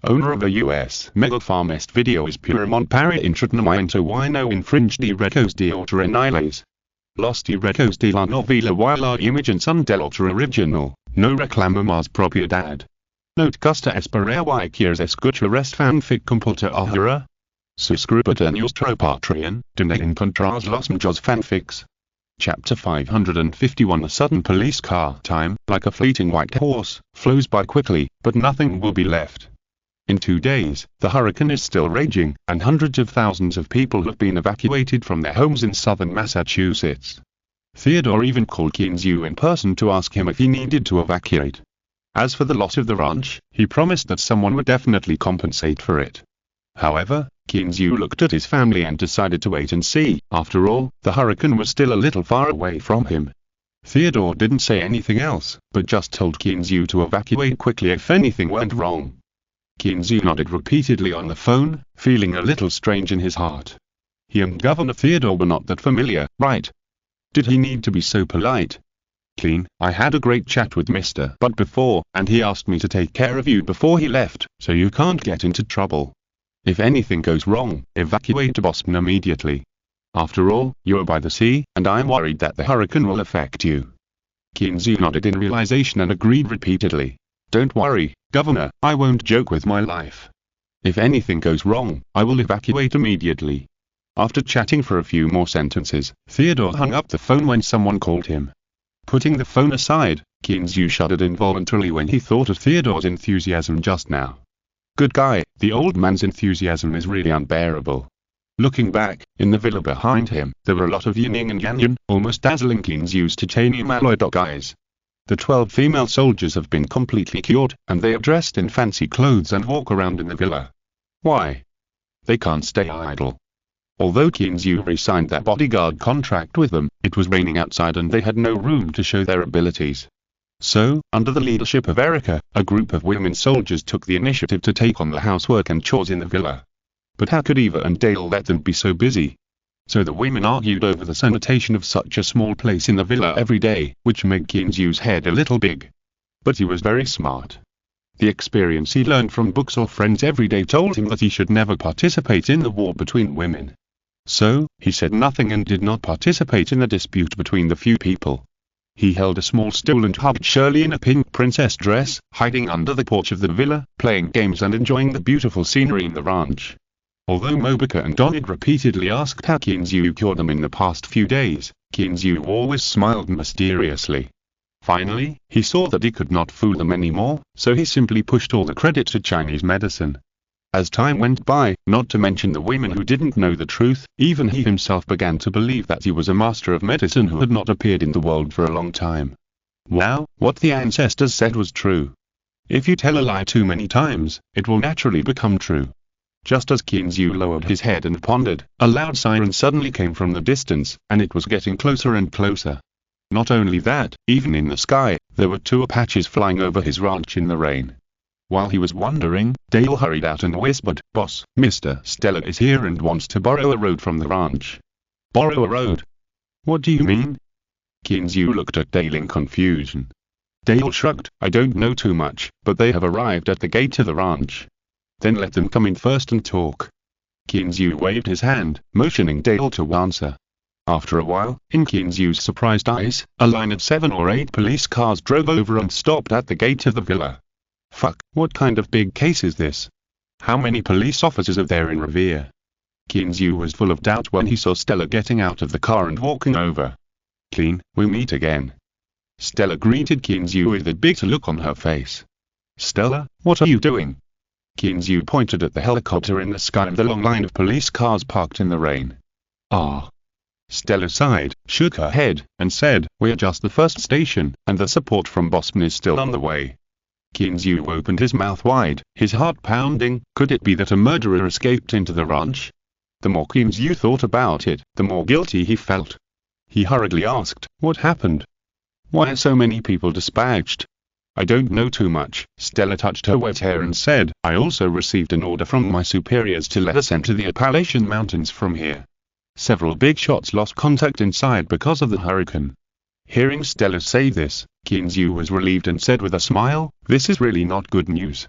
owner of the US Mega Farmest video is Puremont para Intratnamiento Wino Infringed Recos de Autorenales. Los Recos de la Novela y la Imagen son del autor original, no reclamo más propiedad. No te gusta esperar y quieres escuchar este fanfic completo ahora? Suscríbete a nuestro Patreon, donde encontrarás los mejores fanfics. Chapter 551 A sudden police car time, like a fleeting white horse, flows by quickly, but nothing will be left. In 2 days, the hurricane is still raging, and hundreds of thousands of people have been evacuated from their homes in southern Massachusetts. Theodore even called Kinzu in person to ask him if he needed to evacuate. As for the loss of the ranch, he promised that someone would definitely compensate for it. However, Kinzu looked at his family and decided to wait and see. After all, the hurricane was still a little far away from him. Theodore didn't say anything else, but just told Kinzu to evacuate quickly if anything went wrong. Kinzu nodded repeatedly on the phone, feeling a little strange in his heart. He and Governor Theodore were not that familiar, right? Did he need to be so polite? Clean, I had a great chat with Mr. Bud before, and he asked me to take care of you before he left, so you can't get into trouble. If anything goes wrong, evacuate to Boston immediately. After all, you're by the sea, and I'm worried that the hurricane will affect you. Kinzu nodded in realization and agreed repeatedly. Don't worry, Governor, I won't joke with my life. If anything goes wrong, I will evacuate immediately. After chatting for a few more sentences, Theodore hung up the phone when someone called him. Putting the phone aside, Kinzu shuddered involuntarily when he thought of Theodore's enthusiasm just now. Good guy, the old man's enthusiasm is really unbearable. Looking back, in the villa behind him, there were a lot of yin and yang, almost dazzling Kinzu's titanium alloy dog eyes. The 12 female soldiers have been completely cured, and they are dressed in fancy clothes and walk around in the villa. Why? They can't stay idle. Although Kinzu re-signed that bodyguard contract with them, it was raining outside and they had no room to show their abilities. So, under the leadership of Erica, a group of women soldiers took the initiative to take on the housework and chores in the villa. But how could Eva and Dale let them be so busy? So the women argued over the sanitation of such a small place in the villa every day, which made Kinzu's head a little big. But he was very smart. The experience he learned from books or friends every day told him that he should never participate in the war between women. So, he said nothing and did not participate in the dispute between the few people. He held a small stool and hugged Shirley in a pink princess dress, hiding under the porch of the villa, playing games and enjoying the beautiful scenery in the ranch. Although Mobica and Donald repeatedly asked how Kinzu cured them in the past few days, Kinzu always smiled mysteriously. Finally, he saw that he could not fool them anymore, so he simply pushed all the credit to Chinese medicine. As time went by, not to mention the women who didn't know the truth, even he himself began to believe that he was a master of medicine who had not appeared in the world for a long time. Wow, what the ancestors said was true. If you tell a lie too many times, it will naturally become true. Just as Kinzu lowered his head and pondered, a loud siren suddenly came from the distance, and it was getting closer and closer. Not only that, even in the sky, there were 2 Apaches flying over his ranch in the rain. While he was wondering, Dale hurried out and whispered, "Boss, Mr. Stella is here and wants to borrow a road from the ranch." "Borrow a road? What do you mean?" Kinzu looked at Dale in confusion. Dale shrugged, "I don't know too much, but they have arrived at the gate to the ranch." "Then let them come in first and talk." Kinzu waved his hand, motioning Dale to answer. After a while, in Kinzu's surprised eyes, a line of 7 or 8 police cars drove over and stopped at the gate of the villa. Fuck, what kind of big case is this? How many police officers are there in Revere? Kinzu was full of doubt when he saw Stella getting out of the car and walking over. "Clean, we meet again." Stella greeted Kinzu with a big look on her face. "Stella, what are you doing?" Kinzu pointed at the helicopter in the sky and the long line of police cars parked in the rain. "Ah." Stella sighed, shook her head, and said, "We're just the first station, and the support from Boston is still on the way." Kinzu opened his mouth wide, his heart pounding. Could it be that a murderer escaped into the ranch? The more Kinzu thought about it, the more guilty he felt. He hurriedly asked, "What happened? Why are so many people dispatched?" "I don't know too much." Stella touched her wet hair and said, "I also received an order from my superiors to let us enter the Appalachian Mountains from here. Several big shots lost contact inside because of the hurricane." Hearing Stella say this, Kinzu was relieved and said with a smile, "This is really not good news."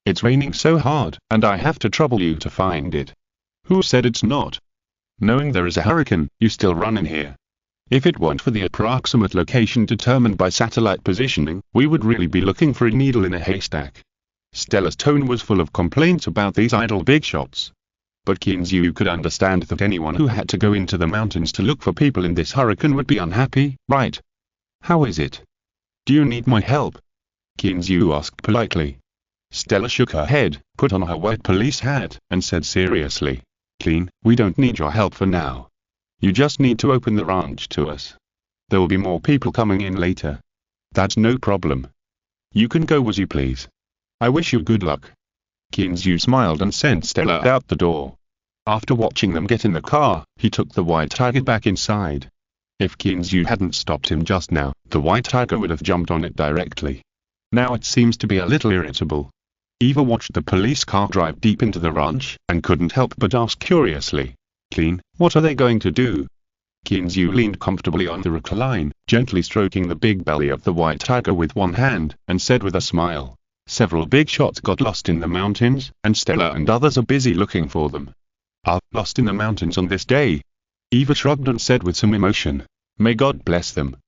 It's raining so hard, and I have to trouble you to find it. Who said it's not? Knowing there is a hurricane, you still run in here. If it weren't for the approximate location determined by satellite positioning, we would really be looking for a needle in a haystack. Stella's tone was full of complaints about these idle big shots. But Kinzu could understand that anyone who had to go into the mountains to look for people in this hurricane would be unhappy, right? How is it? Do you need my help? Kinzu asked politely. Stella shook her head, put on her white police hat, and said seriously, "Clean, we don't need your help for now. You just need to open the ranch to us. There will be more people coming in later. That's no problem. You can go as you please. I wish you good luck." Kinzu smiled and sent Stella out the door. After watching them get in the car, he took the white tiger back inside. If Kinzu hadn't stopped him just now, the white tiger would have jumped on it directly. Now it seems to be a little irritable. Eva watched the police car drive deep into the ranch, and couldn't help but ask curiously, "Clean, what are they going to do?" Kinzu leaned comfortably on the recline, gently stroking the big belly of the white tiger with one hand, and said with a smile, "Several big shots got lost in the mountains, and Stella and others are busy looking for them." "Are lost in the mountains on this day?" Eva shrugged and said with some emotion, "May God bless them."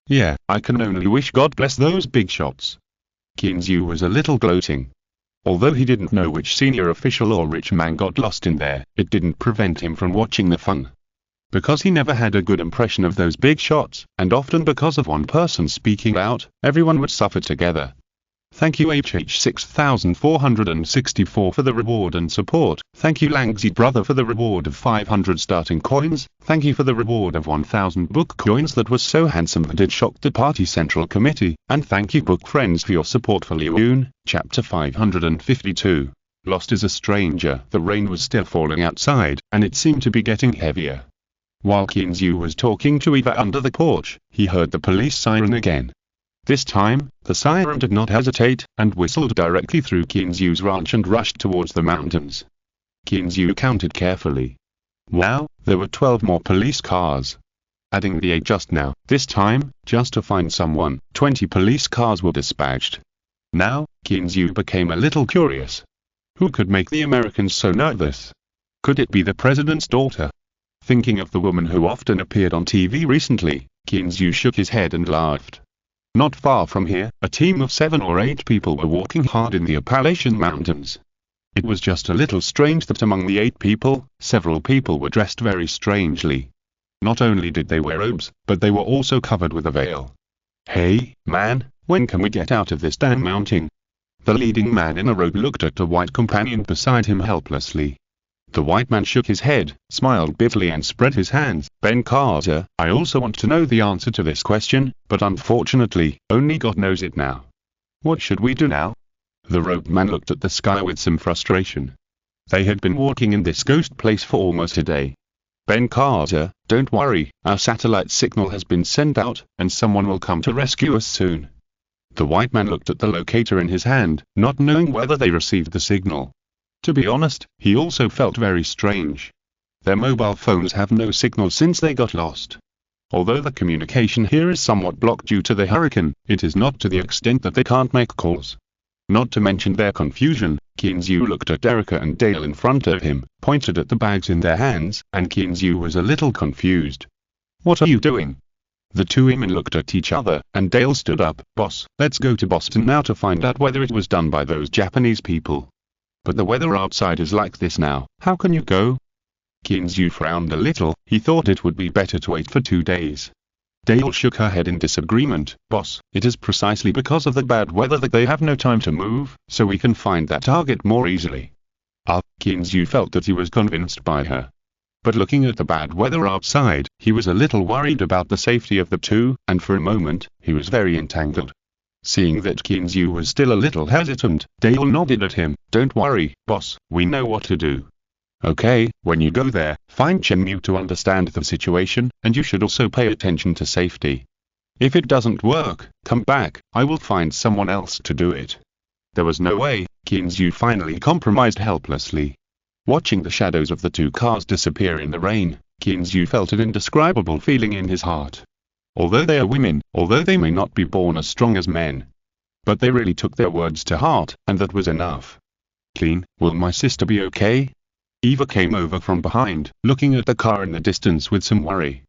"Yeah, I can only wish God bless those big shots." Kinzu was a little gloating. Although he didn't know which senior official or rich man got lost in there, it didn't prevent him from watching the fun. Because he never had a good impression of those big shots, and often because of one person speaking out, everyone would suffer together. Thank you HH6464 for the reward and support. Thank you Langsy Brother for the reward of 500 starting coins. Thank you for the reward of 1000 book coins that was so handsome that it shocked the party central committee. And thank you book friends for your support for Leoun. Chapter 552. Lost as a stranger. The rain was still falling outside, and it seemed to be getting heavier. While Kinzu was talking to Eva under the porch, he heard the police siren again. This time, the siren did not hesitate, and whistled directly through Kinzu's ranch and rushed towards the mountains. Kinzu counted carefully. Wow, there were 12 more police cars. Adding the 8 just now, this time, just to find someone, 20 police cars were dispatched. Now, Kinzu became a little curious. Who could make the Americans so nervous? Could it be the president's daughter? Thinking of the woman who often appeared on TV recently, Kinzu shook his head and laughed. Not far from here, a team of 7 or 8 people were walking hard in the Appalachian Mountains. It was just a little strange that among the 8 people, several people were dressed very strangely. Not only did they wear robes, but they were also covered with a veil. "Hey, man, when can we get out of this damn mountain?" The leading man in a robe looked at the white companion beside him helplessly. The white man shook his head, smiled bitterly and spread his hands. "Ben Carter, I also want to know the answer to this question, but unfortunately, only God knows it now. What should we do now?" The robed man looked at the sky with some frustration. They had been walking in this ghost place for almost a day. "Ben Carter, don't worry, our satellite signal has been sent out, and someone will come to rescue us soon." The white man looked at the locator in his hand, not knowing whether they received the signal. To be honest, he also felt very strange. Their mobile phones have no signal since they got lost. Although the communication here is somewhat blocked due to the hurricane, it is not to the extent that they can't make calls. Not to mention their confusion, Kinzu looked at Erica and Dale in front of him, pointed at the bags in their hands, and Kinzu was a little confused. "What are you doing?" The two women looked at each other, and Dale stood up. "Boss, let's go to Boston now to find out whether it was done by those Japanese people. But the weather outside is like this now, how can you go?" Kinzu frowned a little, he thought it would be better to wait for 2 days. Dale shook her head in disagreement. "Boss, it is precisely because of the bad weather that they have no time to move, so we can find that target more easily." Kinzu felt that he was convinced by her. But looking at the bad weather outside, he was a little worried about the safety of the two, and for a moment, he was very entangled. Seeing that Kinzu was still a little hesitant, Dale nodded at him. "Don't worry, boss, we know what to do. Okay, when you go there, find Chenmu to understand the situation, and you should also pay attention to safety. If it doesn't work, come back, I will find someone else to do it." There was no way, Kinzu finally compromised helplessly. Watching the shadows of the 2 cars disappear in the rain, Kinzu felt an indescribable feeling in his heart. Although they are women, although they may not be born as strong as men. But they really took their words to heart, and that was enough. Clean, will my sister be okay? Eva came over from behind, looking at the car in the distance with some worry.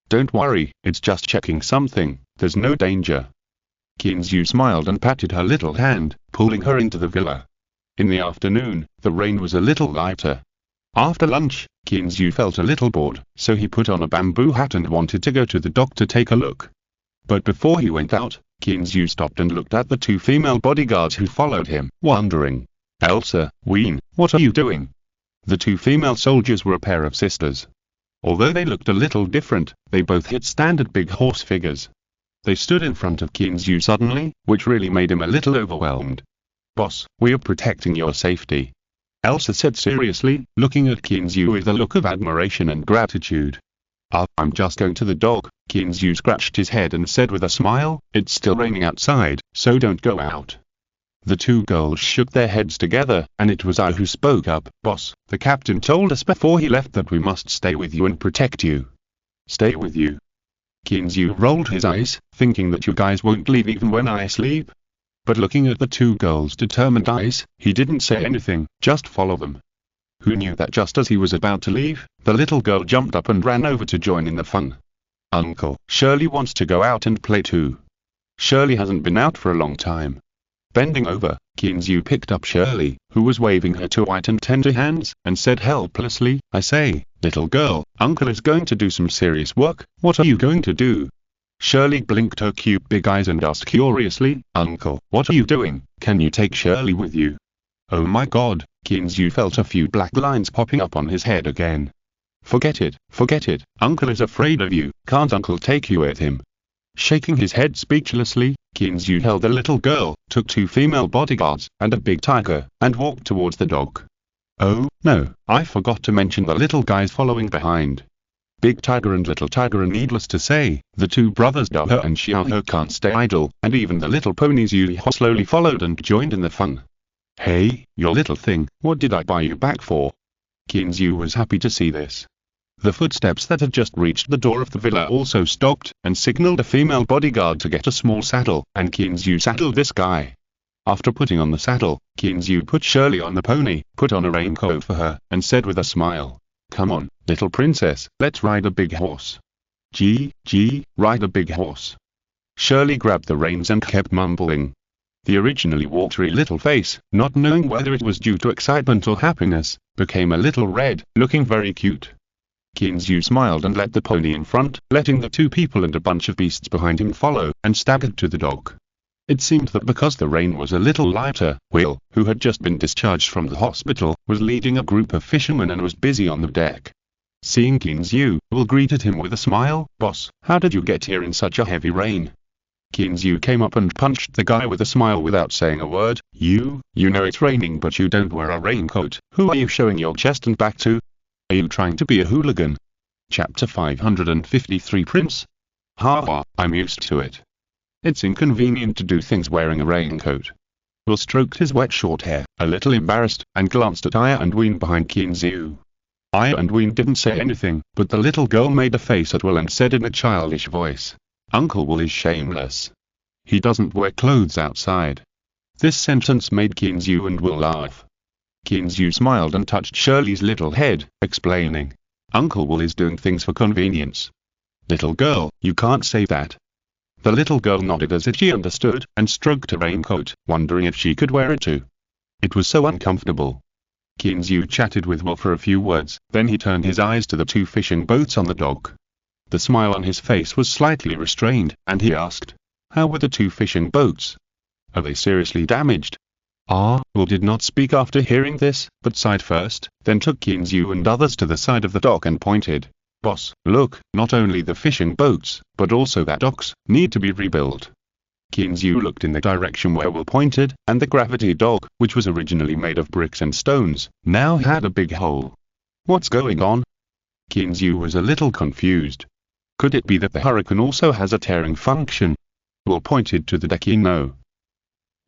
Don't worry, it's just checking something, there's no danger. Kinzu smiled and patted her little hand, pulling her into the villa. In the afternoon, the rain was a little lighter. After lunch, Kinzu felt a little bored, so he put on a bamboo hat and wanted to go to the dock to take a look. But before he went out, Kinzu stopped and looked at the two female bodyguards who followed him, wondering. Elsa, Ween, what are you doing? The two female soldiers were a pair of sisters. Although they looked a little different, they both hit standard big horse figures. They stood in front of Kinzu suddenly, which really made him a little overwhelmed. Boss, we are protecting your safety. Elsa said seriously, looking at Kinzu with a look of admiration and gratitude. I'm just going to the dock. Kinzu scratched his head and said with a smile, it's still raining outside, so don't go out. The two girls shook their heads together, and it was I who spoke up. Boss, the captain told us before he left that we must stay with you and protect you. Stay with you? Kinzu rolled his eyes, thinking that you guys won't leave even when I sleep. But looking at the two girls' determined eyes, he didn't say anything, just follow them. Who knew that just as he was about to leave, the little girl jumped up and ran over to join in the fun. Uncle, Shirley wants to go out and play too. Shirley hasn't been out for a long time. Bending over, Kinzu picked up Shirley, who was waving her two white and tender hands, and said helplessly, I say, little girl, Uncle is going to do some serious work, what are you going to do? Shirley blinked her cute big eyes and asked curiously, Uncle, what are you doing? Can you take Shirley with you? Oh my god, Kinzu felt a few black lines popping up on his head again. Forget it, Uncle is afraid of you, can't Uncle take you with him? Shaking his head speechlessly, Kinzu held the little girl, took two female bodyguards, and a big tiger, and walked towards the dock. Oh, no, I forgot to mention the little guys following behind. Big Tiger and Little Tiger, and needless to say, the two brothers Daho and Xiaohe can't stay idle, and even the little ponies Yuliho slowly followed and joined in the fun. Hey, your little thing, what did I buy you back for? Kinzu was happy to see this. The footsteps that had just reached the door of the villa also stopped, and signaled a female bodyguard to get a small saddle, and Kinzu saddled this guy. After putting on the saddle, Kinzu put Shirley on the pony, put on a raincoat for her, and said with a smile, Come on, little princess, let's ride a big horse. Gee, ride a big horse. Shirley grabbed the reins and kept mumbling. The originally watery little face, not knowing whether it was due to excitement or happiness, became a little red, looking very cute. Kinzu smiled and led the pony in front, letting the two people and a bunch of beasts behind him follow, and staggered to the dock. It seemed that because the rain was a little lighter, Will, who had just been discharged from the hospital, was leading a group of fishermen and was busy on the deck. Seeing Kinzu, Will greeted him with a smile, Boss, how did you get here in such a heavy rain? Kinzu came up and punched the guy with a smile without saying a word. You know it's raining but you don't wear a raincoat. Who are you showing your chest and back to? Are you trying to be a hooligan? Chapter 553 Prince. Ha, I'm used to it. It's inconvenient to do things wearing a raincoat. Will stroked his wet short hair, a little embarrassed, and glanced at Aya and Ween behind Kinzu. Aya and Ween didn't say anything, but the little girl made a face at Will and said in a childish voice, Uncle Will is shameless. He doesn't wear clothes outside. This sentence made Kinzu and Will laugh. Kinzu smiled and touched Shirley's little head, explaining, Uncle Will is doing things for convenience. Little girl, you can't say that. The little girl nodded as if she understood, and stroked her raincoat, wondering if she could wear it too. It was so uncomfortable. Kinzu chatted with Will for a few words, then he turned his eyes to the two fishing boats on the dock. The smile on his face was slightly restrained, and he asked, How were the two fishing boats? Are they seriously damaged? Will did not speak after hearing this, but sighed first, then took Kinzu and others to the side of the dock and pointed. Boss, look, not only the fishing boats, but also that docks, need to be rebuilt. Kinzu looked in the direction where Will pointed, and the gravity dock, which was originally made of bricks and stones, now had a big hole. What's going on? Kinzu was a little confused. Could it be that the hurricane also has a tearing function? Will pointed to the deck. No.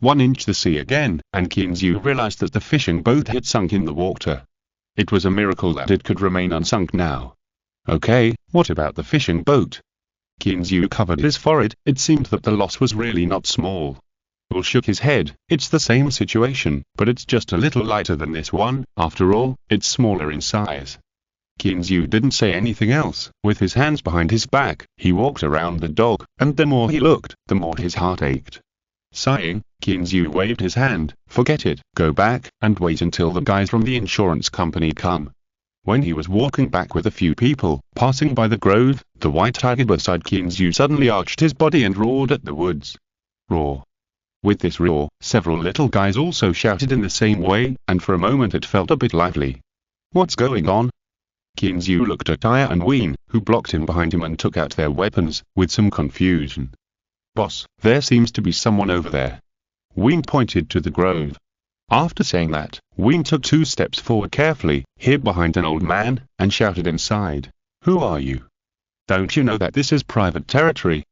1 inch the sea again, and Kinzu realized that the fishing boat had sunk in the water. It was a miracle that it could remain unsunk now. Okay, what about the fishing boat? Kinzu covered his forehead. It seemed that the loss was really not small. Will shook his head. It's the same situation, but it's just a little lighter than this one. After all, it's smaller in size. Kinzu didn't say anything else. With his hands behind his back, he walked around the dog, and the more he looked, the more his heart ached. Sighing, Kinzu waved his hand. Forget it, go back, and wait until the guys from the insurance company come. When he was walking back with a few people, passing by the grove, the white tiger beside Kinzu suddenly arched his body and roared at the woods. Roar. With this roar, several little guys also shouted in the same way, and for a moment it felt a bit lively. What's going on? Kinzu looked at Aya and Ween, who blocked him behind him and took out their weapons, with some confusion. Boss, there seems to be someone over there. Ween pointed to the grove. After saying that, Ween took 2 steps forward carefully, hid behind an old man, and shouted inside. Who are you? Don't you know that this is private territory?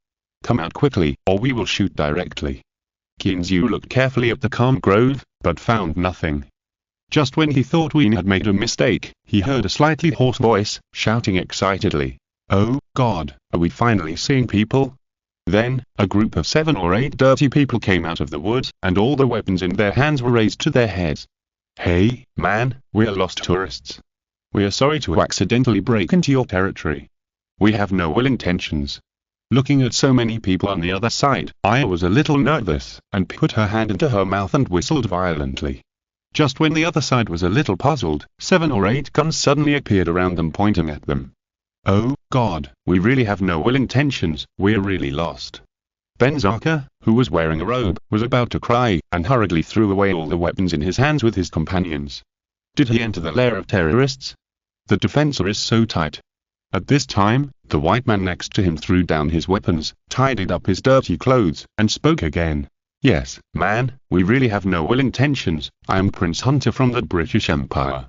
Come out quickly, or we will shoot directly. Kinzu looked carefully at the calm grove, but found nothing. Just when he thought Ween had made a mistake, he heard a slightly hoarse voice, shouting excitedly. Oh, God, are we finally seeing people? Then, a group of 7 or 8 dirty people came out of the woods, and all the weapons in their hands were raised to their heads. Hey, man, we're lost tourists. We are sorry to accidentally break into your territory. We have no ill intentions. Looking at so many people on the other side, Aya was a little nervous, and put her hand into her mouth and whistled violently. Just when the other side was a little puzzled, 7 or 8 guns suddenly appeared around them pointing at them. Oh, God, we really have no ill intentions, we're really lost. Benzaka, who was wearing a robe, was about to cry, and hurriedly threw away all the weapons in his hands with his companions. Did he enter the lair of terrorists? The defense is so tight. At this time, the white man next to him threw down his weapons, tidied up his dirty clothes, and spoke again. Yes, man, we really have no ill intentions. I am Prince Hunter from the British Empire.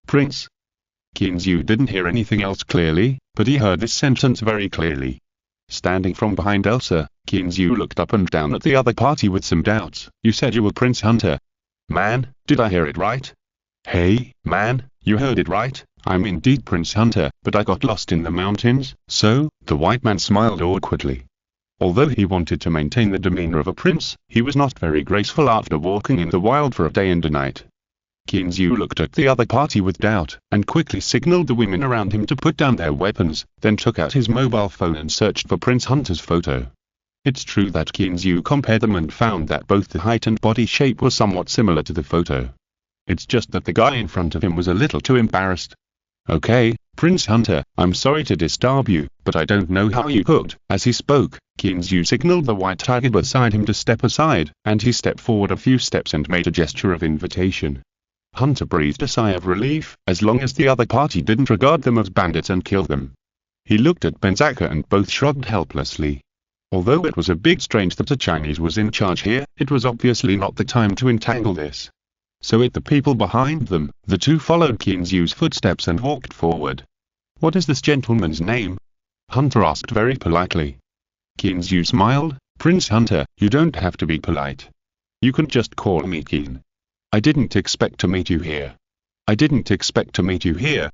Prince? Kinzu didn't hear anything else clearly, but he heard this sentence very clearly. Standing from behind Elsa, Kinzu looked up and down at the other party with some doubts. You said you were Prince Hunter. Man, did I hear it right? Hey, man, you heard it right. I'm indeed Prince Hunter, but I got lost in the mountains, so, the white man smiled awkwardly. Although he wanted to maintain the demeanor of a prince, he was not very graceful after walking in the wild for a day and a night. Kinzu looked at the other party with doubt, and quickly signaled the women around him to put down their weapons, then took out his mobile phone and searched for Prince Hunter's photo. It's true that Kinzu compared them and found that both the height and body shape were somewhat similar to the photo. It's just that the guy in front of him was a little too embarrassed. Okay, Prince Hunter, I'm sorry to disturb you, but I don't know how you could. As he spoke, Kinzu signaled the white tiger beside him to step aside, and he stepped forward a few steps and made a gesture of invitation. Hunter breathed a sigh of relief, as long as the other party didn't regard them as bandits and kill them. He looked at Benzaka and both shrugged helplessly. Although it was a bit strange that a Chinese was in charge here, it was obviously not the time to entangle this. So with the people behind them, the two followed Kinzu's footsteps and walked forward. What is this gentleman's name? Hunter asked very politely. Kinzu smiled. Prince Hunter, you don't have to be polite. You can just call me Kin. I didn't expect to meet you here. I didn't expect to meet you here.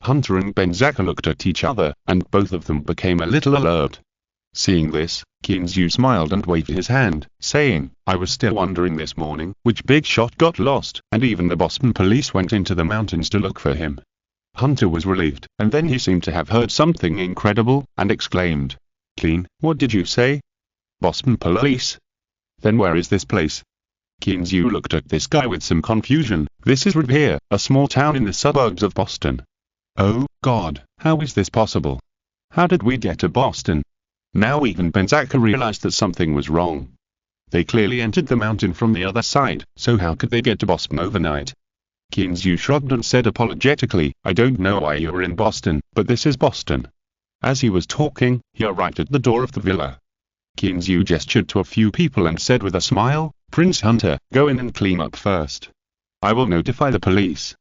Hunter and Benzaka looked at each other, and both of them became a little alert. Seeing this, Kinzu smiled and waved his hand, saying, I was still wondering this morning which big shot got lost, and even the Boston police went into the mountains to look for him. Hunter was relieved, and then he seemed to have heard something incredible, and exclaimed, Kin, what did you say? Boston police? Then where is this place? Kinzu looked at this guy with some confusion. This is Revere, a small town in the suburbs of Boston. Oh, God, how is this possible? How did we get to Boston? Now even Benzaka realized that something was wrong. They clearly entered the mountain from the other side, so how could they get to Boston overnight? Kinzu shrugged and said apologetically, I don't know why you were in Boston, but this is Boston. As he was talking, he arrived at the door of the villa. Kinzu gestured to a few people and said with a smile, Prince Hunter, go in and clean up first. I will notify the police.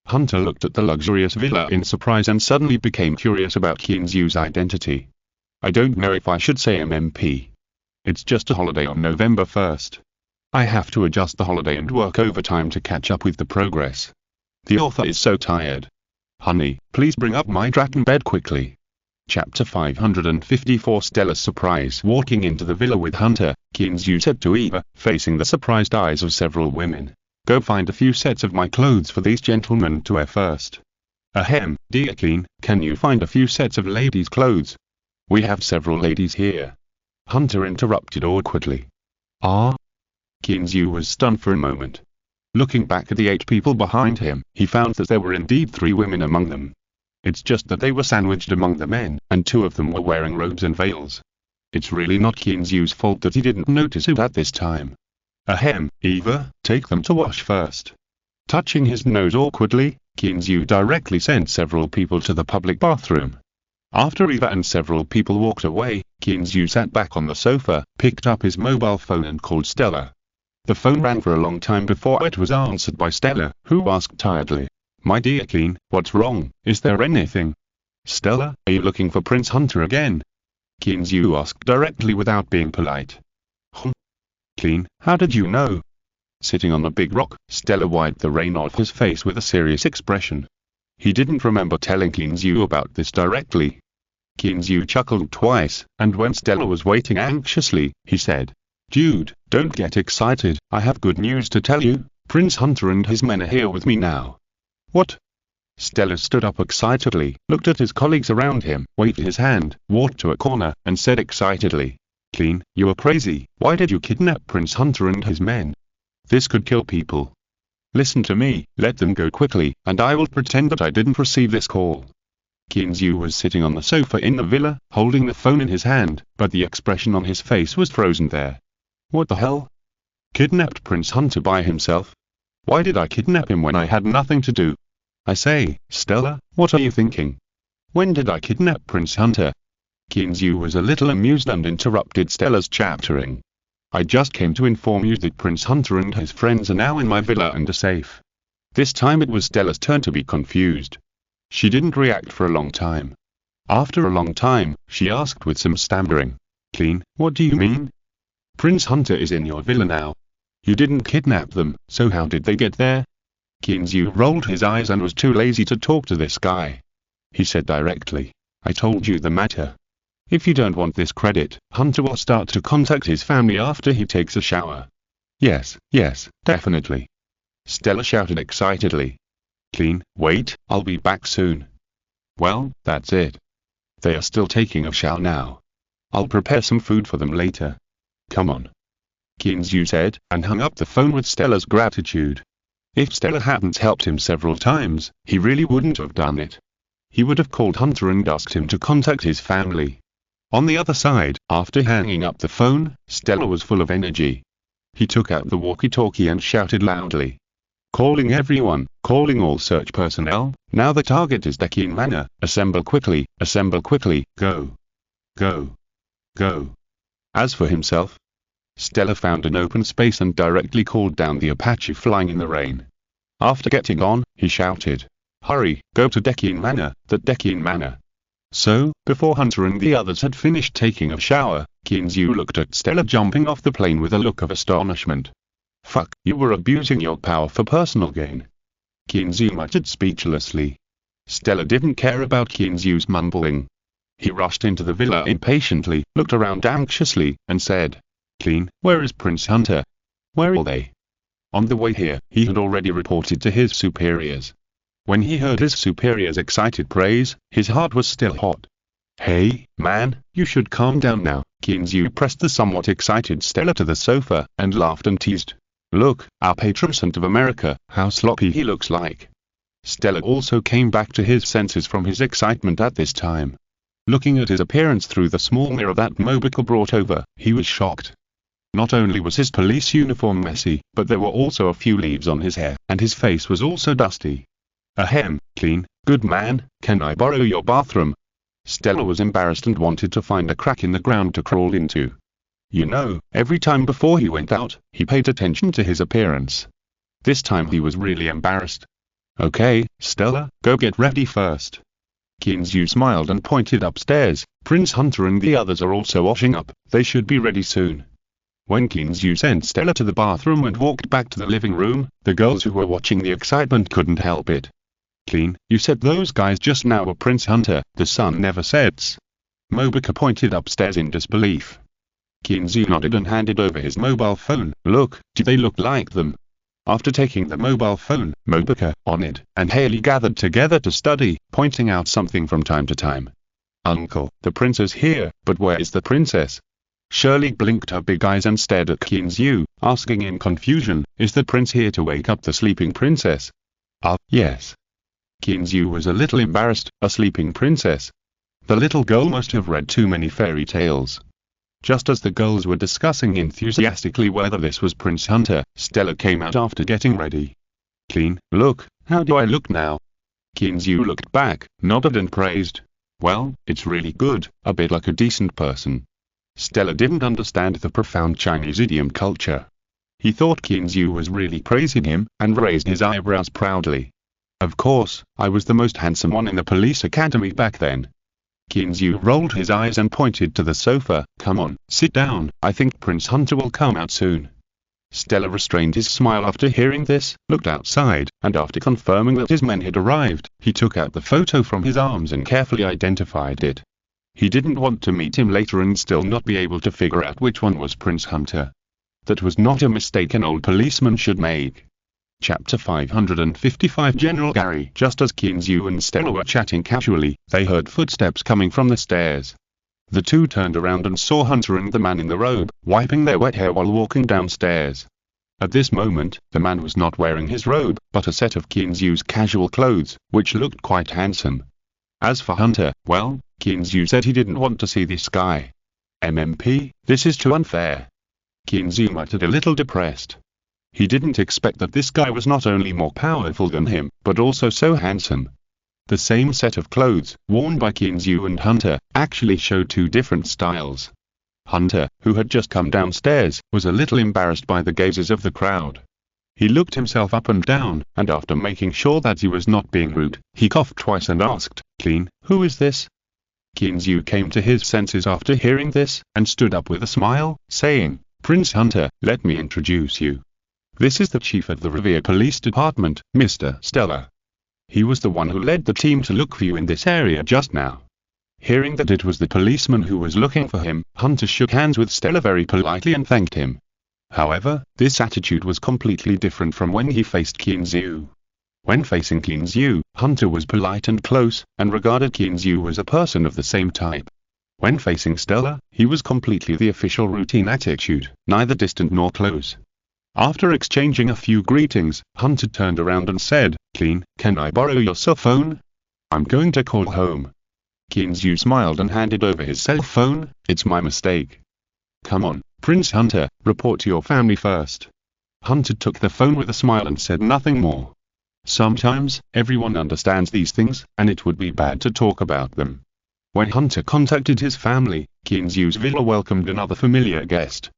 Hunter looked at the luxurious villa in surprise and suddenly became curious about Kinzu's identity. I don't know if I should say MMP. It's just a holiday on November 1st. I have to adjust the holiday and work overtime to catch up with the progress. The author is so tired. Honey, please bring up my dragon bed quickly. Chapter 554 Stella's surprise. Walking into the villa with Hunter, Kinzu said to Eva, facing the surprised eyes of several women. Go find a few sets of my clothes for these gentlemen to wear first. Ahem, dear Clean, can you find a few sets of ladies' clothes? We have several ladies here. Hunter interrupted awkwardly. Ah? Kinzu was stunned for a moment. Looking back at the 8 people behind him, he found that there were indeed 3 women among them. It's just that they were sandwiched among the men, and 2 of them were wearing robes and veils. It's really not Kinzu's fault that he didn't notice it at this time. Ahem, Eva, take them to wash first. Touching his nose awkwardly, Kinzu directly sent several people to the public bathroom. After Eva and several people walked away, Kinzu sat back on the sofa, picked up his mobile phone and called Stella. The phone rang for a long time before it was answered by Stella, who asked tiredly, My dear Clean, what's wrong? Is there anything? Stella, are you looking for Prince Hunter again? Kinzu asked directly without being polite. Clean, how did you know? Sitting on a big rock, Stella wiped the rain off his face with a serious expression. He didn't remember telling Kinzu about this directly. Kinzu chuckled twice, and when Stella was waiting anxiously, he said, Dude, don't get excited, I have good news to tell you, Prince Hunter and his men are here with me now. What? Stella stood up excitedly, looked at his colleagues around him, waved his hand, walked to a corner, and said excitedly, Clean, you are crazy, why did you kidnap Prince Hunter and his men? This could kill people. Listen to me, let them go quickly, and I will pretend that I didn't receive this call. Kinzu was sitting on the sofa in the villa, holding the phone in his hand, but the expression on his face was frozen there. What the hell? Kidnapped Prince Hunter by himself? Why did I kidnap him when I had nothing to do? I say, Stella, what are you thinking? When did I kidnap Prince Hunter? Kinzu was a little amused and interrupted Stella's chattering. I just came to inform you that Prince Hunter and his friends are now in my villa and are safe. This time it was Stella's turn to be confused. She didn't react for a long time. After a long time, she asked with some stammering. Clean, what do you mean? Prince Hunter is in your villa now. You didn't kidnap them, so how did they get there? Kinzu rolled his eyes and was too lazy to talk to this guy. He said directly, I told you the matter. If you don't want this credit, Hunter will start to contact his family after he takes a shower. Yes, definitely. Stella shouted excitedly. Clean, wait, I'll be back soon. Well, that's it. They are still taking a shower now. I'll prepare some food for them later. Come on. Kinzu said, and hung up the phone with Stella's gratitude. If Stella hadn't helped him several times, he really wouldn't have done it. He would have called Hunter and asked him to contact his family. On the other side, after hanging up the phone, Stella was full of energy. He took out the walkie-talkie and shouted loudly. Calling everyone, calling all search personnel, now the target is Tycoon Manor, assemble quickly, go. Go. Go. As for himself, Stella found an open space and directly called down the Apache flying in the rain. After getting on, he shouted, Hurry, go to Tycoon Manor, the Tycoon Manor. So, before Hunter and the others had finished taking a shower, Kinzu looked at Stella jumping off the plane with a look of astonishment. Fuck, you were abusing your power for personal gain. Kinzu muttered speechlessly. Stella didn't care about Kinzu's mumbling. He rushed into the villa impatiently, looked around anxiously, and said, Clean, where is Prince Hunter? Where are they? On the way here, he had already reported to his superiors. When he heard his superiors' excited praise, his heart was still hot. Hey, man, you should calm down now. Kinzu pressed the somewhat excited Stella to the sofa, and laughed and teased. Look, our patron saint of America, how sloppy he looks like. Stella also came back to his senses from his excitement at this time. Looking at his appearance through the small mirror that Mobicle brought over, he was shocked. Not only was his police uniform messy, but there were also a few leaves on his hair, and his face was also dusty. Ahem, Clean, good man, can I borrow your bathroom? Stella was embarrassed and wanted to find a crack in the ground to crawl into. You know, every time before he went out, he paid attention to his appearance. This time he was really embarrassed. Okay, Stella, go get ready first. Kinzu smiled and pointed upstairs. Prince Hunter and the others are also washing up, they should be ready soon. When Kinzu sent Stella to the bathroom and walked back to the living room, the girls who were watching the excitement couldn't help it. Clean, you said those guys just now were Prince Hunter, the sun never sets. Mobica pointed upstairs in disbelief. Kinzu nodded and handed over his mobile phone. Look, do they look like them? After taking the mobile phone, Mobica, Onid, and Haley gathered together to study, pointing out something from time to time. Uncle, the prince is here, but where is the princess? Shirley blinked her big eyes and stared at Kinzu, asking in confusion, is the prince here to wake up the sleeping princess? Yes. Kinzu was a little embarrassed. A sleeping princess? The little girl must have read too many fairy tales. Just as the girls were discussing enthusiastically whether this was Prince Hunter, Stella came out after getting ready. Clean, look, how do I look now? Kinzu looked back, nodded and praised. Well, it's really good, a bit like a decent person. Stella didn't understand the profound Chinese idiom culture. He thought Kinzu was really praising him, and raised his eyebrows proudly. Of course, I was the most handsome one in the police academy back then. Kinzu rolled his eyes and pointed to the sofa. Come on, sit down, I think Prince Hunter will come out soon. Stella restrained his smile after hearing this, looked outside, and after confirming that his men had arrived, he took out the photo from his arms and carefully identified it. He didn't want to meet him later and still not be able to figure out which one was Prince Hunter. That was not a mistake an old policeman should make. Chapter 555 General Gary. Just as Kinzu and Stella were chatting casually, they heard footsteps coming from the stairs. The two turned around and saw Hunter and the man in the robe, wiping their wet hair while walking downstairs. At this moment, the man was not wearing his robe, but a set of Kinzu's casual clothes, which looked quite handsome. As for Hunter, well, Kinzu said he didn't want to see this guy. MMP, this is too unfair. Kinzu muttered a little depressed. He didn't expect that this guy was not only more powerful than him, but also so handsome. The same set of clothes, worn by Kinzu and Hunter, actually showed two different styles. Hunter, who had just come downstairs, was a little embarrassed by the gazes of the crowd. He looked himself up and down, and after making sure that he was not being rude, he coughed twice and asked, Clean, who is this? Kinzu came to his senses after hearing this, and stood up with a smile, saying, Prince Hunter, let me introduce you. This is the chief of the Revere Police Department, Mr. Stella. He was the one who led the team to look for you in this area just now. Hearing that it was the policeman who was looking for him, Hunter shook hands with Stella very politely and thanked him. However, this attitude was completely different from when he faced Kinzu. When facing Kinzu, Hunter was polite and close, and regarded Kinzu as a person of the same type. When facing Stella, he was completely the official routine attitude, neither distant nor close. After exchanging a few greetings, Hunter turned around and said, Clean, can I borrow your cell phone? I'm going to call home. Kinzu smiled and handed over his cell phone. It's my mistake. Come on, Prince Hunter, report to your family first. Hunter took the phone with a smile and said nothing more. Sometimes, everyone understands these things, and it would be bad to talk about them. When Hunter contacted his family, Kinzu's villa welcomed another familiar guest.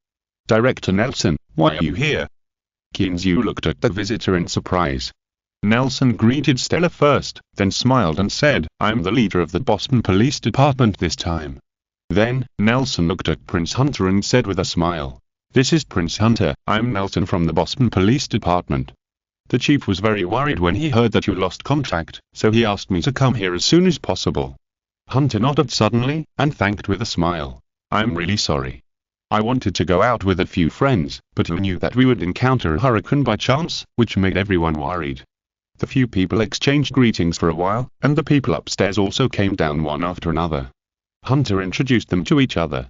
Director Nelson, why are you here? Kinzu looked at the visitor in surprise. Nelson greeted Stella first, then smiled and said, I'm the leader of the Boston Police Department this time. Then, Nelson looked at Prince Hunter and said with a smile, This is Prince Hunter, I'm Nelson from the Boston Police Department. The chief was very worried when he heard that you lost contact, so he asked me to come here as soon as possible. Hunter nodded suddenly, and thanked with a smile. I'm really sorry. I wanted to go out with a few friends, but who knew that we would encounter a hurricane by chance, which made everyone worried. The few people exchanged greetings for a while, and the people upstairs also came down one after another. Hunter introduced them to each other.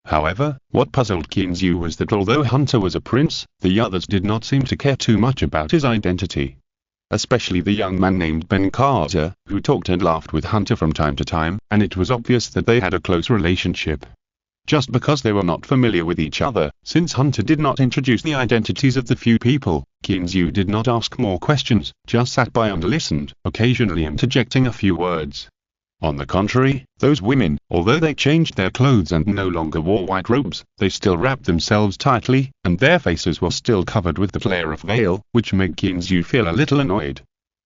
However, what puzzled Kinzu was that although Hunter was a prince, the others did not seem to care too much about his identity. Especially the young man named Ben Carter, who talked and laughed with Hunter from time to time, and it was obvious that they had a close relationship. Just because they were not familiar with each other, since Hunter did not introduce the identities of the few people, Kinzu did not ask more questions, just sat by and listened, occasionally interjecting a few words. On the contrary, those women, although they changed their clothes and no longer wore white robes, they still wrapped themselves tightly, and their faces were still covered with the layer of veil, which made Kinzu feel a little annoyed.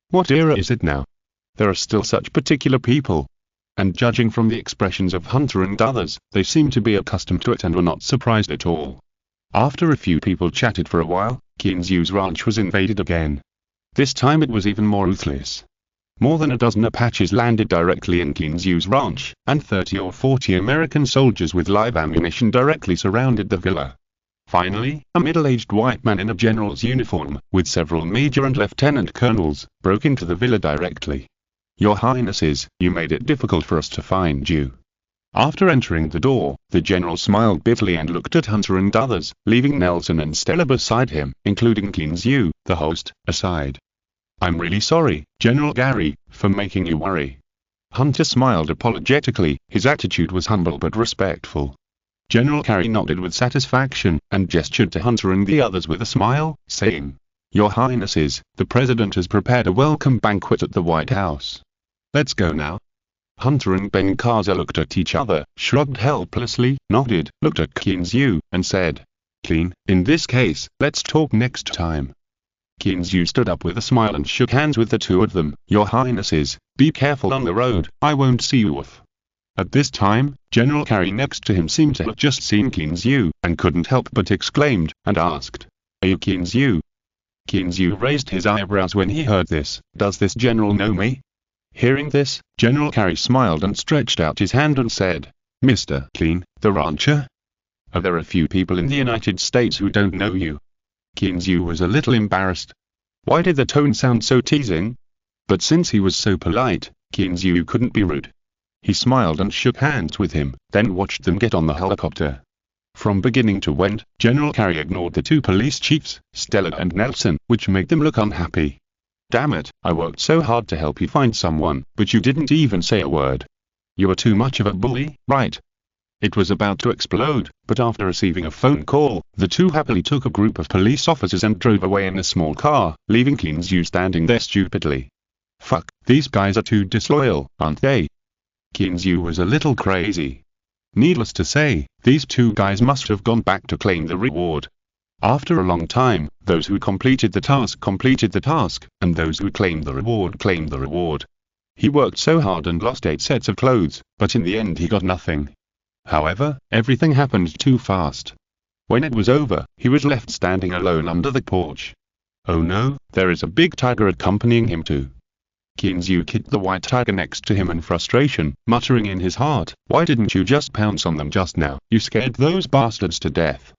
What era is it now? There are still such particular people. And judging from the expressions of Hunter and others, they seemed to be accustomed to it and were not surprised at all. After a few people chatted for a while, Kinzu's ranch was invaded again. This time it was even more ruthless. More than a dozen Apaches landed directly in Kinzu's ranch, and 30 or 40 American soldiers with live ammunition directly surrounded the villa. Finally, a middle-aged white man in a general's uniform, with several major and lieutenant colonels, broke into the villa directly. "Your Highnesses, you made it difficult for us to find you." After entering the door, the general smiled bitterly and looked at Hunter and others, leaving Nelson and Stella beside him, including Kinzu, the host, aside. "I'm really sorry, General Gary, for making you worry." Hunter smiled apologetically, his attitude was humble but respectful. General Gary nodded with satisfaction, and gestured to Hunter and the others with a smile, saying, "Your Highnesses, the President has prepared a welcome banquet at the White House. Let's go now." Hunter and Benkaza looked at each other, shrugged helplessly, nodded, looked at Kinzu, and said, "Clean, in this case, let's talk next time." Kinzu stood up with a smile and shook hands with the two of them. "Your Highnesses, be careful on the road, I won't see you off." At this time, General Carey next to him seemed to have just seen Kinzu, and couldn't help but exclaimed, and asked, "Are you Kinzu?" Kinzu raised his eyebrows when he heard this. "Does this general know me?" Hearing this, General Carey smiled and stretched out his hand and said, "Mr. Clean, the rancher? Are there a few people in the United States who don't know you?" Kinzu was a little embarrassed. Why did the tone sound so teasing? But since he was so polite, Kinzu couldn't be rude. He smiled and shook hands with him, then watched them get on the helicopter. From beginning to end, General Carey ignored the two police chiefs, Stella and Nelson, which made them look unhappy. "Damn it, I worked so hard to help you find someone, but you didn't even say a word. You were too much of a bully, right?" It was about to explode, but after receiving a phone call, the two happily took a group of police officers and drove away in a small car, leaving Kinzu standing there stupidly. "Fuck, these guys are too disloyal, aren't they?" Kinzu was a little crazy. Needless to say, these two guys must have gone back to claim the reward. After a long time, those who completed the task, and those who claimed the reward. He worked so hard and lost 8 sets of clothes, but in the end he got nothing. However, everything happened too fast. When it was over, he was left standing alone under the porch. Oh no, there is a big tiger accompanying him too. Kinzu kicked the white tiger next to him in frustration, muttering in his heart, "Why didn't you just pounce on them just now? You scared those bastards to death."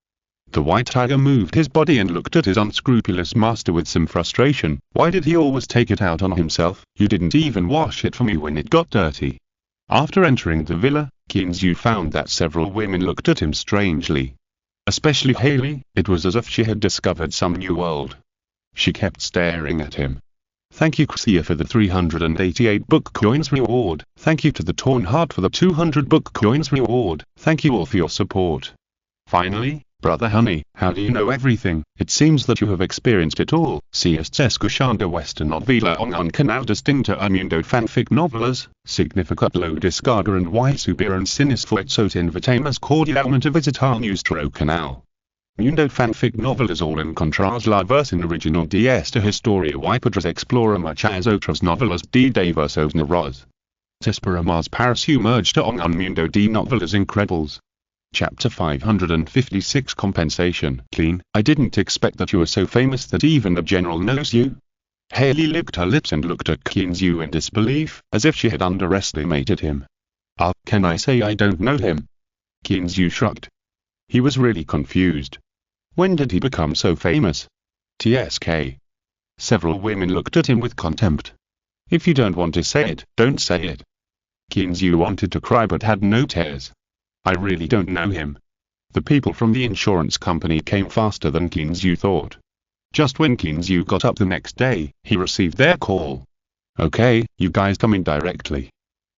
The white tiger moved his body and looked at his unscrupulous master with some frustration. "Why did he always take it out on himself? You didn't even wash it for me when it got dirty." After entering the villa, Kinzu found that several women looked at him strangely. Especially Haley, it was as if she had discovered some new world. She kept staring at him. "Thank you Xia for the 388 book coins reward. Thank you to the Torn Heart for the 200 book coins reward. Thank you all for your support." Finally, "Brother Honey, how do you know everything? It seems that you have experienced it all." Si est escuchando esta novela en un canal distinto a mundo fanfic novelas, significat lo descarga and y subir en sinisfuerzos invitamos cordialmente a visitar nuestro canal. Mundo fanfic novelas all encontrás la versión original de esta historia y podrás explorar muchas otras novelas de diversos narradores. Te esperamos para sumergirte en un mundo de novelas incredibles. Chapter 556 Compensation. Clean, I didn't expect that you were so famous that even the general knows you. Haley licked her lips and looked at Kinzu in disbelief, as if she had underestimated him. Can I say I don't know him? Kinzu shrugged. He was really confused. When did he become so famous? TSK. Several women looked at him with contempt. If you don't want to say it, don't say it. Kinzu wanted to cry but had no tears. I really don't know him. The people from the insurance company came faster than Kinzu thought. Just when Kinzu got up the next day, he received their call. "Okay, you guys come in directly."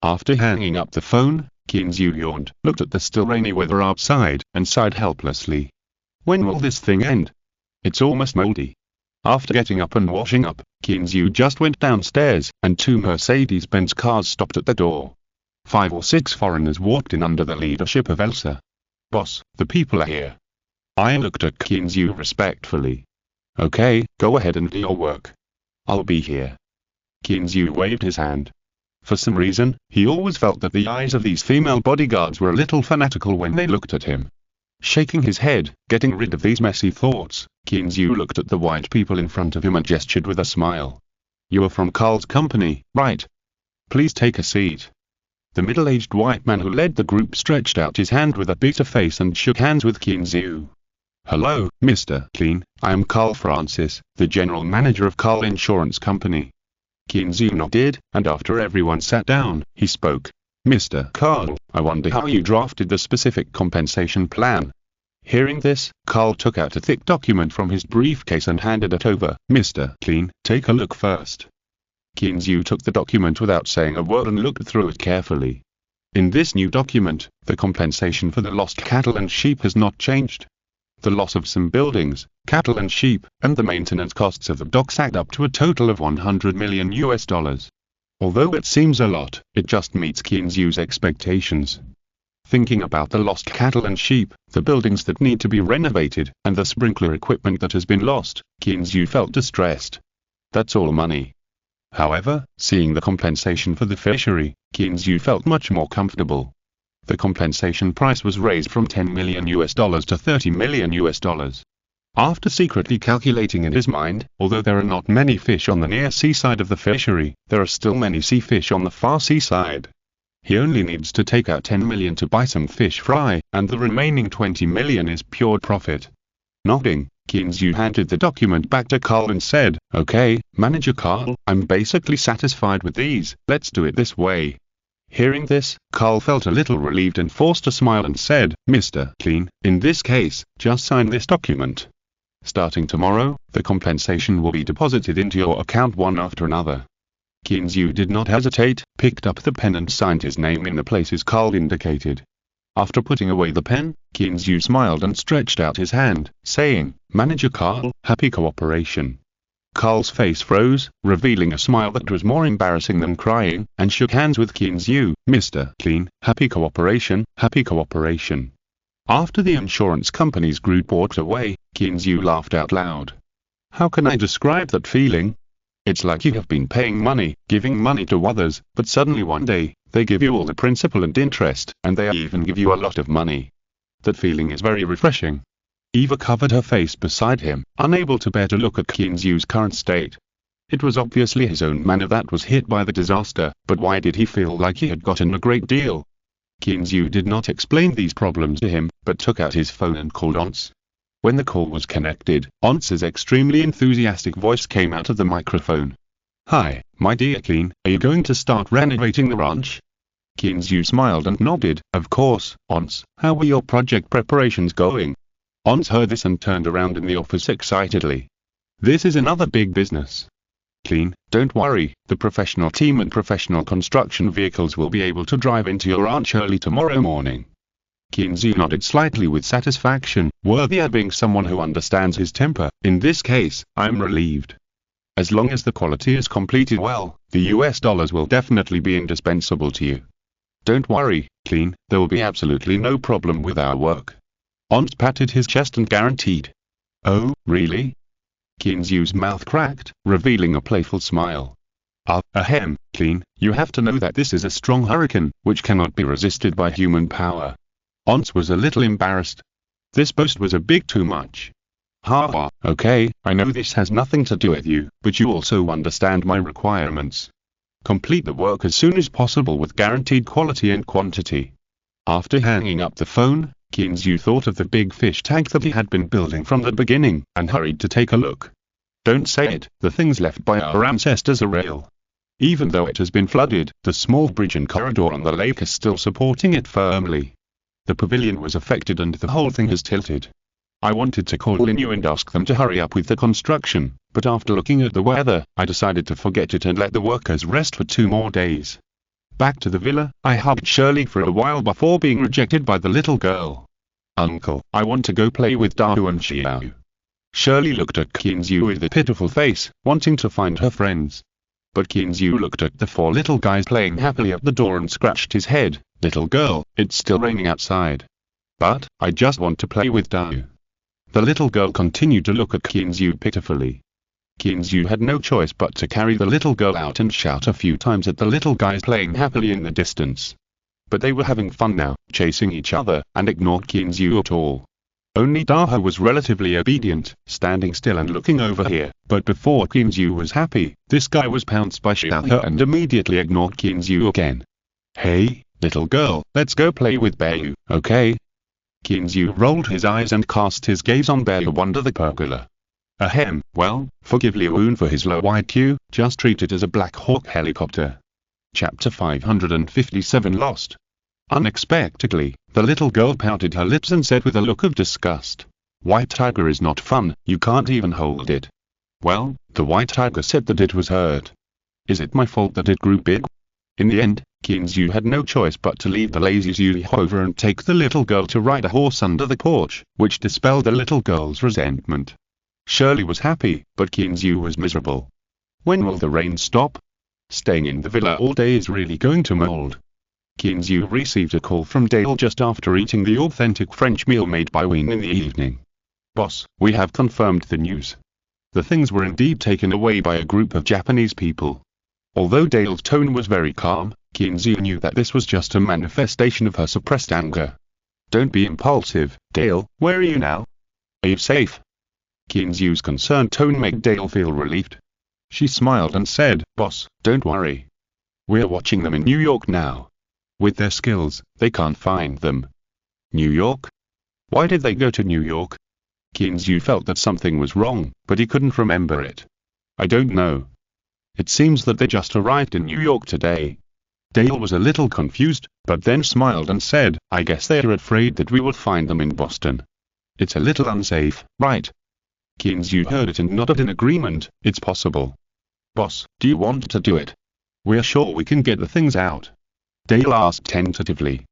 After hanging up the phone, Kinzu yawned, looked at the still rainy weather outside, and sighed helplessly. When will this thing end? It's almost moldy. After getting up and washing up, Kinzu just went downstairs, and 2 Mercedes-Benz cars stopped at the door. 5 or 6 foreigners walked in under the leadership of Elsa. "Boss, the people are here." I looked at Kinzu respectfully. "Okay, go ahead and do your work. I'll be here." Kinzu waved his hand. For some reason, he always felt that the eyes of these female bodyguards were a little fanatical when they looked at him. Shaking his head, getting rid of these messy thoughts, Kinzu looked at the white people in front of him and gestured with a smile. You are from Carl's company, right? Please take a seat. The middle-aged white man who led the group stretched out his hand with a bitter face and shook hands with Kinzu. Hello, Mr. Clean, I am Carl Francis, the general manager of Carl Insurance Company. Kinzu nodded, and after everyone sat down, he spoke. Mr. Carl, I wonder how you drafted the specific compensation plan. Hearing this, Carl took out a thick document from his briefcase and handed it over. Mr. Clean, take a look first. Kinzu took the document without saying a word and looked through it carefully. In this new document, the compensation for the lost cattle and sheep has not changed. The loss of some buildings, cattle and sheep, and the maintenance costs of the docks add up to a total of $100 million. Although it seems a lot, it just meets Kinzu's expectations. Thinking about the lost cattle and sheep, the buildings that need to be renovated, and the sprinkler equipment that has been lost, Kinzu felt distressed. That's all money. However, seeing the compensation for the fishery, Kinzu felt much more comfortable. The compensation price was raised from $10 million to $30 million. After secretly calculating in his mind, although there are not many fish on the near seaside of the fishery, there are still many sea fish on the far seaside. He only needs to take out $10 million to buy some fish fry, and the remaining $20 million is pure profit. Nodding, Kinzu handed the document back to Carl and said, Okay, Manager Carl, I'm basically satisfied with these, let's do it this way. Hearing this, Carl felt a little relieved and forced a smile and said, Mr. Clean, in this case, just sign this document. Starting tomorrow, the compensation will be deposited into your account one after another. Kinzu did not hesitate, picked up the pen and signed his name in the places Carl indicated. After putting away the pen, Kinzu smiled and stretched out his hand, saying, Manager Carl, happy cooperation. Carl's face froze, revealing a smile that was more embarrassing than crying, and shook hands with Kinzu. Mr. Clean, happy cooperation, happy cooperation. After the insurance company's group walked away, Kinzu laughed out loud. How can I describe that feeling? It's like you have been paying money, giving money to others, but suddenly one day, they give you all the principal and interest, and they even give you a lot of money. That feeling is very refreshing. Eva covered her face beside him, unable to bear to look at Kinzu's current state. It was obviously his own manner that was hit by the disaster, but why did he feel like he had gotten a great deal? Kinzu did not explain these problems to him, but took out his phone and called Once. When the call was connected, Once's extremely enthusiastic voice came out of the microphone. Hi, my dear Clean, are you going to start renovating the ranch? Kinzu smiled and nodded. Of course, Once, how were your project preparations going? Once heard this and turned around in the office excitedly. This is another big business. Clean, don't worry, the professional team and professional construction vehicles will be able to drive into your ranch early tomorrow morning. Kinzu nodded slightly with satisfaction, worthy of being someone who understands his temper. In this case, I'm relieved. As long as the quality is completed well, the US dollars will definitely be indispensable to you. Don't worry, Clean, there will be absolutely no problem with our work. Once patted his chest and guaranteed. Oh, really? Kinzu's mouth cracked, revealing a playful smile. Ahem, Clean, you have to know that this is a strong hurricane, which cannot be resisted by human power. Once was a little embarrassed. This boast was a bit too much. Ha, okay, I know this has nothing to do with you, but you also understand my requirements. Complete the work as soon as possible with guaranteed quality and quantity. After hanging up the phone, Kinzu thought of the big fish tank that he had been building from the beginning, and hurried to take a look. Don't say it, the things left by our ancestors are real. Even though it has been flooded, the small bridge and corridor on the lake is still supporting it firmly. The pavilion was affected and the whole thing has tilted. I wanted to call in you and ask them to hurry up with the construction, but after looking at the weather, I decided to forget it and let the workers rest for 2 more days. Back to the villa, I hugged Shirley for a while before being rejected by the little girl. Uncle, I want to go play with Dahu and Xiao. Shirley looked at Kinzu with a pitiful face, wanting to find her friends. But Kinzu looked at the 4 little guys playing happily at the door and scratched his head. Little girl, it's still raining outside. But, I just want to play with Dahu. The little girl continued to look at Kinzu pitifully. Kinzu had no choice but to carry the little girl out and shout a few times at the little guys playing happily in the distance. But they were having fun now, chasing each other, and ignored Kinzu at all. Only Daha was relatively obedient, standing still and looking over here, but before Kinzu was happy, this guy was pounced by Xiaohe and immediately ignored Kinzu again. Hey, little girl, let's go play with Bayu, okay? Kinzu rolled his eyes and cast his gaze on Bayu under the pergola. Ahem, well, forgive Liu for his low IQ, just treat it as a Black Hawk helicopter. Chapter 557 Lost. Unexpectedly, the little girl pouted her lips and said with a look of disgust, "White tiger is not fun, you can't even hold it." Well, the white tiger said that it was hurt. Is it my fault that it grew big? In the end, Kinzu had no choice but to leave the lazy Zuli over and take the little girl to ride a horse under the porch, which dispelled the little girl's resentment. Shirley was happy, but Kinzu was miserable. When will the rain stop? Staying in the villa all day is really going to mold. Kinzu received a call from Dale just after eating the authentic French meal made by Wayne in the evening. "Boss, we have confirmed the news. The things were indeed taken away by a group of Japanese people." Although Dale's tone was very calm, Kinzu knew that this was just a manifestation of her suppressed anger. "Don't be impulsive, Dale, where are you now? Are you safe?" Kinzu's concerned tone made Dale feel relieved. She smiled and said, "Boss, don't worry. We're watching them in New York now. With their skills, they can't find them." New York? Why did they go to New York? Kinzu felt that something was wrong, but he couldn't remember it. "I don't know. It seems that they just arrived in New York today." Dale was a little confused, but then smiled and said, "I guess they're afraid that we will find them in Boston. It's a little unsafe, right?" Kinzu heard it and nodded in agreement. "It's possible. Boss, do you want to do it? We're sure we can get the things out." Dale asked tentatively.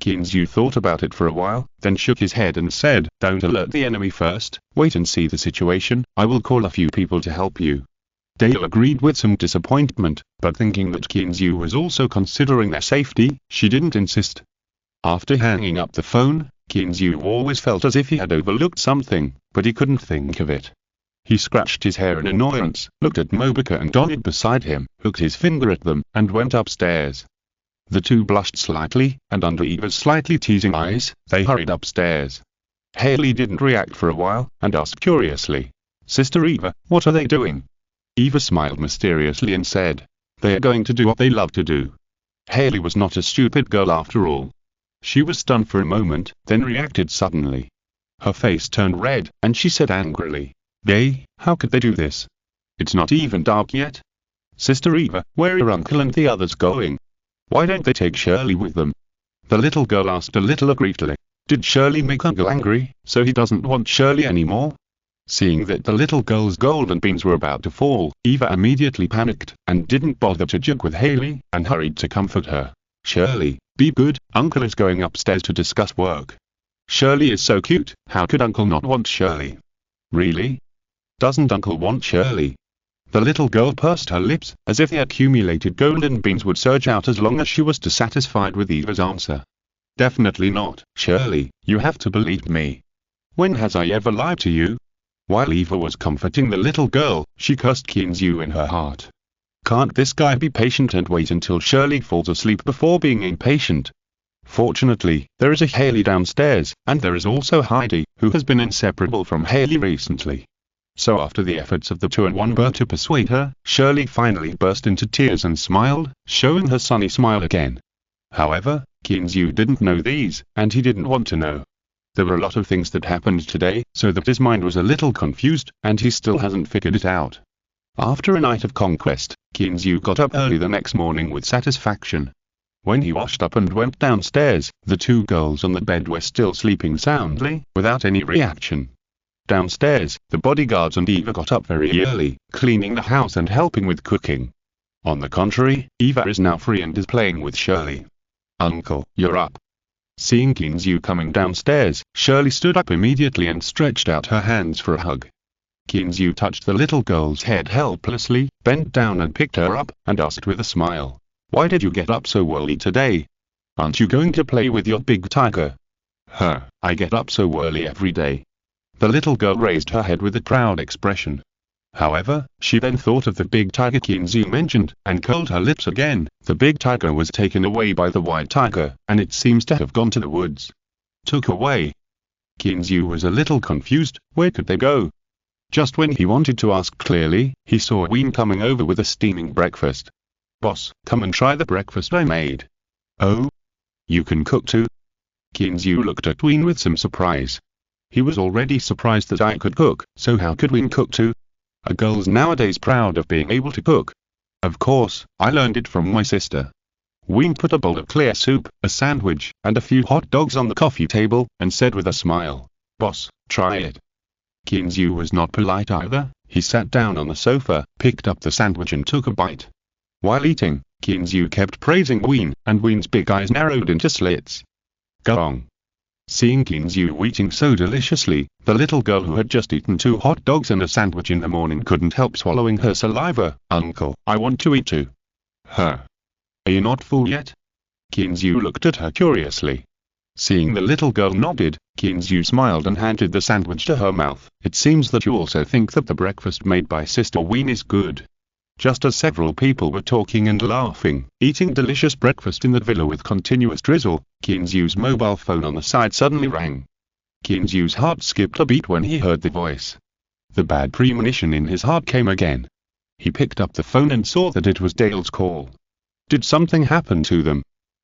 Kinzu thought about it for a while, then shook his head and said, "Don't alert the enemy first, wait and see the situation, I will call a few people to help you." Dale agreed with some disappointment, but thinking that Kinzu was also considering their safety, she didn't insist. After hanging up the phone, Kinzu always felt as if he had overlooked something, but he couldn't think of it. He scratched his hair in annoyance, looked at Mobica and Donald beside him, hooked his finger at them, and went upstairs. The two blushed slightly, and under Eva's slightly teasing eyes, they hurried upstairs. Haley didn't react for a while, and asked curiously, "Sister Eva, what are they doing?" Eva smiled mysteriously and said, "They are going to do what they love to do." Haley was not a stupid girl after all. She was stunned for a moment, then reacted suddenly. Her face turned red, and she said angrily, "Gay, how could they do this? It's not even dark yet. Sister Eva, where are Uncle and the others going? Why don't they take Shirley with them?" The little girl asked a little aggrievedly. "Did Shirley make Uncle angry, so he doesn't want Shirley anymore?" Seeing that the little girl's golden beams were about to fall, Eva immediately panicked, and didn't bother to joke with Haley, and hurried to comfort her. "Shirley, be good, Uncle is going upstairs to discuss work. Shirley is so cute, how could Uncle not want Shirley?" "Really? Doesn't Uncle want Shirley?" The little girl pursed her lips, as if the accumulated golden beams would surge out as long as she was dissatisfied with Eva's answer. "Definitely not, Shirley, you have to believe me. When has I ever lied to you?" While Eva was comforting the little girl, she cursed Kinzu in her heart. Can't this guy be patient and wait until Shirley falls asleep before being impatient? Fortunately, there is a Haley downstairs, and there is also Heidi, who has been inseparable from Haley recently. So after the efforts of the two and one bird to persuade her, Shirley finally burst into tears and smiled, showing her sunny smile again. However, Kinzu didn't know these, and he didn't want to know. There were a lot of things that happened today, so that his mind was a little confused, and he still hasn't figured it out. After a night of conquest, Kinzu got up early the next morning with satisfaction. When he washed up and went downstairs, the two girls on the bed were still sleeping soundly, without any reaction. Downstairs, the bodyguards and Eva got up very early, cleaning the house and helping with cooking. On the contrary, Eva is now free and is playing with Shirley. "Uncle, you're up." Seeing Kinzu coming downstairs, Shirley stood up immediately and stretched out her hands for a hug. Kinzu touched the little girl's head helplessly, bent down and picked her up, and asked with a smile, "Why did you get up so early today? Aren't you going to play with your big tiger?" I get up so early every day." The little girl raised her head with a proud expression. However, she then thought of the big tiger Kinzu mentioned, and curled her lips again. The big tiger was taken away by the white tiger, and it seems to have gone to the woods. Took away? Kinzu was a little confused. Where could they go? Just when he wanted to ask clearly, he saw Ween coming over with a steaming breakfast. "Boss, come and try the breakfast I made." "Oh? You can cook too?" Kinzu looked at Ween with some surprise. He was already surprised that I could cook, so how could Ween cook too? A girl's nowadays proud of being able to cook. "Of course, I learned it from my sister." Ween put a bowl of clear soup, a sandwich, and a few hot dogs on the coffee table, and said with a smile, "Boss, try it." Kinzu was not polite either. He sat down on the sofa, picked up the sandwich and took a bite. While eating, Kinzu kept praising Ween, and Ween's big eyes narrowed into slits. Gong. Seeing Kinzu eating so deliciously, the little girl who had just eaten 2 hot dogs and a sandwich in the morning couldn't help swallowing her saliva. "Uncle, I want to eat too." "Huh? Are you not full yet?" Kinzu looked at her curiously. Seeing the little girl nodded, Kinzu smiled and handed the sandwich to her mouth. "It seems that you also think that the breakfast made by Sister Ween is good." Just as several people were talking and laughing, eating delicious breakfast in the villa with continuous drizzle, Kinzu's mobile phone on the side suddenly rang. Kinzu's heart skipped a beat when he heard the voice. The bad premonition in his heart came again. He picked up the phone and saw that it was Dale's call. Did something happen to them?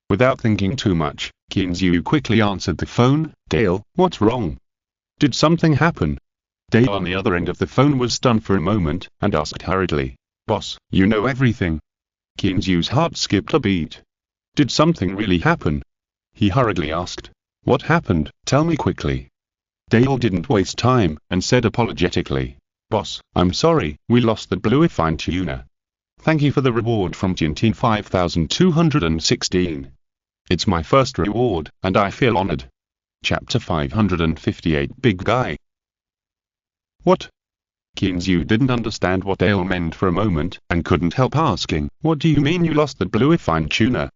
Without thinking too much, Kinzu quickly answered the phone. "Dale, what's wrong? Did something happen?" Dale on the other end of the phone was stunned for a moment, and asked hurriedly, "Boss, you know everything." Kinzu's heart skipped a beat. Did something really happen? He hurriedly asked. "What happened? Tell me quickly." Dale didn't waste time, and said apologetically, "Boss, I'm sorry, we lost the bluefin tuna. Thank you for the reward from Tintin 5216. It's my first reward, and I feel honored." Chapter 558 Big Guy. What? Kinzu didn't understand what Dale meant for a moment, and couldn't help asking, "What do you mean you lost the bluefin tuna?"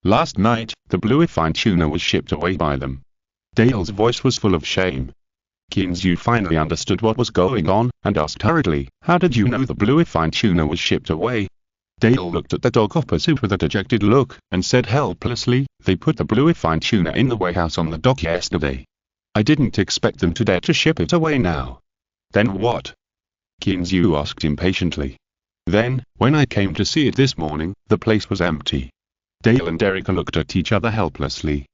"Last night, the bluefin tuna was shipped away by them." Dale's voice was full of shame. Kinzu finally understood what was going on, and asked hurriedly, "How did you know the bluefin tuna was shipped away?" Dale looked at the dog opposite with a dejected look, and said helplessly, "They put the bluefin tuna in the warehouse on the dock yesterday. I didn't expect them to dare to ship it away now." "Then what?" Kinzu asked impatiently. "Then, when I came to see it this morning, the place was empty." Dale and Erica looked at each other helplessly.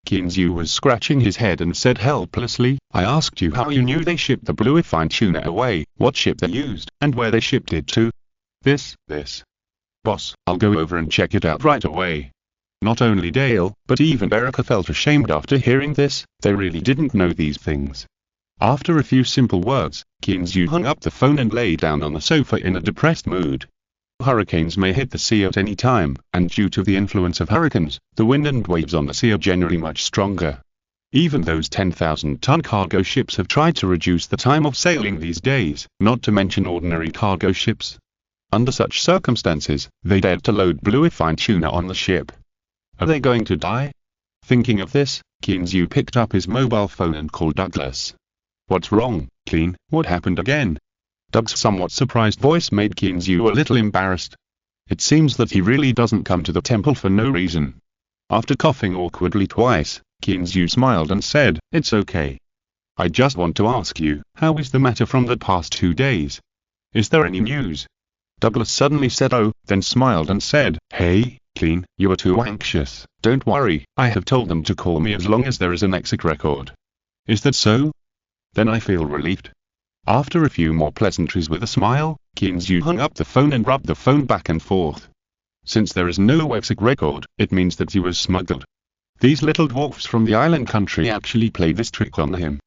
Kinzu was scratching his head and said helplessly, "I asked you how you knew they shipped the bluefin tuna away, what ship they used, and where they shipped it to." This. "Boss, I'll go over and check it out right away." Not only Dale, but even Erica felt ashamed after hearing this. They really didn't know these things. After a few simple words, Kinzu hung up the phone and lay down on the sofa in a depressed mood. Hurricanes may hit the sea at any time, and due to the influence of hurricanes, the wind and waves on the sea are generally much stronger. Even those 10,000-ton cargo ships have tried to reduce the time of sailing these days, not to mention ordinary cargo ships. Under such circumstances, they dared to load bluefin tuna on the ship. Are they going to die? Thinking of this, Kinzu picked up his mobile phone and called Douglas. "What's wrong, Clean? What happened again?" Doug's somewhat surprised voice made Kinzu a little embarrassed. It seems that he really doesn't come to the temple for no reason. After coughing awkwardly twice, Kinzu smiled and said, "It's okay. I just want to ask you, how is the matter from the past 2 days? Is there any news?" Douglas suddenly said "oh," then smiled and said, "Hey, Clean, you are too anxious. Don't worry, I have told them to call me as long as there is an exit record." "Is that so? Then I feel relieved." After a few more pleasantries with a smile, Kinzu hung up the phone and rubbed the phone back and forth. Since there is no exit record, it means that he was smuggled. These little dwarfs from the island country actually played this trick on him.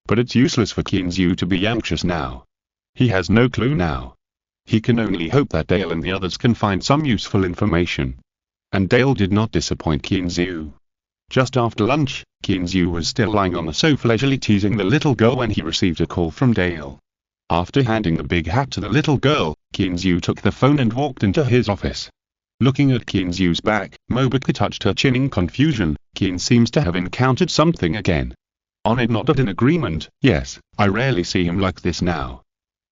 But it's useless for Kinzu to be anxious now. He has no clue now. He can only hope that Dale and the others can find some useful information. And Dale did not disappoint Kinzu. Just after lunch, Kinzu was still lying on the sofa leisurely teasing the little girl when he received a call from Dale. After handing the big hat to the little girl, Kinzu took the phone and walked into his office. Looking at Kinzu's back, Mobika touched her chin in confusion. Kin seems to have encountered something again. Onid nodded in agreement. "Yes, I rarely see him like this now."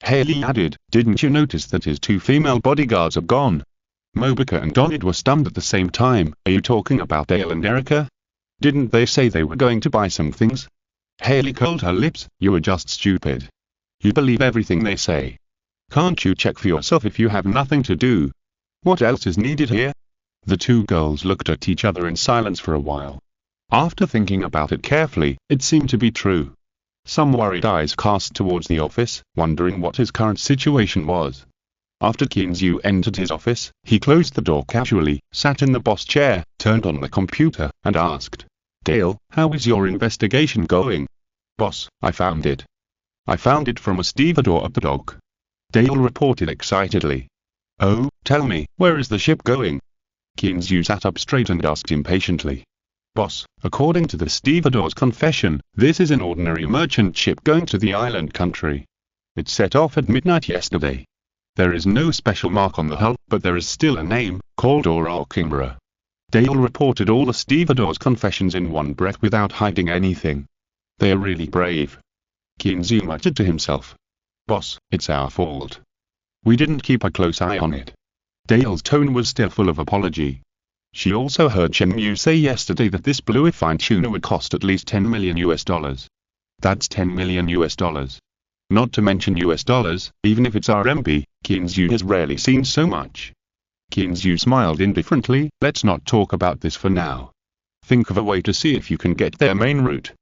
Haley added, "Didn't you notice that his 2 female bodyguards are gone?" Mobika and Onid were stunned at the same time. "Are you talking about Dale and Erica? Didn't they say they were going to buy some things?" Haley curled her lips. You are just stupid. You believe everything they say. Can't you check for yourself if you have nothing to do? What else is needed here? The two girls looked at each other in silence for a while. After thinking about it carefully, it seemed to be true. Some worried eyes cast towards the office, wondering what his current situation was. After Kinzu entered his office, he closed the door casually, sat in the boss chair, turned on the computer, and asked, Dale, how is your investigation going? Boss, I found it. I found it from a stevedore at the dock. Dale reported excitedly. Oh, tell me, where is the ship going? Kinzu sat up straight and asked impatiently. Boss, according to the stevedore's confession, this is an ordinary merchant ship going to the island country. It set off at midnight yesterday. There is no special mark on the hull, but there is still a name, called Kingborough. Dale reported all the stevedore's confessions in one breath without hiding anything. They are really brave. Kinzu muttered to himself. Boss, it's our fault. We didn't keep a close eye on it. Dale's tone was still full of apology. She also heard Shenmue say yesterday that this bluified tuna would cost at least $10 million. That's $10 million. Not to mention US dollars, even if it's RMB, Kinzu has rarely seen so much. Kinzu smiled indifferently. Let's not talk about this for now. Think of a way to see if you can get their main route.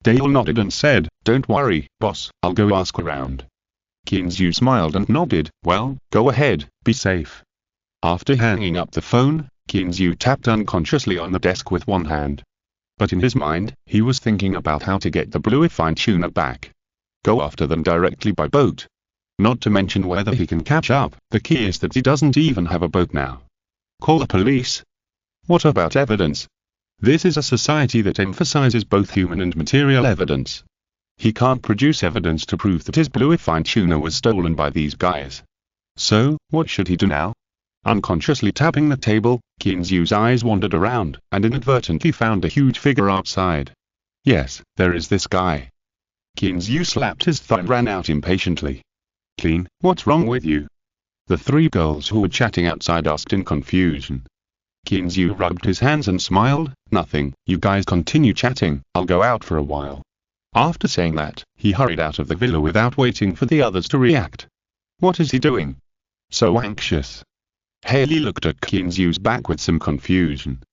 Dale nodded and said, Don't worry, boss, I'll go ask around. Kinzu smiled and nodded. Well, go ahead, be safe. After hanging up the phone, Kinzu tapped unconsciously on the desk with one hand. But in his mind, he was thinking about how to get the bluified tuna back. Go after them directly by boat. Not to mention whether he can catch up. The key is that he doesn't even have a boat now. Call the police. What about evidence? This is a society that emphasizes both human and material evidence. He can't produce evidence to prove that his bluified tuna was stolen by these guys. So, what should he do now? Unconsciously tapping the table, Kinzu's eyes wandered around, and inadvertently found a huge figure outside. Yes, there is this guy. Kinzu slapped his thigh and ran out impatiently. Clean, what's wrong with you? The three girls who were chatting outside asked in confusion. Kinzu rubbed his hands and smiled. Nothing, you guys continue chatting, I'll go out for a while. After saying that, he hurried out of the villa without waiting for the others to react. What is he doing? So anxious. Haley looked at Kinzu's back with some confusion.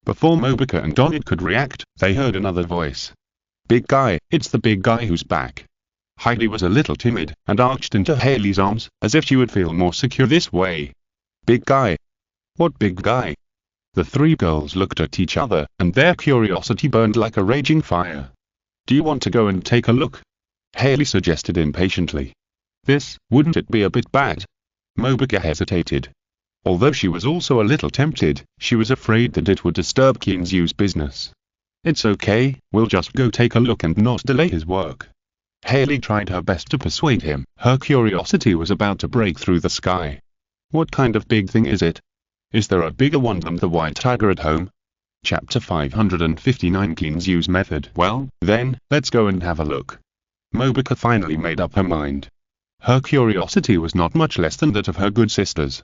Before Mobuka and Donit could react, they heard another voice. Big guy, it's the big guy who's back. Heidi was a little timid, and arched into Haley's arms, as if she would feel more secure this way. Big guy? What big guy? The three girls looked at each other, and their curiosity burned like a raging fire. Do you want to go and take a look? Haley suggested impatiently. Wouldn't it be a bit bad? Mobuka hesitated. Although she was also a little tempted, she was afraid that it would disturb Kinzu's business. It's okay, we'll just go take a look and not delay his work. Haley tried her best to persuade him. Her curiosity was about to break through the sky. What kind of big thing is it? Is there a bigger one than the white tiger at home? Chapter 559 Kinzu's method. Well, then, let's go and have a look. Mobuka finally made up her mind. Her curiosity was not much less than that of her good sisters.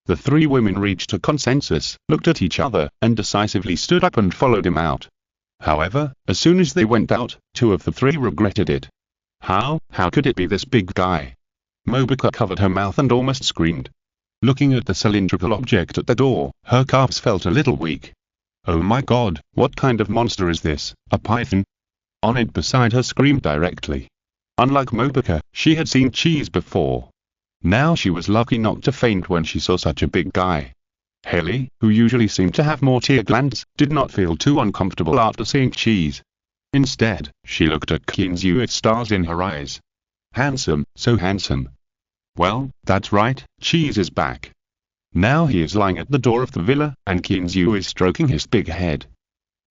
The three women reached a consensus, looked at each other, and decisively stood up and followed him out. However, as soon as they went out, two of the three regretted it. How could it be this big guy? Mobuka covered her mouth and almost screamed. Looking at the cylindrical object at the door, her calves felt a little weak. Oh my god, what kind of monster is this, a python? Onid beside her screamed directly. Unlike Mobuka, she had seen cheese before. Now she was lucky not to faint when she saw such a big guy. Haley, who usually seemed to have more tear glands, did not feel too uncomfortable after seeing cheese. Instead, she looked at Kinzu with stars in her eyes. Handsome, so handsome. Well, that's right, cheese is back. Now he is lying at the door of the villa, and Kinzu is stroking his big head.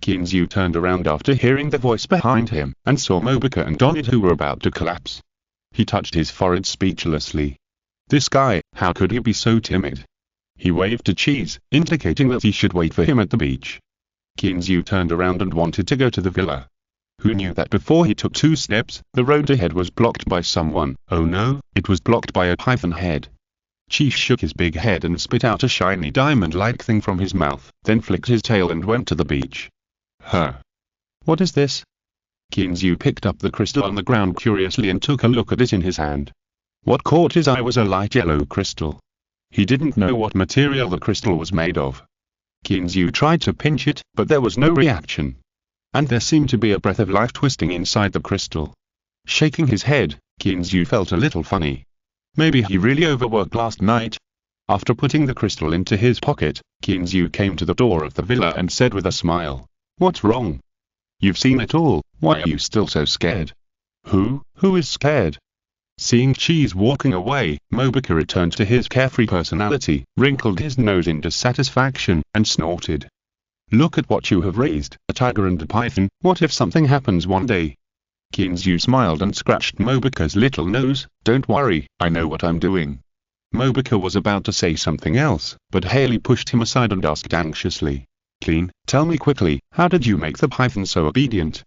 Kinzu turned around after hearing the voice behind him, and saw Mobuka and Donit who were about to collapse. He touched his forehead speechlessly. This guy, how could he be so timid? He waved to Cheese, indicating that he should wait for him at the beach. Kinzu turned around and wanted to go to the villa. Who knew that before he took 2 steps, the road ahead was blocked by someone? Oh no, it was blocked by a python head. Cheese shook his big head and spit out a shiny diamond-like thing from his mouth, then flicked his tail and went to the beach. Huh. What is this? Kinzu picked up the crystal on the ground curiously and took a look at it in his hand. What caught his eye was a light yellow crystal. He didn't know what material the crystal was made of. Kinzu tried to pinch it, but there was no reaction. And there seemed to be a breath of life twisting inside the crystal. Shaking his head, Kinzu felt a little funny. Maybe he really overworked last night. After putting the crystal into his pocket, Kinzu came to the door of the villa and said with a smile, "What's wrong? You've seen it all, why are you still so scared?" Who is scared?" Seeing Cheese walking away, Mobika returned to his carefree personality, wrinkled his nose in dissatisfaction, and snorted. "Look at what you have raised, a tiger and a python. What if something happens one day?" Kinzu smiled and scratched Mobika's little nose. "Don't worry, I know what I'm doing." Mobika was about to say something else, but Haley pushed him aside and asked anxiously, "Clean, tell me quickly, how did you make the python so obedient?"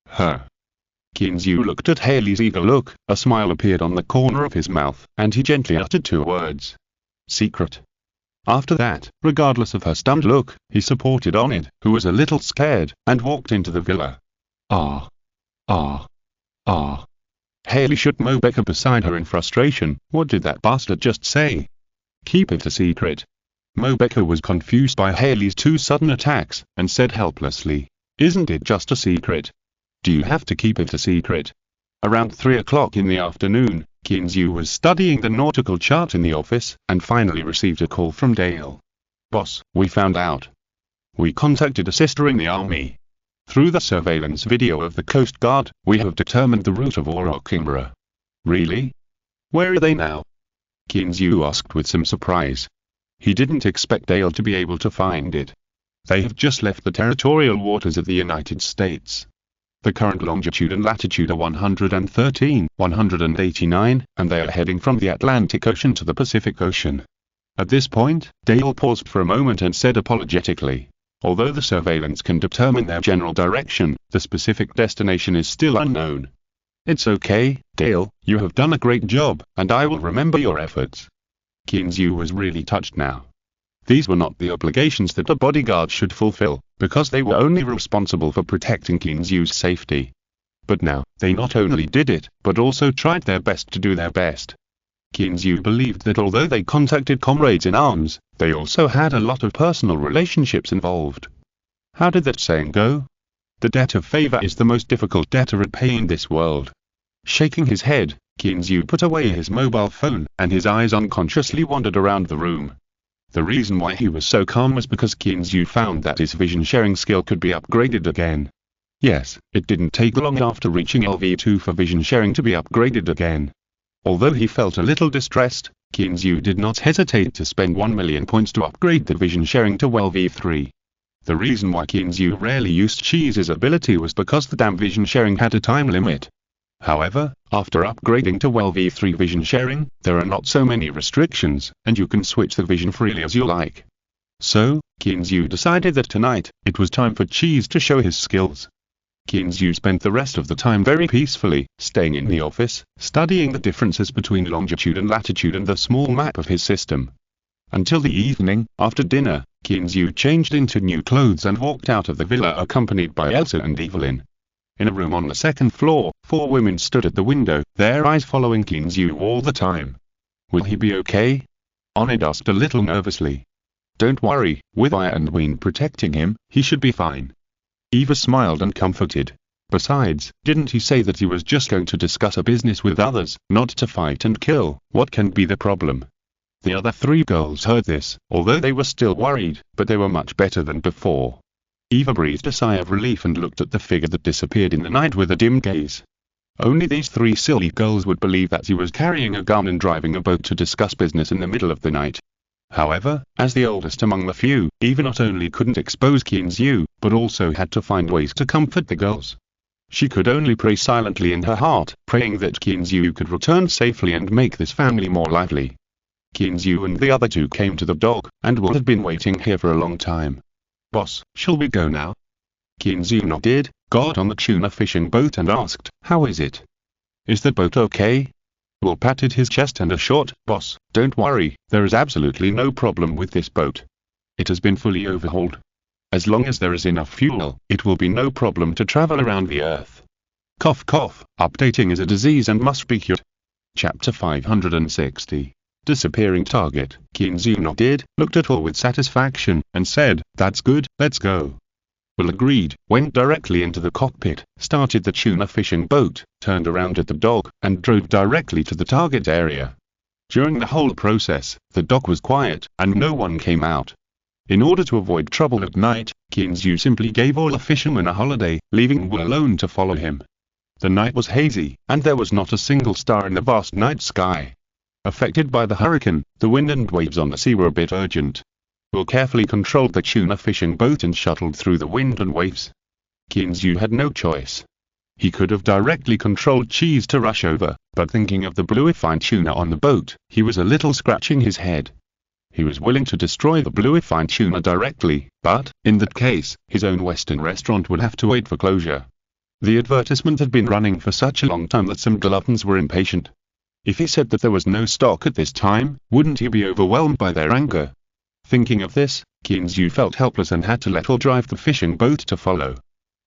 "Huh?" Kinzu looked at Haley's eager look, a smile appeared on the corner of his mouth, and he gently uttered 2 words. "Secret." After that, regardless of her stunned look, he supported Onid, who was a little scared, and walked into the villa. Ah. Haley shook Mobika beside her in frustration. What did that bastard just say? Keep it a secret. Mobika was confused by Haley's 2 sudden attacks, and said helplessly, "Isn't it just a secret? Do you have to keep it a secret?" Around 3 o'clock in the afternoon, Kinzu was studying the nautical chart in the office, and finally received a call from Dale. "Boss, we found out. We contacted a sister in the army. Through the surveillance video of the Coast Guard, we have determined the route of Orochimaru." "Really? Where are they now?" Kinzu asked with some surprise. He didn't expect Dale to be able to find it. "They have just left the territorial waters of the United States. The current longitude and latitude are 113, 189, and they are heading from the Atlantic Ocean to the Pacific Ocean." At this point, Dale paused for a moment and said apologetically, "Although the surveillance can determine their general direction, the specific destination is still unknown." "It's okay, Dale, you have done a great job, and I will remember your efforts." Kinzu was really touched now. These were not the obligations that a bodyguard should fulfill, because they were only responsible for protecting Kinzu's safety. But now, they not only did it, but also tried their best to do their best. Kinzu believed that although they contacted comrades in arms, they also had a lot of personal relationships involved. How did that saying go? The debt of favor is the most difficult debt to repay in this world. Shaking his head, Kinzu put away his mobile phone, and his eyes unconsciously wandered around the room. The reason why he was so calm was because Kinzu found that his vision sharing skill could be upgraded again. Yes, it didn't take long after reaching LV2 for vision sharing to be upgraded again. Although he felt a little distressed, Kinzu did not hesitate to spend 1 million points to upgrade the vision sharing to LV3. The reason why Kinzu rarely used Cheese's ability was because the damn vision sharing had a time limit. However, after upgrading to LV3 vision sharing, there are not so many restrictions, and you can switch the vision freely as you like. So, Kinzu decided that tonight, it was time for Cheese to show his skills. Kinzu spent the rest of the time very peacefully, staying in the office, studying the differences between longitude and latitude and the small map of his system. Until the evening, after dinner, Kinzu changed into new clothes and walked out of the villa accompanied by Elsa and Evelyn. In a room on the 2nd floor, 4 women stood at the window, their eyes following Kinzu all the time. "Will he be okay?" Onid asked a little nervously. "Don't worry, with I and Ween protecting him, he should be fine." Eva smiled and comforted. "Besides, didn't he say that he was just going to discuss a business with others, not to fight and kill? What can be the problem?" The other 3 girls heard this, although they were still worried, but they were much better than before. Eva breathed a sigh of relief and looked at the figure that disappeared in the night with a dim gaze. Only these 3 silly girls would believe that he was carrying a gun and driving a boat to discuss business in the middle of the night. However, as the oldest among the few, Eva not only couldn't expose Kinzu, but also had to find ways to comfort the girls. She could only pray silently in her heart, praying that Kinzu could return safely and make this family more lively. Kinzu and the other 2 came to the dock, and Will had been waiting here for a long time. "Boss, shall we go now?" Kinzu nodded, got on the tuna fishing boat and asked, "How is it? Is the boat okay?" Will patted his chest and assured, "Boss, don't worry, there is absolutely no problem with this boat. It has been fully overhauled. As long as there is enough fuel, it will be no problem to travel around the Earth." Cough cough, updating is a disease and must be cured. Chapter 560. Disappearing target. Kinzu nodded, looked at all with satisfaction, and said, "That's good, let's go." Will agreed, went directly into the cockpit, started the tuna fishing boat, turned around at the dock, and drove directly to the target area. During the whole process, the dock was quiet, and no one came out. In order to avoid trouble at night, Kinzu simply gave all the fishermen a holiday, leaving Will alone to follow him. The night was hazy, and there was not a single star in the vast night sky. Affected by the hurricane, the wind and waves on the sea were a bit urgent. Will carefully controlled the tuna fishing boat and shuttled through the wind and waves. Kinzu had no choice. He could have directly controlled Cheese to rush over, but thinking of the bluefin tuna on the boat, he was a little scratching his head. He was willing to destroy the bluefin tuna directly, but, in that case, his own Western restaurant would have to wait for closure. The advertisement had been running for such a long time that some gluttons were impatient. If he said that there was no stock at this time, wouldn't he be overwhelmed by their anger? Thinking of this, Kinzu felt helpless and had to let Will drive the fishing boat to follow.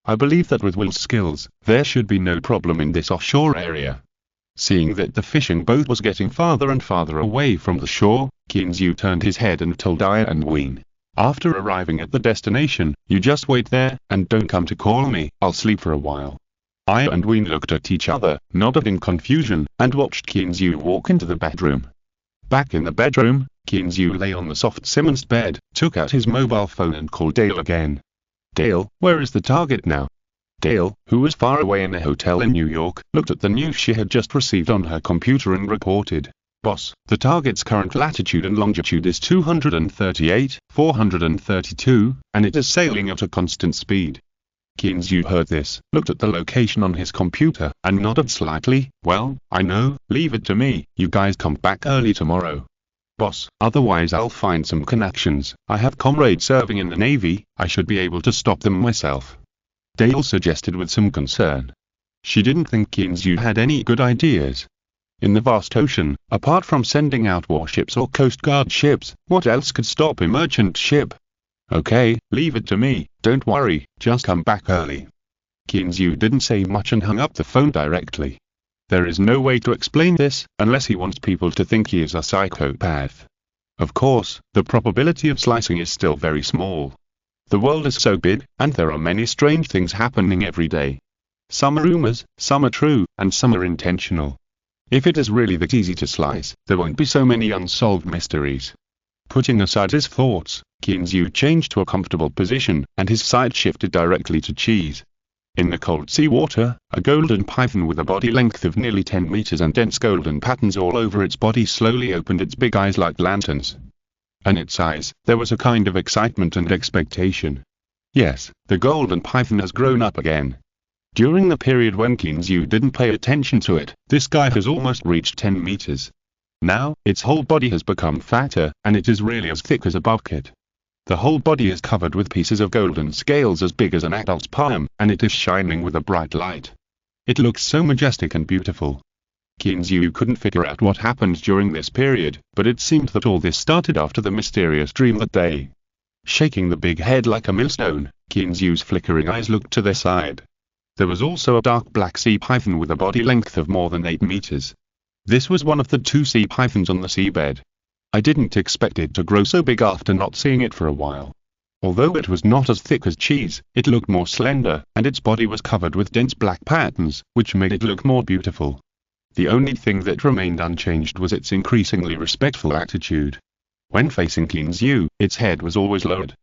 I believe that with Will's skills, there should be no problem in this offshore area. Seeing that the fishing boat was getting farther and farther away from the shore, Kinzu turned his head and told Aya and Ween, "After arriving at the destination, you just wait there, and don't come to call me, I'll sleep for a while." Aya and Ween looked at each other, nodded in confusion, and watched Kinzu walk into the bedroom. Back in the bedroom, Kinzu lay on the soft Simmons bed, took out his mobile phone and called Dale again. "Dale, where is the target now?" Dale, who was far away in a hotel in New York, looked at the news she had just received on her computer and reported, "Boss, the target's current latitude and longitude is 238, 432, and it is sailing at a constant speed." Kinzu heard this, looked at the location on his computer, and nodded slightly. "Well, I know, leave it to me, you guys come back early tomorrow." "Boss, otherwise I'll find some connections, I have comrades serving in the Navy, I should be able to stop them myself," Dale suggested with some concern. She didn't think Kinzu had any good ideas. In the vast ocean, apart from sending out warships or Coast Guard ships, what else could stop a merchant ship? "Okay, leave it to me, don't worry, just come back early." Kinzu didn't say much and hung up the phone directly. There is no way to explain this, unless he wants people to think he is a psychopath. Of course, the probability of slicing is still very small. The world is so big, and there are many strange things happening every day. Some are rumors, some are true, and some are intentional. If it is really that easy to slice, there won't be so many unsolved mysteries. Putting aside his thoughts, Kinzu changed to a comfortable position, and his sight shifted directly to Cheese. In the cold sea water, a golden python with a body length of nearly 10 meters and dense golden patterns all over its body slowly opened its big eyes like lanterns. In its eyes, there was a kind of excitement and expectation. Yes, the golden python has grown up again. During the period when Kinzu didn't pay attention to it, this guy has almost reached 10 meters. Now, its whole body has become fatter, and it is really as thick as a bucket. The whole body is covered with pieces of golden scales as big as an adult's palm, and it is shining with a bright light. It looks so majestic and beautiful. Kinzu couldn't figure out what happened during this period, but it seemed that all this started after the mysterious dream that day. Shaking the big head like a millstone, Kinzu's flickering eyes looked to their side. There was also a dark black sea python with a body length of more than 8 meters. This was one of the 2 sea pythons on the seabed. I didn't expect it to grow so big after not seeing it for a while. Although it was not as thick as Cheese, it looked more slender, and its body was covered with dense black patterns, which made it look more beautiful. The only thing that remained unchanged was its increasingly respectful attitude. When facing Kinzu, its head was always lowered.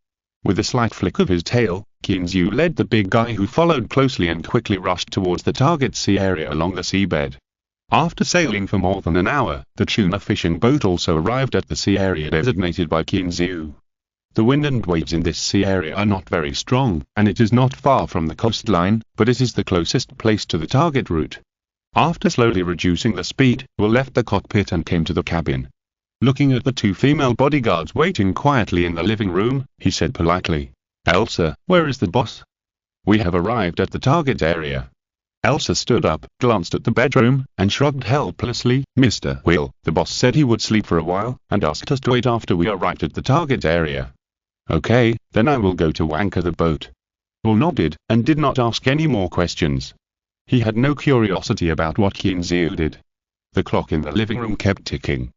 With a slight flick of his tail, Kinzu led the big guy who followed closely and quickly rushed towards the target sea area along the seabed. After sailing for more than an hour, the tuna fishing boat also arrived at the sea area designated by Kinzu. The wind and waves in this sea area are not very strong, and it is not far from the coastline, but it is the closest place to the target route. After slowly reducing the speed, Will left the cockpit and came to the cabin. Looking at the 2 female bodyguards waiting quietly in the living room, he said politely, "Elsa, where is the boss?" "We have arrived at the target area." Elsa stood up, glanced at the bedroom, and shrugged helplessly. "Mr. Will, the boss said he would sleep for a while, and asked us to wait after we arrived at the target area." "Okay, then I will go to anchor the boat." Will nodded, and did not ask any more questions. He had no curiosity about what Kinzu did. The clock in the living room kept ticking.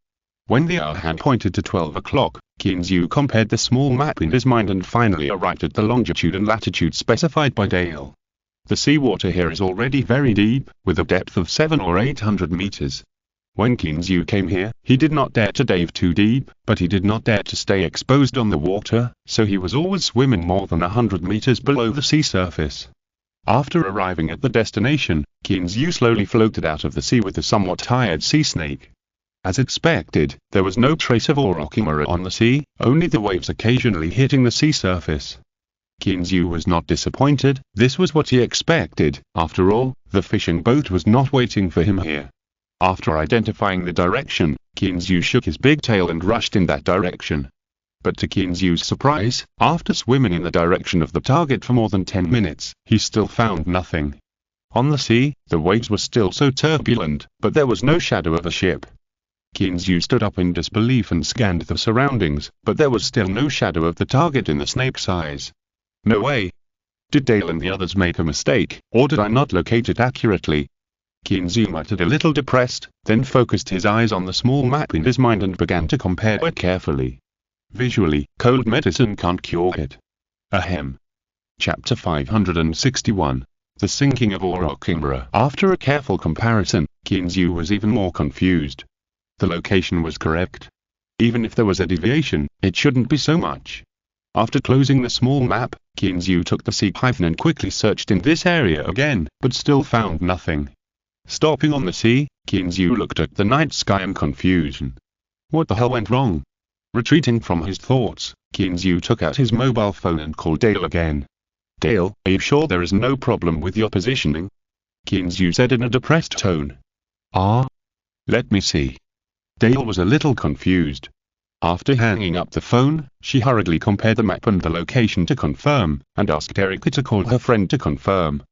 When the hour hand pointed to 12 o'clock, Kinzu compared the small map in his mind and finally arrived at the longitude and latitude specified by Dale. The seawater here is already very deep, with a depth of 700 or 800 meters. When Kinzu came here, he did not dare to dive too deep, but he did not dare to stay exposed on the water, so he was always swimming more than 100 meters below the sea surface. After arriving at the destination, Kinzu slowly floated out of the sea with a somewhat tired sea snake. As expected, there was no trace of Orokimura on the sea, only the waves occasionally hitting the sea surface. Kinzu was not disappointed. This was what he expected. After all, the fishing boat was not waiting for him here. After identifying the direction, Kinzu shook his big tail and rushed in that direction. But to Kinzu's surprise, after swimming in the direction of the target for more than 10 minutes, he still found nothing. On the sea, the waves were still so turbulent, but there was no shadow of a ship. Kinzu stood up in disbelief and scanned the surroundings, but there was still no shadow of the target in the snake's eyes. No way. Did Dale and the others make a mistake, or did I not locate it accurately? Kinzu muttered a little depressed, then focused his eyes on the small map in his mind and began to compare it carefully. Visually, cold medicine can't cure it. Ahem. Chapter 561. The Sinking of Orokimura. After a careful comparison, Kinzu was even more confused. The location was correct. Even if there was a deviation, it shouldn't be so much. After closing the small map, Kinzu took the sea python and quickly searched in this area again, but still found nothing. Stopping on the sea, Kinzu looked at the night sky in confusion. What the hell went wrong? Retreating from his thoughts, Kinzu took out his mobile phone and called Dale again. Dale, are you sure there is no problem with your positioning? Kinzu said in a depressed tone. Let me see. Dale was a little confused. After hanging up the phone, she hurriedly compared the map and the location to confirm, and asked Erica to call her friend to confirm.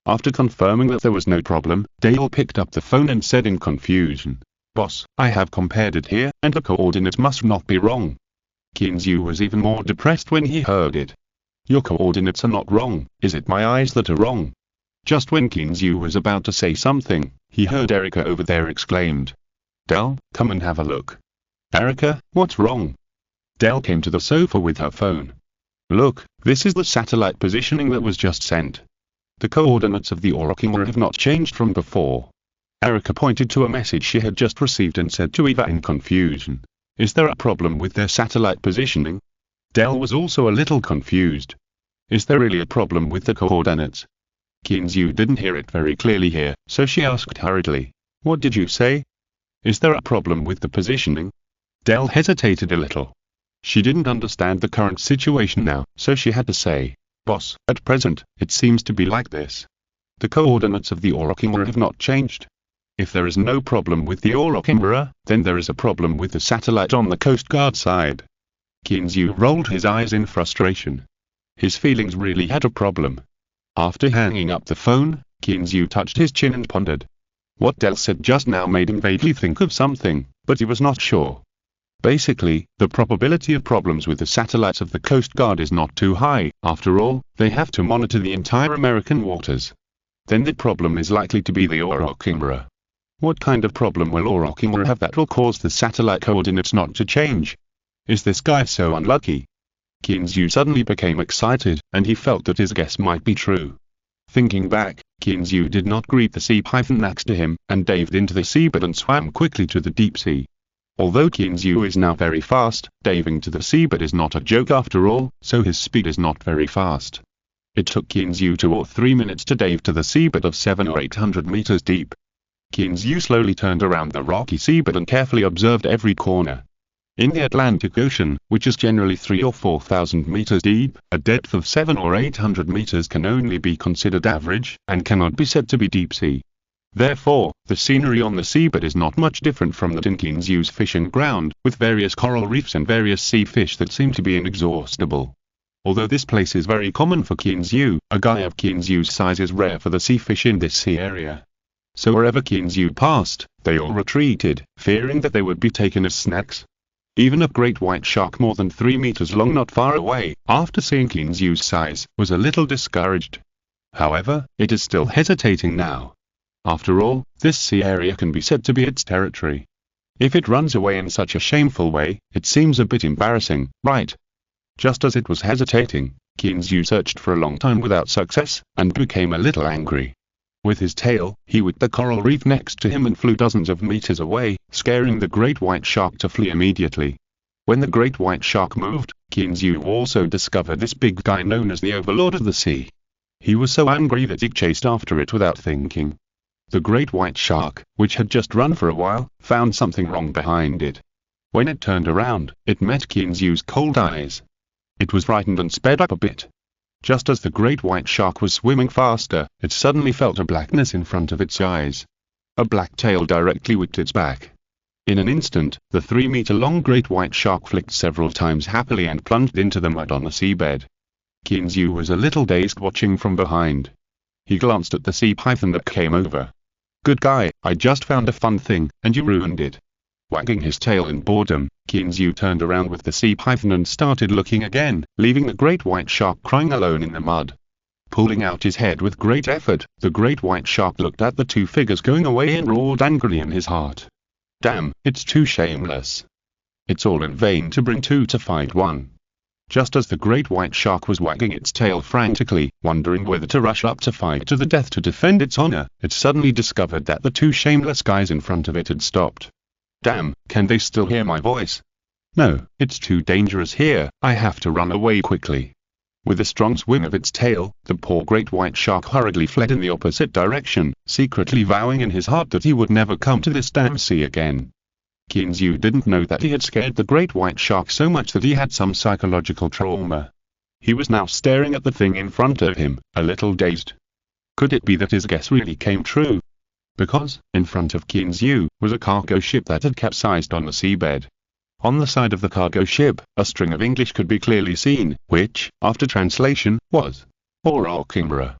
After confirming that there was no problem, Dale picked up the phone and said in confusion, "Boss, I have compared it here, and the coordinates must not be wrong." Kinzu was even more depressed when he heard it. "Your coordinates are not wrong, is it my eyes that are wrong?" Just when Kinzu was about to say something, he heard Erica over there exclaimed, "Dale, come and have a look." "Erica, what's wrong?" Dale came to the sofa with her phone. "Look, this is the satellite positioning that was just sent. The coordinates of the Orokimura have not changed from before." Erica pointed to a message she had just received and said to Eva in confusion, "Is there a problem with their satellite positioning?" Dale was also a little confused. "Is there really a problem with the coordinates?" Kinzu didn't hear it very clearly here, so she asked hurriedly, "What did you say? Is there a problem with the positioning?" Dale hesitated a little. She didn't understand the current situation now, so she had to say, "Boss, at present, it seems to be like this. The coordinates of the Orokimura have not changed. If there is no problem with the Orokimura, then there is a problem with the satellite on the Coast Guard side." Kinzu rolled his eyes in frustration. His feelings really had a problem. After hanging up the phone, Kinzu touched his chin and pondered. What Dale said just now made him vaguely think of something, but he was not sure. Basically, the probability of problems with the satellites of the Coast Guard is not too high. After all, they have to monitor the entire American waters. Then the problem is likely to be the Orokimura. What kind of problem will Orokimura have that will cause the satellite coordinates not to change? Is this guy so unlucky? Kinzu suddenly became excited, and he felt that his guess might be true. Thinking back, Kinzu did not greet the sea python next to him, and dived into the seabed and swam quickly to the deep sea. Although Kinzu is now very fast, diving to the seabed is not a joke after all, so his speed is not very fast. It took Kinzu 2 or 3 minutes to dive to the seabed of 700 or 800 meters deep. Kinzu slowly turned around the rocky seabed and carefully observed every corner. In the Atlantic Ocean, which is generally 3,000 or 4,000 meters deep, a depth of 700 or 800 meters can only be considered average, and cannot be said to be deep sea. Therefore, the scenery on the seabed is not much different from that in Kinzu's fishing ground, with various coral reefs and various sea fish that seem to be inexhaustible. Although this place is very common for Kinzu, a guy of Kinzu's size is rare for the sea fish in this sea area. So wherever Kinzu passed, they all retreated, fearing that they would be taken as snacks. Even a great white shark more than 3 meters long not far away, after seeing Kinzu's size, was a little discouraged. However, it is still hesitating now. After all, this sea area can be said to be its territory. If it runs away in such a shameful way, it seems a bit embarrassing, right? Just as it was hesitating, Kinzu searched for a long time without success, and became a little angry. With his tail, he whipped the coral reef next to him and flew dozens of meters away, scaring the great white shark to flee immediately. When the great white shark moved, Kinzu also discovered this big guy known as the Overlord of the Sea. He was so angry that he chased after it without thinking. The great white shark, which had just run for a while, found something wrong behind it. When it turned around, it met Kinzu's cold eyes. It was frightened and sped up a bit. Just as the great white shark was swimming faster, it suddenly felt a blackness in front of its eyes. A black tail directly whipped its back. In an instant, the 3-meter-long great white shark flicked several times happily and plunged into the mud on the seabed. Kinzu was a little dazed watching from behind. He glanced at the sea python that came over. "Good guy, I just found a fun thing, and you ruined it." Wagging his tail in boredom, Kinzu turned around with the sea python and started looking again, leaving the great white shark crying alone in the mud. Pulling out his head with great effort, the great white shark looked at the two figures going away and roared angrily in his heart. "Damn, it's too shameless. It's all in vain to bring two to fight one." Just as the great white shark was wagging its tail frantically, wondering whether to rush up to fight to the death to defend its honor, it suddenly discovered that the two shameless guys in front of it had stopped. "Damn, can they still hear my voice? No, it's too dangerous here, I have to run away quickly." With a strong swing of its tail, the poor great white shark hurriedly fled in the opposite direction, secretly vowing in his heart that he would never come to this damn sea again. Kinzu didn't know that he had scared the great white shark so much that he had some psychological trauma. He was now staring at the thing in front of him, a little dazed. Could it be that his guess really came true? Because, in front of Kinzu, was a cargo ship that had capsized on the seabed. On the side of the cargo ship, a string of English could be clearly seen, which, after translation, was "Oral Kimbra."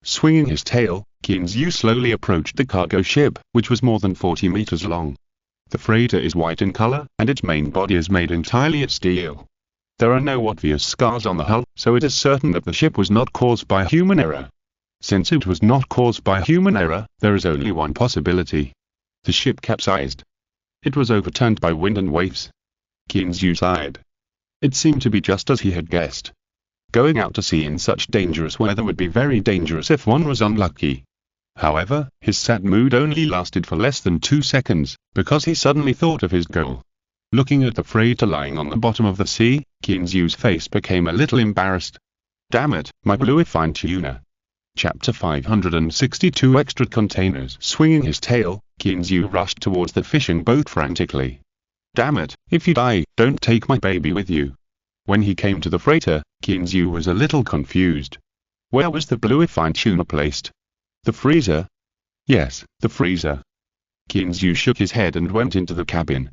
Swinging his tail, Kinzu slowly approached the cargo ship, which was more than 40 meters long. The freighter is white in color, and its main body is made entirely of steel. There are no obvious scars on the hull, so it is certain that the ship was not caused by human error. Since it was not caused by human error, there is only one possibility. The ship capsized. It was overturned by wind and waves. Kinzu sighed. It seemed to be just as he had guessed. Going out to sea in such dangerous weather would be very dangerous if one was unlucky. However, his sad mood only lasted for less than 2 seconds, because he suddenly thought of his goal. Looking at the freighter lying on the bottom of the sea, Kinzu's face became a little embarrassed. "Damn it, my bluefin tuna." Chapter 562 Extra Containers. Swinging his tail, Kinzu rushed towards the fishing boat frantically. "Damn it, if you die, don't take my baby with you." When he came to the freighter, Kinzu was a little confused. Where was the bluefin tuna placed? The freezer? Yes, the freezer. Kinzu shook his head and went into the cabin.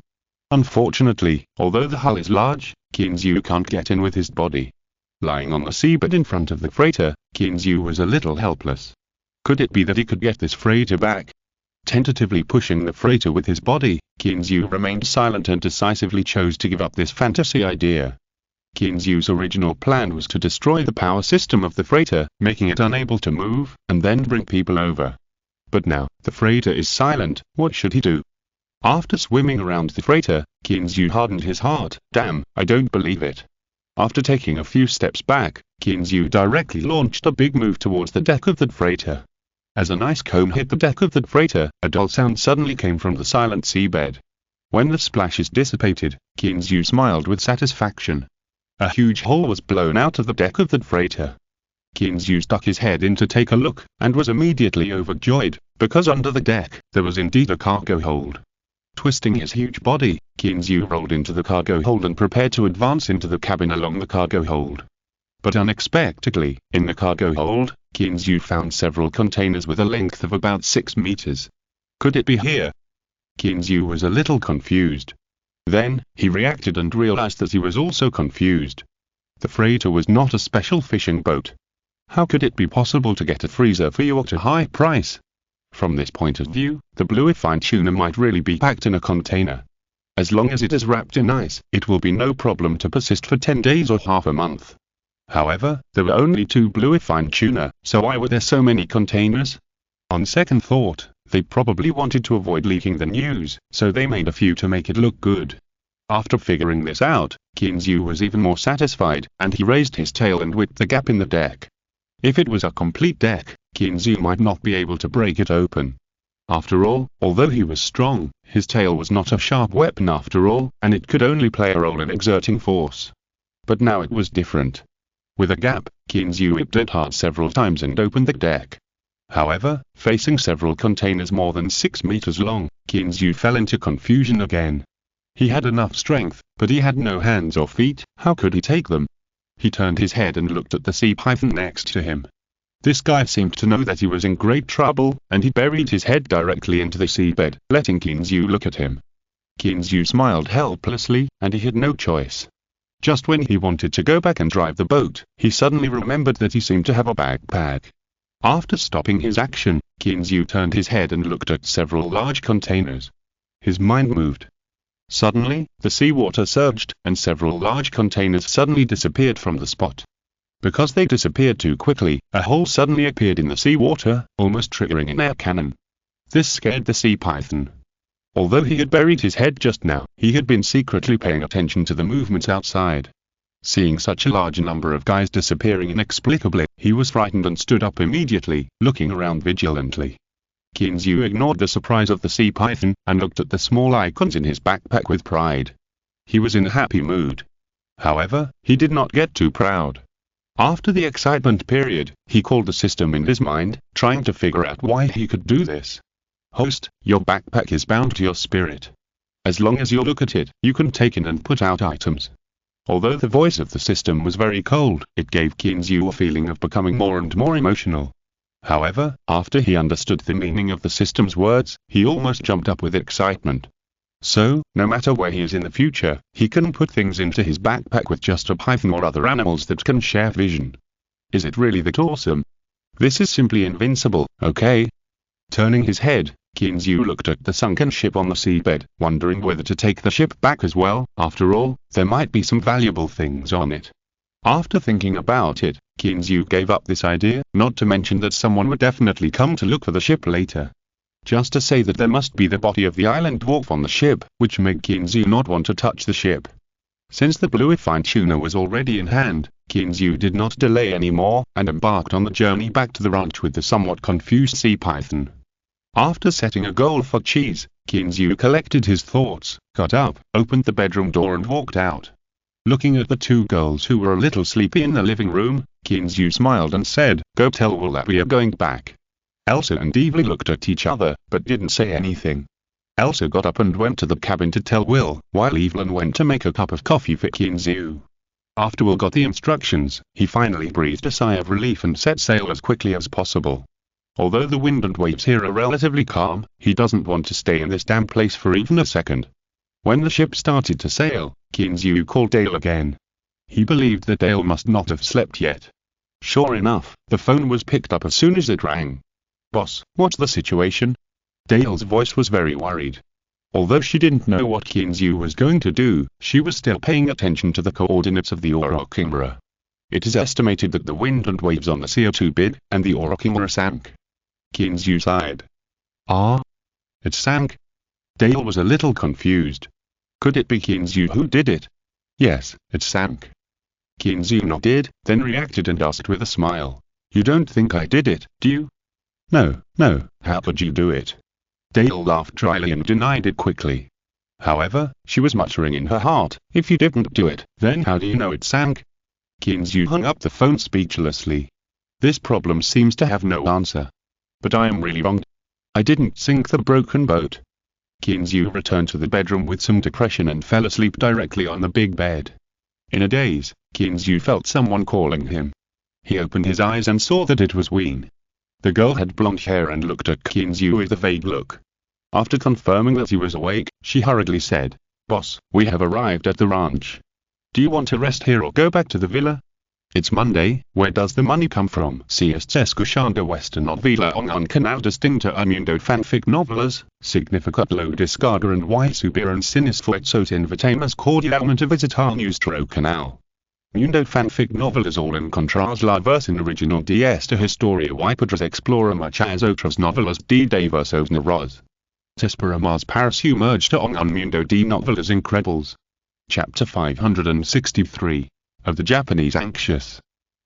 Unfortunately, although the hull is large, Kinzu can't get in with his body. Lying on the seabed in front of the freighter, Kinzu was a little helpless. Could it be that he could get this freighter back? Tentatively pushing the freighter with his body, Kinzu remained silent and decisively chose to give up this fantasy idea. Kinzu's original plan was to destroy the power system of the freighter, making it unable to move, and then bring people over. But now, the freighter is silent, what should he do? After swimming around the freighter, Kinzu hardened his heart. "Damn, I don't believe it." After taking a few steps back, Kinzu directly launched a big move towards the deck of the freighter. As an ice cone hit the deck of the freighter, a dull sound suddenly came from the silent seabed. When the splashes dissipated, Kinzu smiled with satisfaction. A huge hole was blown out of the deck of the freighter. Kinzu stuck his head in to take a look, and was immediately overjoyed, because under the deck, there was indeed a cargo hold. Twisting his huge body, Kinzu rolled into the cargo hold and prepared to advance into the cabin along the cargo hold. But unexpectedly, in the cargo hold, Kinzu found several containers with a length of about 6 meters. Could it be here? Kinzu was a little confused. Then, he reacted and realized that he was also confused. The freighter was not a special fishing boat. How could it be possible to get a freezer for you at a high price? From this point of view, the bluefin tuna might really be packed in a container. As long as it is wrapped in ice, it will be no problem to persist for 10 days or half a month. However, there were only 2 bluefin tuna, so why were there so many containers? On second thought, they probably wanted to avoid leaking the news, so they made a few to make it look good. After figuring this out, Kinzu was even more satisfied, and he raised his tail and whipped the gap in the deck. If it was a complete deck, Kinzu might not be able to break it open. After all, although he was strong, his tail was not a sharp weapon after all, and it could only play a role in exerting force. But now it was different. With a gap, Kinzu whipped it hard several times and opened the deck. However, facing several containers more than 6 meters long, Kinzu fell into confusion again. He had enough strength, but he had no hands or feet. How could he take them? He turned his head and looked at the sea python next to him. This guy seemed to know that he was in great trouble, and he buried his head directly into the seabed, letting Kinzu look at him. Kinzu smiled helplessly, and he had no choice. Just when he wanted to go back and drive the boat, he suddenly remembered that he seemed to have a backpack. After stopping his action, Kinzu turned his head and looked at several large containers. His mind moved. Suddenly, the seawater surged, and several large containers suddenly disappeared from the spot. Because they disappeared too quickly, a hole suddenly appeared in the seawater, almost triggering an air cannon. This scared the sea python. Although he had buried his head just now, he had been secretly paying attention to the movements outside. Seeing such a large number of guys disappearing inexplicably, he was frightened and stood up immediately, looking around vigilantly. Kinzu ignored the surprise of the sea python, and looked at the small icons in his backpack with pride. He was in a happy mood. However, he did not get too proud. After the excitement period, he called the system in his mind, trying to figure out why he could do this. Host, your backpack is bound to your spirit. As long as you look at it, you can take in and put out items. Although the voice of the system was very cold, it gave Kinzu a feeling of becoming more and more emotional. However, after he understood the meaning of the system's words, he almost jumped up with excitement. So, no matter where he is in the future, he can put things into his backpack with just a python or other animals that can share vision. Is it really that awesome? This is simply invincible, okay? Turning his head, Kinzu looked at the sunken ship on the seabed, wondering whether to take the ship back as well. After all, there might be some valuable things on it. After thinking about it, Kinzu gave up this idea, not to mention that someone would definitely come to look for the ship later. Just to say that there must be the body of the island dwarf on the ship, which made Kinzu not want to touch the ship. Since the bluefin tuna was already in hand, Kinzu did not delay anymore, and embarked on the journey back to the ranch with the somewhat confused sea python. After setting a goal for cheese, Kinzu collected his thoughts, got up, opened the bedroom door and walked out. Looking at the 2 girls who were a little sleepy in the living room, Kinzu smiled and said, "Go tell Will that we are going back." Elsa and Evely looked at each other, but didn't say anything. Elsa got up and went to the cabin to tell Will, while Evelyn went to make a cup of coffee for Kinzu. After Will got the instructions, he finally breathed a sigh of relief and set sail as quickly as possible. Although the wind and waves here are relatively calm, he doesn't want to stay in this damn place for even a second. When the ship started to sail, Kinzu called Dale again. He believed that Dale must not have slept yet. Sure enough, the phone was picked up as soon as it rang. "Boss, what's the situation?" Dale's voice was very worried. Although she didn't know what Kinzu was going to do, she was still paying attention to the coordinates of the Orochingra. It is estimated that the wind and waves on the sea are too big, and the Orochingra sank. Kinzu sighed. "Ah? It sank?" Dale was a little confused. Could it be Kinzu who did it? Yes, it sank. Kinzu nodded, then reacted and asked with a smile, "You don't think I did it, do you?" No, how could you do it?" Dale laughed dryly and denied it quickly. However, she was muttering in her heart, "If you didn't do it, then how do you know it sank?" Kinzu hung up the phone speechlessly. This problem seems to have no answer. But I am really wrong. I didn't sink the broken boat. Kinzu returned to the bedroom with some depression and fell asleep directly on the big bed. In a daze, Kinzu felt someone calling him. He opened his eyes and saw that it was Ween. The girl had blonde hair and looked at Kinzu with a vague look. After confirming that he was awake, she hurriedly said, "Boss, we have arrived at the ranch. Do you want to rest here or go back to the villa? It's Monday, where does the money come from?" Si est escuchando esta novela en un canal distinto al mundo fanfic novelas, significat lo descarga and y subir en sinis fuerzos invitamos cordialmente a visitar nuestro canal. Mundo fanfic novelas all encontrar la versión original de esta historia y podrás explorar muchas otras novelas de diversos narradores. Te esperamos para sumergirte en un mundo de novelas incredibles. Chapter 563 of the Japanese Anxious.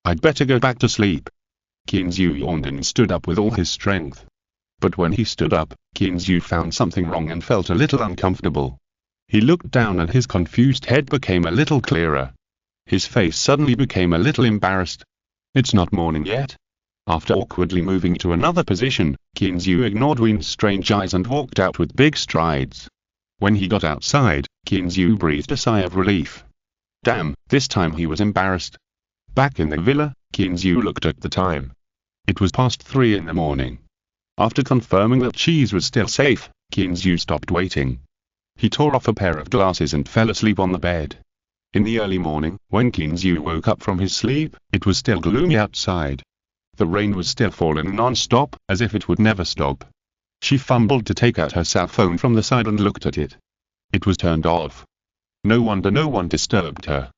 I'd better go back to sleep. Kinzu yawned and stood up with all his strength. But when he stood up, Kinzu found something wrong and felt a little uncomfortable. He looked down and his confused head became a little clearer. His face suddenly became a little embarrassed. It's not morning yet. After awkwardly moving to another position, Kinzu ignored Ween's strange eyes and walked out with big strides. When he got outside, Kinzu breathed a sigh of relief. Damn, this time he was embarrassed. Back in the villa, Kinzu looked at the time. It was past 3 in the morning. After confirming that cheese was still safe, Kinzu stopped waiting. He tore off a pair of glasses and fell asleep on the bed. In the early morning, when Kinzu woke up from his sleep, it was still gloomy outside. The rain was still falling non-stop, as if it would never stop. She fumbled to take out her cell phone from the side and looked at it. It was turned off. No wonder no one disturbed her.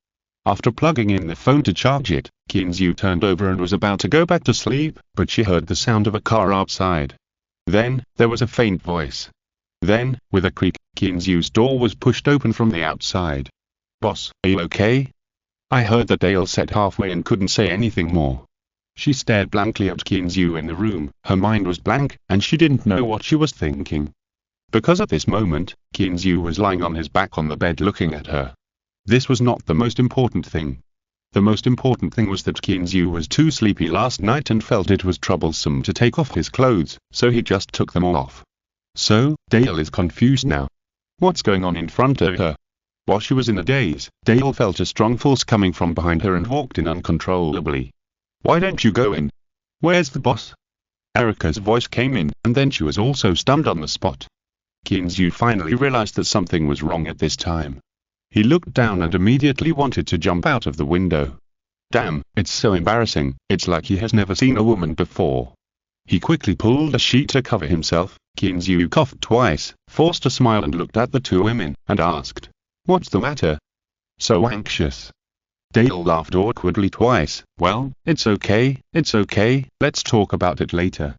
After plugging in the phone to charge it, Kinzu turned over and was about to go back to sleep, but she heard the sound of a car outside. Then, there was a faint voice. Then, with a creak, Kinzu's door was pushed open from the outside. Boss, are you okay? I heard that Dale said halfway and couldn't say anything more. She stared blankly at Kinzu in the room, her mind was blank, and she didn't know what she was thinking. Because at this moment, Kinzu was lying on his back on the bed looking at her. This was not the most important thing. The most important thing was that Kinzu was too sleepy last night and felt it was troublesome to take off his clothes, so he just took them off. So, Dale is confused now. What's going on in front of her? While she was in a daze, Dale felt a strong force coming from behind her and walked in uncontrollably. Why don't you go in? Where's the boss? Erica's voice came in, and then she was also stunned on the spot. Kinzu finally realized that something was wrong at this time. He looked down and immediately wanted to jump out of the window. Damn, it's so embarrassing, it's like he has never seen a woman before. He quickly pulled a sheet to cover himself. Kinzu coughed twice, forced a smile and looked at the two women, and asked, "What's the matter? So anxious?" Dale laughed awkwardly twice. Well, it's okay, let's talk about it later.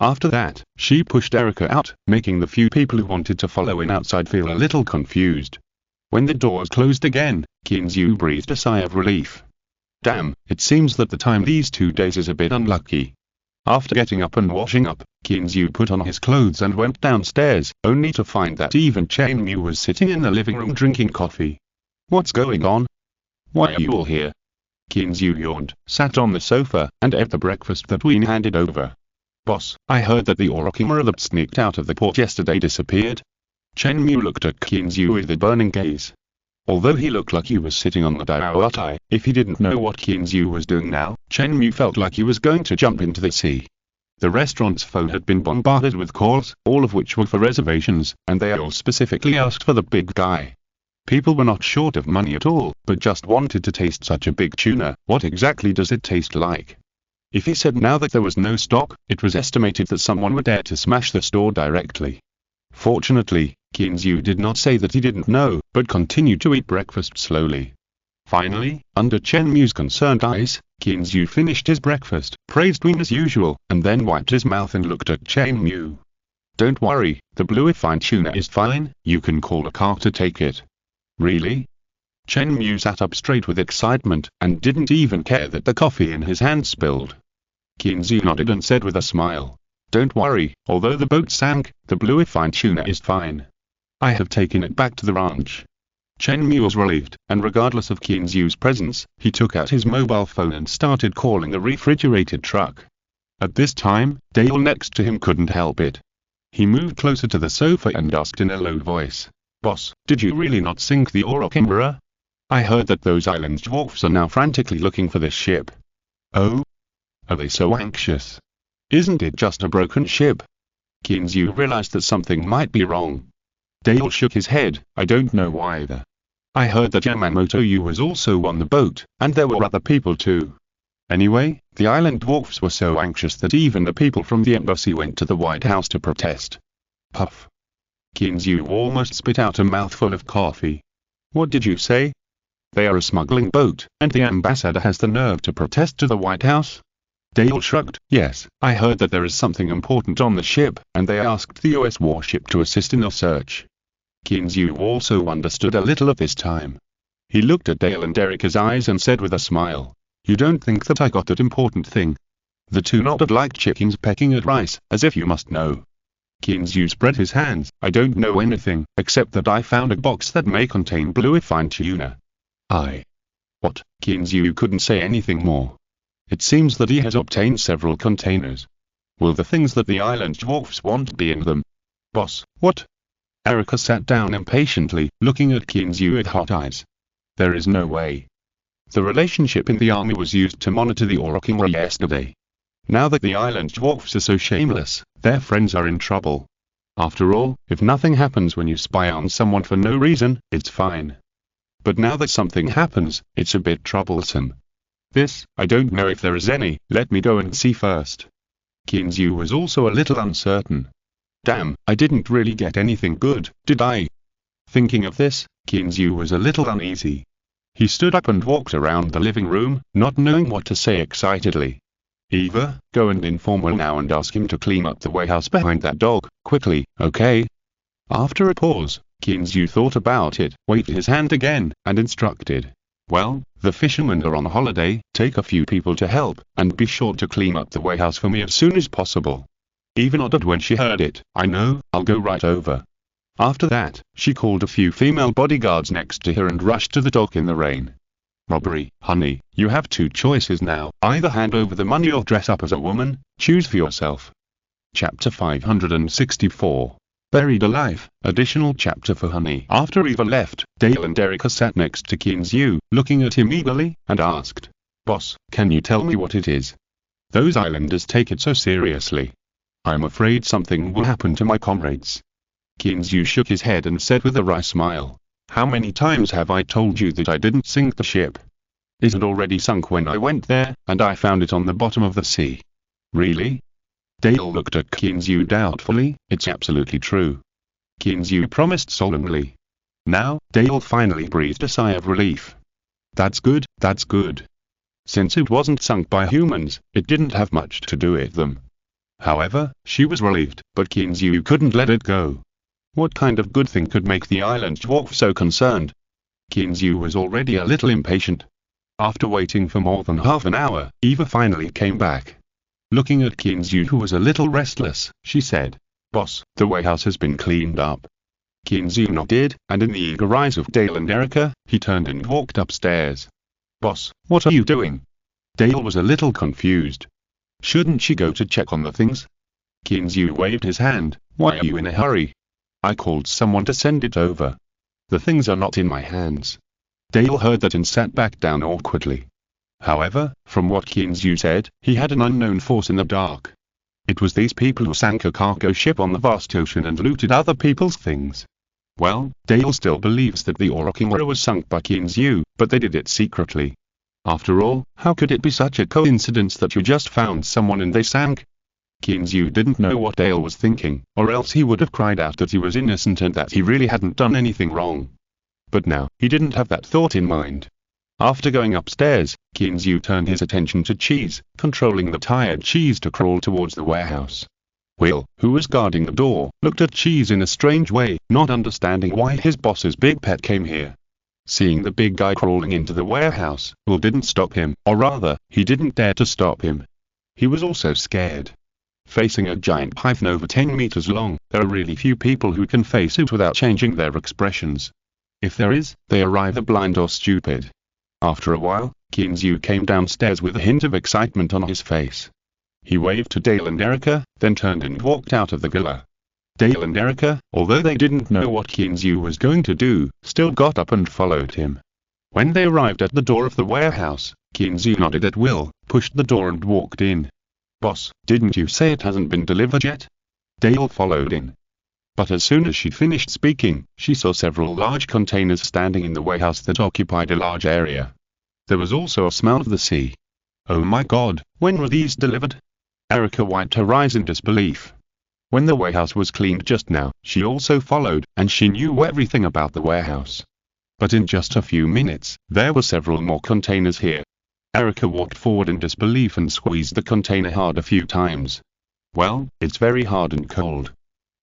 After that, she pushed Erica out, making the few people who wanted to follow in outside feel a little confused. When the doors closed again, Kinzu breathed a sigh of relief. Damn, it seems that the time these 2 days is a bit unlucky. After getting up and washing up, Kinzu put on his clothes and went downstairs, only to find that even Chainmu was sitting in the living room drinking coffee. What's going on? Why are you all here? Kinzu yawned, sat on the sofa, and ate the breakfast that Ween handed over. Boss, I heard that the Orokimura that sneaked out of the port yesterday disappeared. Chainmu looked at Kinzu with a burning gaze. Although he looked like he was sitting on the Daotai, if he didn't know what Kinzu was doing now, Chainmu felt like he was going to jump into the sea. The restaurant's phone had been bombarded with calls, all of which were for reservations, and they all specifically asked for the big guy. People were not short of money at all, but just wanted to taste such a big tuna. What exactly does it taste like? If he said now that there was no stock, it was estimated that someone would dare to smash the store directly. Fortunately, Kinzu did not say that he didn't know, but continued to eat breakfast slowly. Finally, under Chenmu's concerned eyes, Kinzu finished his breakfast, praised Ween as usual, and then wiped his mouth and looked at Chenmu. Don't worry, the bluefin tuna is fine, you can call a car to take it. Really? Chenmu sat up straight with excitement, and didn't even care that the coffee in his hand spilled. Kinzu nodded and said with a smile, Don't worry, although the boat sank, the bluefin tuna is fine. I have taken it back to the ranch. Chenmu was relieved, and regardless of Kinzu's presence, he took out his mobile phone and started calling the refrigerated truck. At this time, Dale next to him couldn't help it. He moved closer to the sofa and asked in a low voice, Boss, did you really not sink the Orokimura? I heard that those island dwarfs are now frantically looking for this ship. Oh? Are they so anxious? Isn't it just a broken ship? Kinzu realized that something might be wrong. Dale shook his head, I don't know either. I heard that Yamamoto Yu was also on the boat, and there were other people too. Anyway, the island dwarfs were so anxious that even the people from the embassy went to the White House to protest. Puff. Kinzu almost spit out a mouthful of coffee. What did you say? They are a smuggling boat, and the ambassador has the nerve to protest to the White House? Dale shrugged. Yes, I heard that there is something important on the ship, and they asked the US warship to assist in the search. Kinzu also understood a little of this time. He looked at Dale and Erica's eyes and said with a smile, "You don't think that I got that important thing?" The two nodded like chickens pecking at rice, as if you must know. Kinzu spread his hands. I don't know anything, except that I found a box that may contain bluefin tuna. What? Kinzu couldn't say anything more. It seems that he has obtained several containers. Will the things that the island dwarfs want be in them? Boss, what? Erica sat down impatiently, looking at Kinzu with hot eyes. There is no way. The relationship in the army was used to monitor the Orokinra yesterday. Now that the island dwarfs are so shameless, their friends are in trouble. After all, if nothing happens when you spy on someone for no reason, it's fine. But now that something happens, it's a bit troublesome. I don't know if there is any. Let me go and see first. Kinzu was also a little uncertain. Damn, I didn't really get anything good, did I? Thinking of this, Kinzu was a little uneasy. He stood up and walked around the living room, not knowing what to say excitedly. Eva, go and inform Will now and ask him to clean up the warehouse behind that dog, quickly, okay? After a pause, Kinzu thought about it, waved his hand again, and instructed. Well, the fishermen are on holiday, take a few people to help, and be sure to clean up the warehouse for me as soon as possible. Eva nodded when she heard it. I know, I'll go right over. After that, she called a few female bodyguards next to her and rushed to the dock in the rain. Robbery, honey, you have two choices now, either hand over the money or dress up as a woman, choose for yourself. Chapter 564. Buried Alive, additional chapter for Honey. After Eva left, Dale and Erica sat next to Kinzu, looking at him eagerly, and asked, Boss, can you tell me what it is? Those islanders take it so seriously. I'm afraid something will happen to my comrades. Kinzu shook his head and said with a wry smile, How many times have I told you that I didn't sink the ship? It had already sunk when I went there, and I found it on the bottom of the sea. Really? Dale looked at Kinzu doubtfully. It's absolutely true. Kinzu promised solemnly. Now, Dale finally breathed a sigh of relief. That's good, that's good. Since it wasn't sunk by humans, it didn't have much to do with them. However, she was relieved, but Kinzu couldn't let it go. What kind of good thing could make the island dwarf so concerned? Kinzu was already a little impatient. After waiting for more than half an hour, Eva finally came back. Looking at Kinzu, who was a little restless, she said, Boss, the warehouse has been cleaned up. Kinzu nodded, and in the eager eyes of Dale and Erica, he turned and walked upstairs. Boss, what are you doing? Dale was a little confused. Shouldn't she go to check on the things? Kinzu waved his hand. Why are you in a hurry? I called someone to send it over. The things are not in my hands. Dale heard that and sat back down awkwardly. However, from what Kinzu said, he had an unknown force in the dark. It was these people who sank a cargo ship on the vast ocean and looted other people's things. Well, Dale still believes that the Orokinra was sunk by Kinzu, but they did it secretly. After all, how could it be such a coincidence that you just found someone and they sank? Kinzu didn't know what Dale was thinking, or else he would have cried out that he was innocent and that he really hadn't done anything wrong. But now, he didn't have that thought in mind. After going upstairs, Kinzu turned his attention to Cheese, controlling the tired Cheese to crawl towards the warehouse. Will, who was guarding the door, looked at Cheese in a strange way, not understanding why his boss's big pet came here. Seeing the big guy crawling into the warehouse, Will didn't stop him, or rather, he didn't dare to stop him. He was also scared. Facing a giant python over 10 meters long, there are really few people who can face it without changing their expressions. If there is, they are either blind or stupid. After a while, Kinzu came downstairs with a hint of excitement on his face. He waved to Dale and Erica, then turned and walked out of the villa. Dale and Erica, although they didn't know what Kinzu was going to do, still got up and followed him. When they arrived at the door of the warehouse, Kinzu nodded at Will, pushed the door and walked in. Boss, didn't you say it hasn't been delivered yet? Dale followed in. But as soon as she finished speaking, she saw several large containers standing in the warehouse that occupied a large area. There was also a smell of the sea. Oh my God, when were these delivered? Erica wiped her eyes in disbelief. When the warehouse was cleaned just now, she also followed, and she knew everything about the warehouse. But in just a few minutes, there were several more containers here. Erica walked forward in disbelief and squeezed the container hard a few times. Well, it's very hard and cold.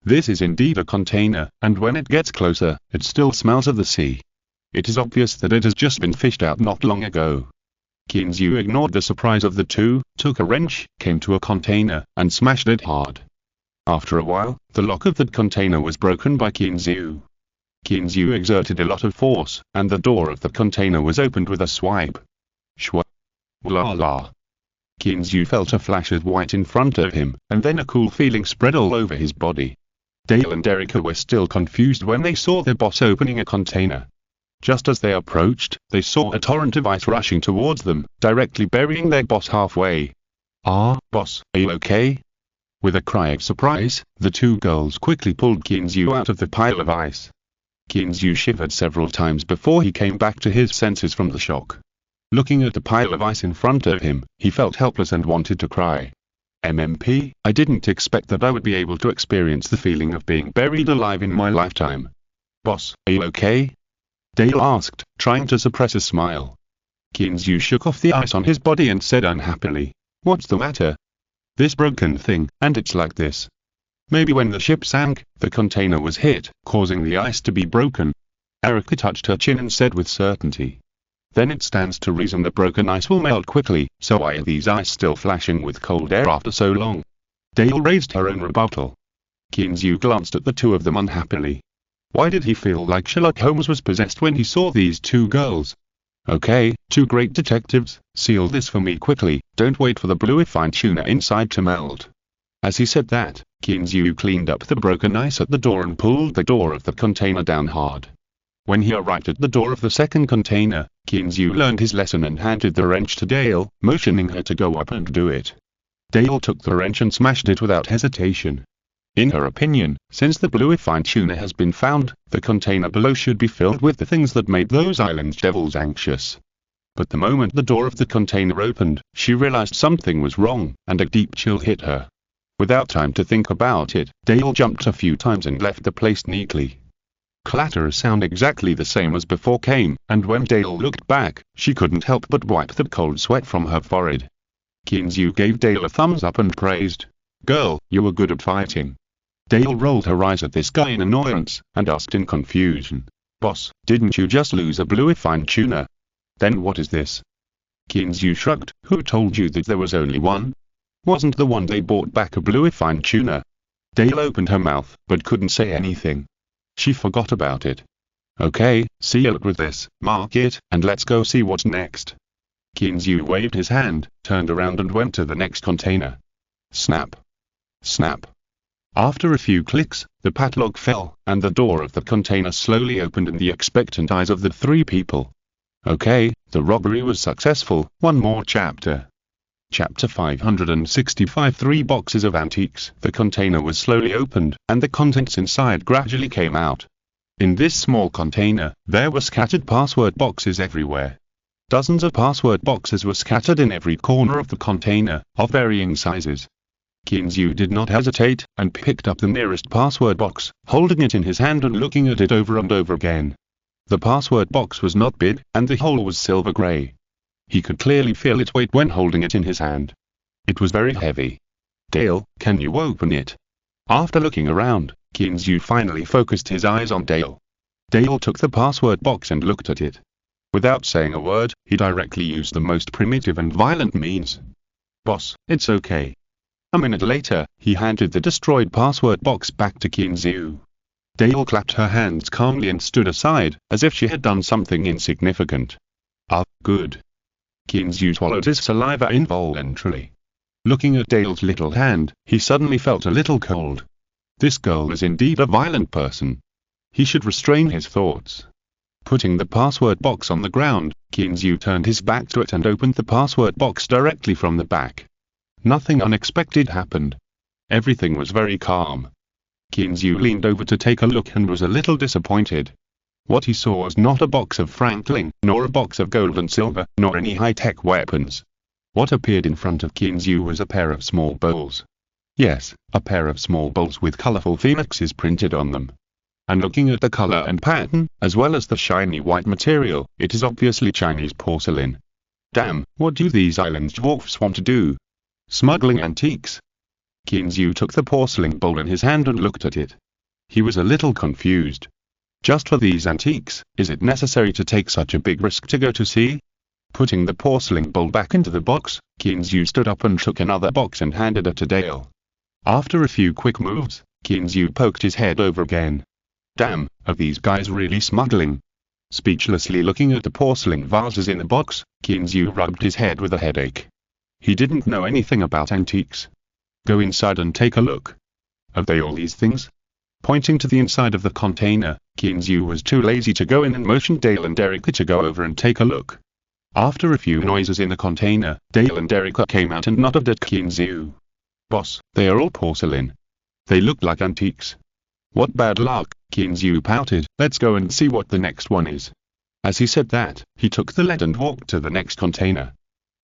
This is indeed a container, and when it gets closer, it still smells of the sea. It is obvious that it has just been fished out not long ago. Kinzu ignored the surprise of the two, took a wrench, came to a container, and smashed it hard. After a while, the lock of the container was broken by Kinzu. Kinzu exerted a lot of force, and the door of the container was opened with a swipe. Shwa. La la. Kinzu felt a flash of white in front of him, and then a cool feeling spread all over his body. Dale and Erica were still confused when they saw their boss opening a container. Just as they approached, they saw a torrent of ice rushing towards them, directly burying their boss halfway. Ah, boss, are you okay? With a cry of surprise, the two girls quickly pulled Kinzu out of the pile of ice. Kinzu shivered several times before he came back to his senses from the shock. Looking at the pile of ice in front of him, he felt helpless and wanted to cry. MMP, I didn't expect that I would be able to experience the feeling of being buried alive in my lifetime. Boss, are you okay? Dale asked, trying to suppress a smile. Kinzu shook off the ice on his body and said unhappily, What's the matter? This broken thing, and it's like this. Maybe when the ship sank, the container was hit, causing the ice to be broken. Erica touched her chin and said with certainty. Then it stands to reason that broken ice will melt quickly, so why are these ice still flashing with cold air after so long? Dale raised her own rebuttal. Kinzu glanced at the two of them unhappily. Why did he feel like Sherlock Holmes was possessed when he saw these two girls? Okay, two great detectives, seal this for me quickly, don't wait for the bluified tuna inside to melt. As he said that, Kinzu cleaned up the broken ice at the door and pulled the door of the container down hard. When he arrived at the door of the second container, Kinzu learned his lesson and handed the wrench to Dale, motioning her to go up and do it. Dale took the wrench and smashed it without hesitation. In her opinion, since the bluified tuna has been found, the container below should be filled with the things that made those island devils anxious. But the moment the door of the container opened, she realized something was wrong, and a deep chill hit her. Without time to think about it, Dale jumped a few times and left the place neatly. Clatter a sound exactly the same as before came, and when Dale looked back, she couldn't help but wipe the cold sweat from her forehead. Kinzu gave Dale a thumbs up and praised. Girl, you were good at fighting. Dale rolled her eyes at this guy in annoyance, and asked in confusion. Boss, didn't you just lose a bluified tuna? Then what is this? Kinzu shrugged. Who told you that there was only one? Wasn't the one they bought back a bluified tuna? Dale opened her mouth, but couldn't say anything. She forgot about it. Okay, seal it with this, mark it, and let's go see what's next. Kinzu waved his hand, turned around and went to the next container. Snap. Snap. After a few clicks, the padlock fell, and the door of the container slowly opened in the expectant eyes of the three people. Okay, the robbery was successful, one more chapter. Chapter 565. 3 boxes of antiques. The container was slowly opened, and the contents inside gradually came out. In this small container, there were scattered password boxes everywhere. Dozens of password boxes were scattered in every corner of the container, of varying sizes. Kinzu did not hesitate, and picked up the nearest password box, holding it in his hand and looking at it over and over again. The password box was not big, and the hole was silver gray. He could clearly feel its weight when holding it in his hand. It was very heavy. Dale, can you open it? After looking around, Kinzu finally focused his eyes on Dale. Dale took the password box and looked at it. Without saying a word, he directly used the most primitive and violent means. Boss, it's okay. A minute later, he handed the destroyed password box back to Kinzu. Dale clapped her hands calmly and stood aside, as if she had done something insignificant. Ah, good. Kinzu swallowed his saliva involuntarily. Looking at Dale's little hand, he suddenly felt a little cold. This girl is indeed a violent person. He should restrain his thoughts. Putting the password box on the ground, Kinzu turned his back to it and opened the password box directly from the back. Nothing unexpected happened. Everything was very calm. Kinzu leaned over to take a look and was a little disappointed. What he saw was not a box of Franklin, nor a box of gold and silver, nor any high-tech weapons. What appeared in front of Kinzu was a pair of small bowls. Yes, a pair of small bowls with colorful phoenixes printed on them. and looking at the color and pattern, as well as the shiny white material, it is obviously Chinese porcelain. Damn, what do these island dwarfs want to do? Smuggling antiques? Qinzu took the porcelain bowl in his hand and looked at it. He was a little confused. Just for these antiques, is it necessary to take such a big risk to go to sea? Putting the porcelain bowl back into the box, Qinzu stood up and took another box and handed it to Dale. After a few quick moves, Qinzu poked his head over again. Damn, are these guys really smuggling? Speechlessly looking at the porcelain vases in the box, Qinzu rubbed his head with a headache. He didn't know anything about antiques. Go inside and take a look. Are they all these things? Pointing to the inside of the container, Qinzu was too lazy to go in and motioned Dale and Erica to go over and take a look. After a few noises in the container, Dale and Erica came out and nodded at Qinzu. Boss, they are all porcelain. They look like antiques. What bad luck, Qinzu pouted. Let's go and see what the next one is. As he said that, he took the lead and walked to the next container.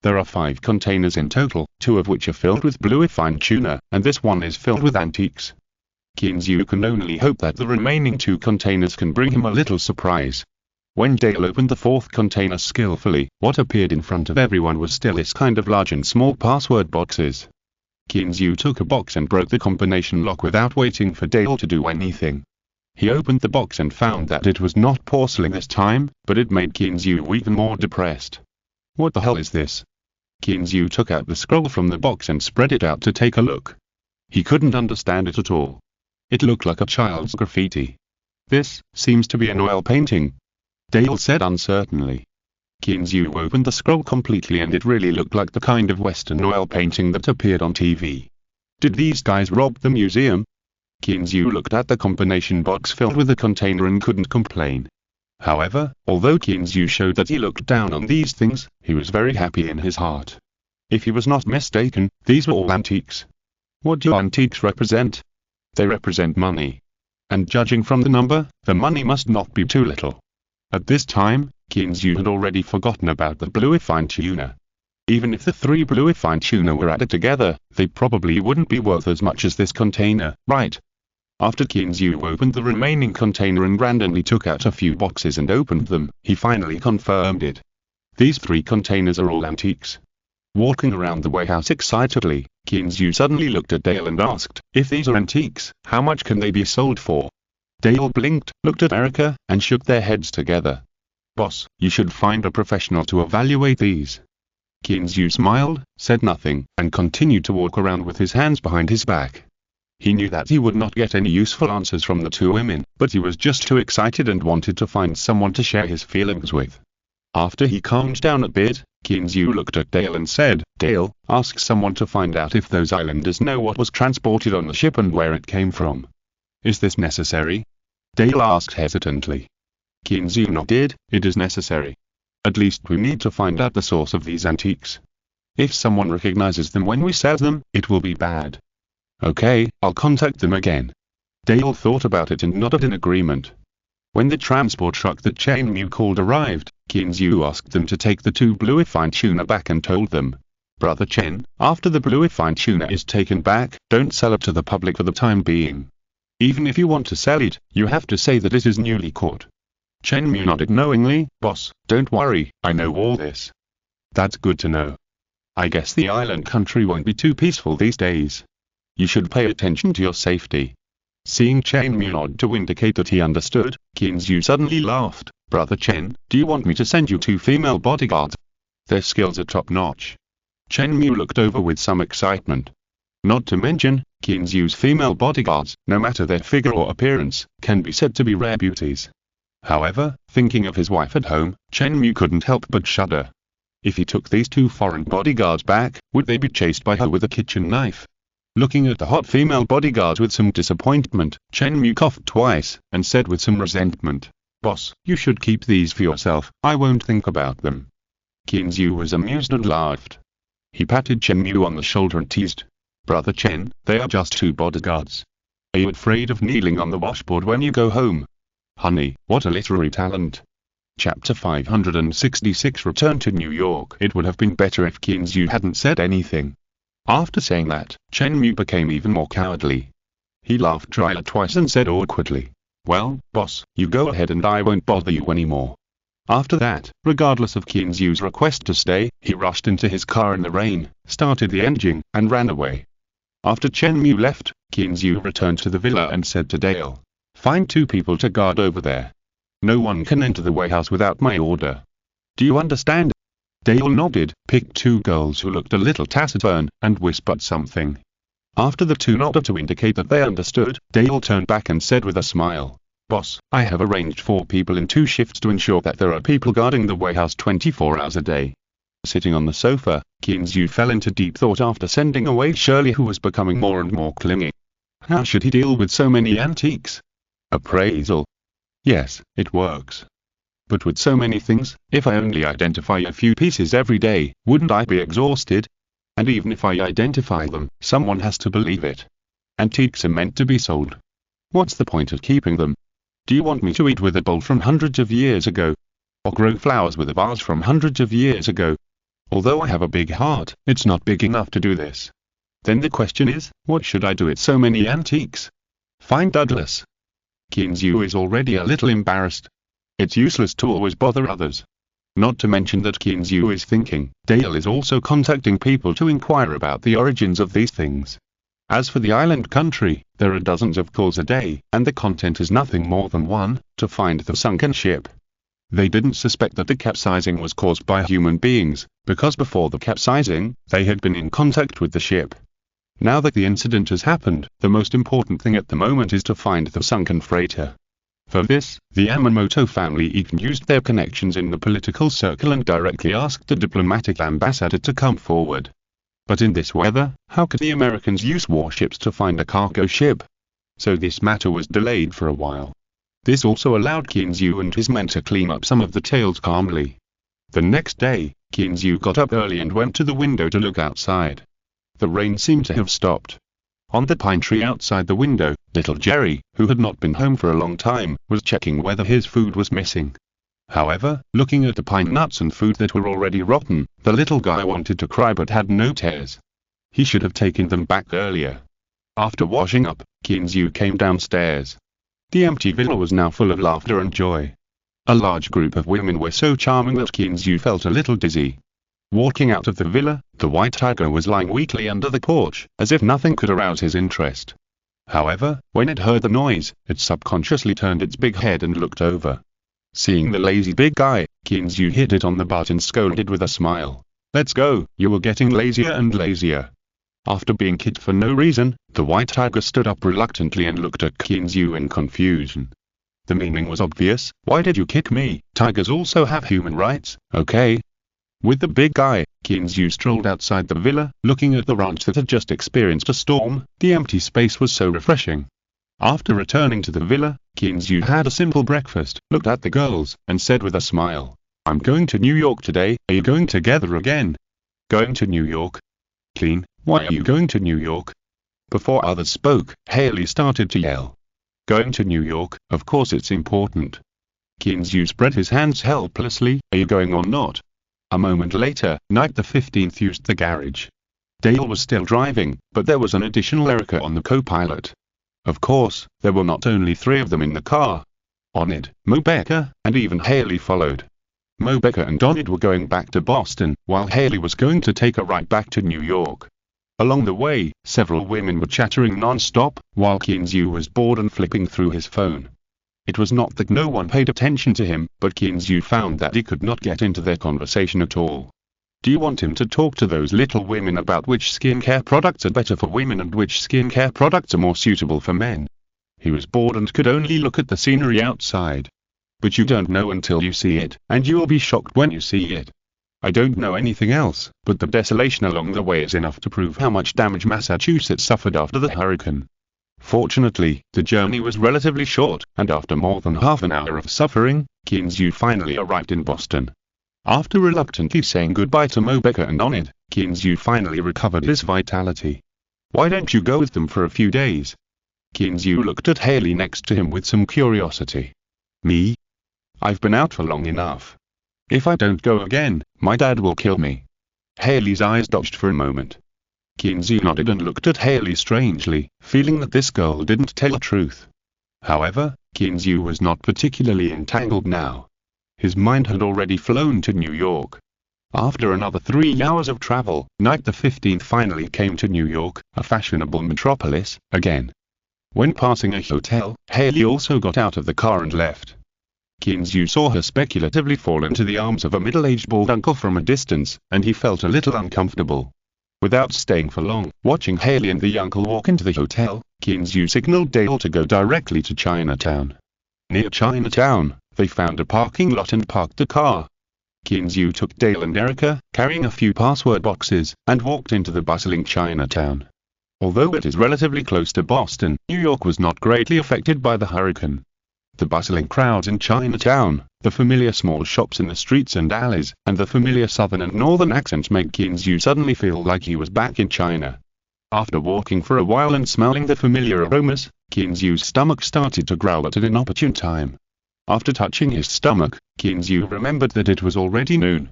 There are 5 containers in total, 2 of which are filled with bluified tuna, and this one is filled with antiques. Qinzu can only hope that the remaining 2 containers can bring him a little surprise. When Dale opened the 4th container skillfully, what appeared in front of everyone was still this kind of large and small password boxes. Qinzu took a box and broke the combination lock without waiting for Dale to do anything. He opened the box and found that it was not porcelain this time, but it made Qinzu even more depressed. What the hell is this? Qinzu took out the scroll from the box and spread it out to take a look. He couldn't understand it at all. It looked like a child's graffiti. This seems to be an oil painting, Dale said uncertainly. Qinzu opened the scroll completely and it really looked like the kind of Western oil painting that appeared on TV. Did these guys rob the museum? Qinzu looked at the combination box filled with the container and couldn't complain. However, although Qinzu showed that he looked down on these things, he was very happy in his heart. If he was not mistaken, these were all antiques. What do antiques represent? They represent money. And judging from the number, the money must not be too little. At this time, Qinzu had already forgotten about the bluified tuna. Even if the 3 bluified tuna were added together, they probably wouldn't be worth as much as this container, right? After Qinzu opened the remaining container and randomly took out a few boxes and opened them, he finally confirmed it. These 3 containers are all antiques. Walking around the warehouse excitedly, Qinzu suddenly looked at Dale and asked, if these are antiques, how much can they be sold for? Dale blinked, looked at Erica, and shook their heads together. Boss, you should find a professional to evaluate these. Qinzu smiled, said nothing, and continued to walk around with his hands behind his back. He knew that he would not get any useful answers from the 2 women, but he was just too excited and wanted to find someone to share his feelings with. After he calmed down a bit, Qinzu looked at Dale and said, Dale, ask someone to find out if those islanders know what was transported on the ship and where it came from. Is this necessary? Dale asked hesitantly. Qinzu nodded, it is necessary. At least we need to find out the source of these antiques. If someone recognizes them when we sell them, it will be bad. Okay, I'll contact them again. Dale thought about it and nodded in agreement. When the transport truck that Chen Mu called arrived, Qinzu asked them to take the 2 bluified tuna back and told them, Brother Chen, after the bluified tuna is taken back, don't sell it to the public for the time being. Even if you want to sell it, you have to say that it is newly caught. Chen Mu nodded knowingly, Boss, don't worry, I know all this. That's good to know. I guess the island country won't be too peaceful these days. You should pay attention to your safety. Seeing Chen Mu nod to indicate that he understood, Qinzu suddenly laughed, Brother Chen, do you want me to send you 2 female bodyguards? Their skills are top-notch. Chen Mu looked over with some excitement. Not to mention, Qinzu's female bodyguards, no matter their figure or appearance, can be said to be rare beauties. However, thinking of his wife at home, Chen Mu couldn't help but shudder. If he took these 2 foreign bodyguards back, would they be chased by her with a kitchen knife? Looking at the hot female bodyguards with some disappointment, Chen Mu coughed twice, and said with some resentment, Boss, you should keep these for yourself, I won't think about them. Qinzu was amused and laughed. He patted Chen Mu on the shoulder and teased, Brother Chen, they are just 2 bodyguards. Are you afraid of kneeling on the washboard when you go home? Honey, what a literary talent. Chapter 566 Return to New York. It would have been better if Qinzu hadn't said anything. After saying that, Chen Mu became even more cowardly. He laughed dryly twice and said awkwardly, Well, boss, you go ahead and I won't bother you anymore. After that, regardless of Kinzu's request to stay, he rushed into his car in the rain, started the engine, and ran away. After Chenmu left, Kinzu returned to the villa and said to Dale, "Find 2 people to guard over there. No one can enter the warehouse without my order. Do you understand?" Dale nodded, picked 2 girls who looked a little taciturn, and whispered something. After the 2 nodded to indicate that they understood, Dale turned back and said with a smile, "Boss, I have arranged 4 people in 2 shifts to ensure that there are people guarding the warehouse 24 hours a day." Sitting on the sofa, Kinzu fell into deep thought after sending away Shirley, who was becoming more and more clingy. How should he deal with so many antiques? Appraisal. Yes, it works. But with so many things, if I only identify a few pieces every day, wouldn't I be exhausted? And even if I identify them, someone has to believe it. Antiques are meant to be sold. What's the point of keeping them? Do you want me to eat with a bowl from hundreds of years ago? Or grow flowers with a vase from hundreds of years ago? Although I have a big heart, it's not big enough to do this. Then the question is, what should I do with so many antiques? Find Douglas. Kinzu is already a little embarrassed. It's useless to always bother others. Not to mention that Kinzu is thinking, Dale is also contacting people to inquire about the origins of these things. As for the island country, there are dozens of calls a day, and the content is nothing more than one, to find the sunken ship. They didn't suspect that the capsizing was caused by human beings, because before the capsizing, they had been in contact with the ship. Now that the incident has happened, the most important thing at the moment is to find the sunken freighter. For this, the Yamamoto family even used their connections in the political circle and directly asked the diplomatic ambassador to come forward. But in this weather, how could the Americans use warships to find a cargo ship? So this matter was delayed for a while. This also allowed Kinzu and his men to clean up some of the tails calmly. The next day, Kinzu got up early and went to the window to look outside. The rain seemed to have stopped. On the pine tree outside the window, little Jerry, who had not been home for a long time, was checking whether his food was missing. However, looking at the pine nuts and food that were already rotten, the little guy wanted to cry but had no tears. He should have taken them back earlier. After washing up, Kinzu came downstairs. The empty villa was now full of laughter and joy. A large group of women were so charming that Kinzu felt a little dizzy. Walking out of the villa, the white tiger was lying weakly under the porch, as if nothing could arouse his interest. However, when it heard the noise, it subconsciously turned its big head and looked over. Seeing the lazy big guy, Kinzu hit it on the butt and scolded with a smile. "Let's go, you are getting lazier and lazier." After being kicked for no reason, the white tiger stood up reluctantly and looked at Kinzu in confusion. The meaning was obvious. "Why did you kick me? Tigers also have human rights, okay?" With the big guy, Kinzu strolled outside the villa, looking at the ranch that had just experienced a storm. The empty space was so refreshing. After returning to the villa, Kinzu had a simple breakfast, looked at the girls, and said with a smile, "I'm going to New York today, are you going together again?" "Going to New York? Clean, why are you going to New York?" Before others spoke, Haley started to yell. "Going to New York, of course it's important." Kinzu spread his hands helplessly, "Are you going or not?" A moment later, Night the 15th used the garage. Dale was still driving, but there was an additional Erica on the co-pilot. Of course, there were not only 3 of them in the car. Onid, Mobeka, and even Haley followed. Mobeka and Onid were going back to Boston, while Haley was going to take a ride back to New York. Along the way, several women were chattering non-stop, while Kinzu was bored and flipping through his phone. It was not that no one paid attention to him, but Kinzu found that he could not get into their conversation at all. Do you want him to talk to those little women about which skincare products are better for women and which skincare products are more suitable for men? He was bored and could only look at the scenery outside. But you don't know until you see it, and you will be shocked when you see it. I don't know anything else, but the desolation along the way is enough to prove how much damage Massachusetts suffered after the hurricane. Fortunately, the journey was relatively short, and after more than half an hour of suffering, Kinzu finally arrived in Boston. After reluctantly saying goodbye to Mobeka and Onid, Kinzu finally recovered his vitality. "Why don't you go with them for a few days?" Kinzu looked at Haley next to him with some curiosity. "Me? I've been out for long enough. If I don't go again, my dad will kill me." Haley's eyes dodged for a moment. Kinzu nodded and looked at Haley strangely, feeling that this girl didn't tell the truth. However, Qin Zhu was not particularly entangled now. His mind had already flown to New York. After another 3 hours of travel, night the 15th finally came to New York, a fashionable metropolis, again. When passing a hotel, Haley also got out of the car and left. Qin Zhu saw her speculatively fall into the arms of a middle-aged bald uncle from a distance, and he felt a little uncomfortable. Without staying for long, watching Haley and the uncle walk into the hotel, Qin Zhu signaled Dale to go directly to Chinatown. Near Chinatown, they found a parking lot and parked the car. Qin Zhu took Dale and Erica, carrying a few password boxes, and walked into the bustling Chinatown. Although it is relatively close to Boston, New York was not greatly affected by the hurricane. The bustling crowds in Chinatown, the familiar small shops in the streets and alleys, and the familiar southern and northern accents made Qin Zhu suddenly feel like he was back in China. After walking for a while and smelling the familiar aromas, Qin Zhu's stomach started to growl at an inopportune time. After touching his stomach, Qin Zhu remembered that it was already noon.